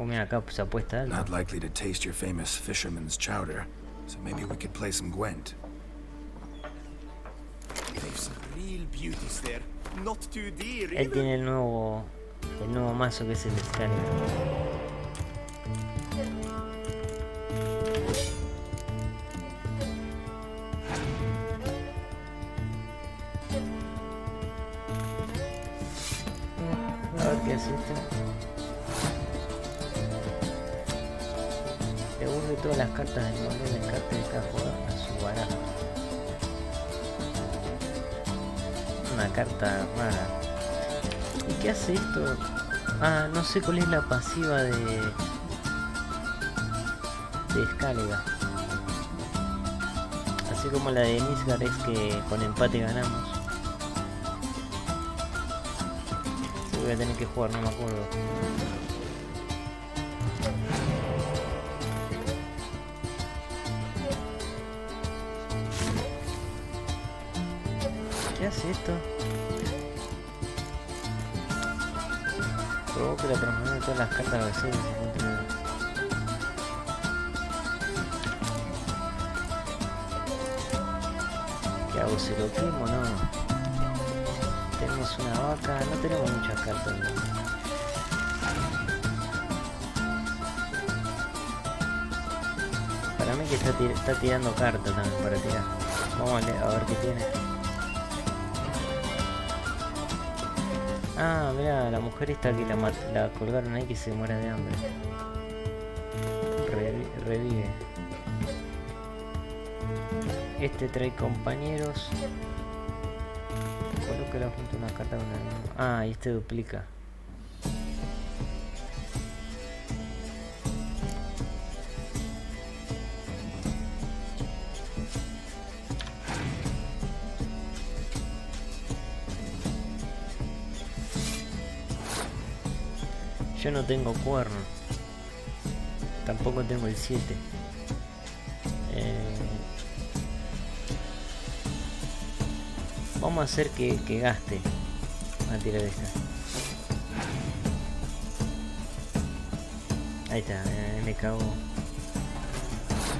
Oh, mira, acá se apuesta alto. Not likely to taste your famous fisherman's chowder, so maybe we could play some Gwent. They've some real beauties there. Not too dear Él tiene el nuevo mazo que es el Upscaling. ¿Qué hace esto? Devuelve todas las cartas del valor del descarte de cada jugador a su baraja. Una carta rara. ¿Y qué hace esto? Ah, no sé cuál es la pasiva de Escálega. Así como la de Nisgar es que con empate ganamos. Sí, voy a tener que jugar, no me acuerdo. ¿Qué hace esto? Provoca la transformación de todas las cartas adversarias que se encuentren. ¿Qué hago? ¿Se lo quemo? No. Tenemos una vaca, no tenemos muchas cartas, ¿no? Para mí que está tirando cartas también para tirar. Vamos a ver qué tiene. Ah, mira, la mujer esta que la colgaron ahí que se muere de hambre. Revive. Este trae compañeros. Colóquela junto a una carta con una... Ah, y este duplica. Yo no tengo cuerno. Tampoco tengo el 7. Vamos a hacer que gaste. Voy a tirar esta. Ahí está, me cago.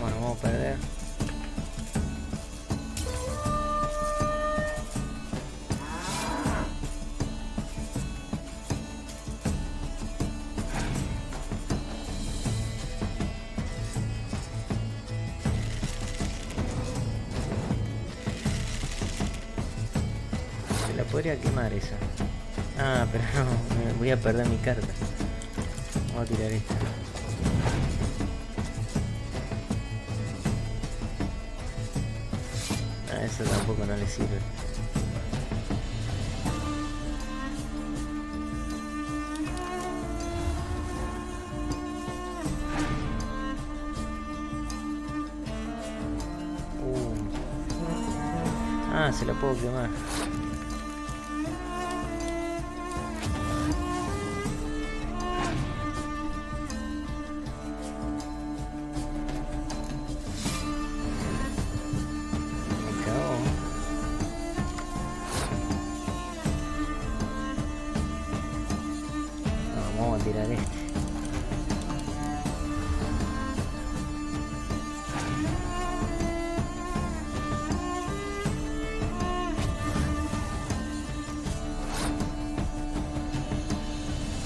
Bueno, vamos a perder. Podría quemar esa. Ah, pero no, voy a perder mi carta. Vamos a tirar esta. Ah, eso tampoco no le sirve. Ah, se la puedo quemar. Tirar este.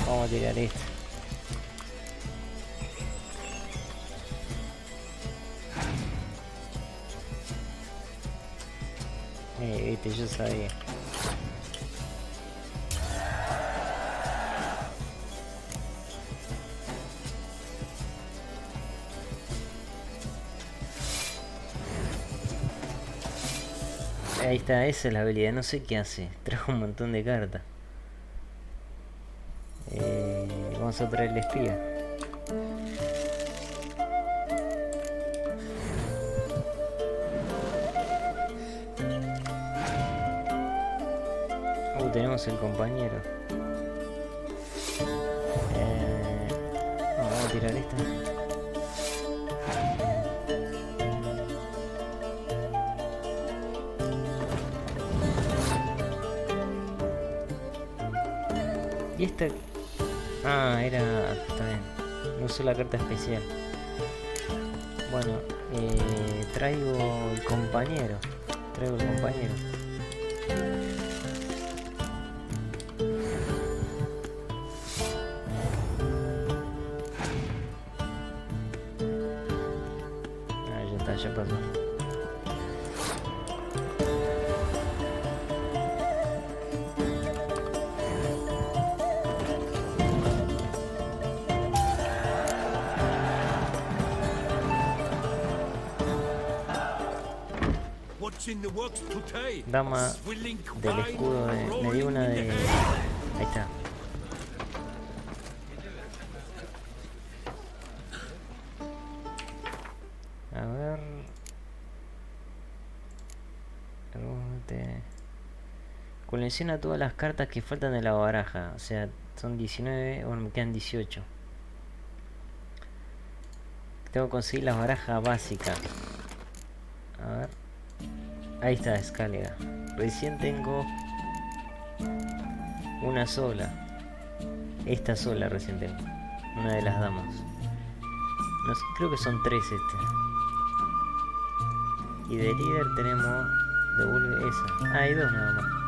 Vamos a tirar este. Viste, yo sabía. Ahí está, esa es la habilidad, no sé qué hace. Trajo un montón de cartas. Vamos a traer el espía. Tenemos el compañero. Vamos a tirar esta. Y esta... Ah, era... Está bien. No usé la carta especial. Bueno, traigo el compañero. Ya pasó. Dama del escudo de... Me dio una de... Ahí está. A ver... Colecciona todas las cartas que faltan de la baraja. O sea, son 19, bueno, me quedan 18. Tengo que conseguir las barajas básicas. A ver. Ahí está, escalera. Recién tengo una sola. Esta sola recién tengo. Una de las damas. No sé, creo que son 3 Y de líder tenemos... Devuelve esa. Hay 2 nada más.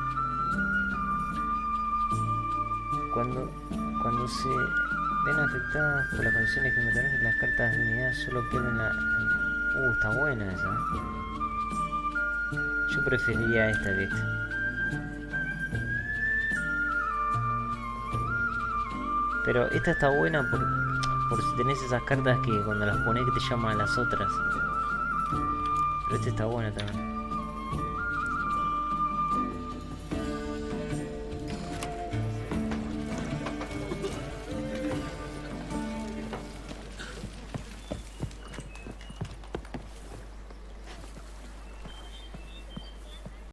Cuando se ven afectadas por las condiciones climatológicas, las cartas de unidad solo pierden la... está buena esa. Yo preferiría esta que esta. Pero esta está buena por si tenés esas cartas que cuando las pones que te llaman a las otras. Pero esta está buena también.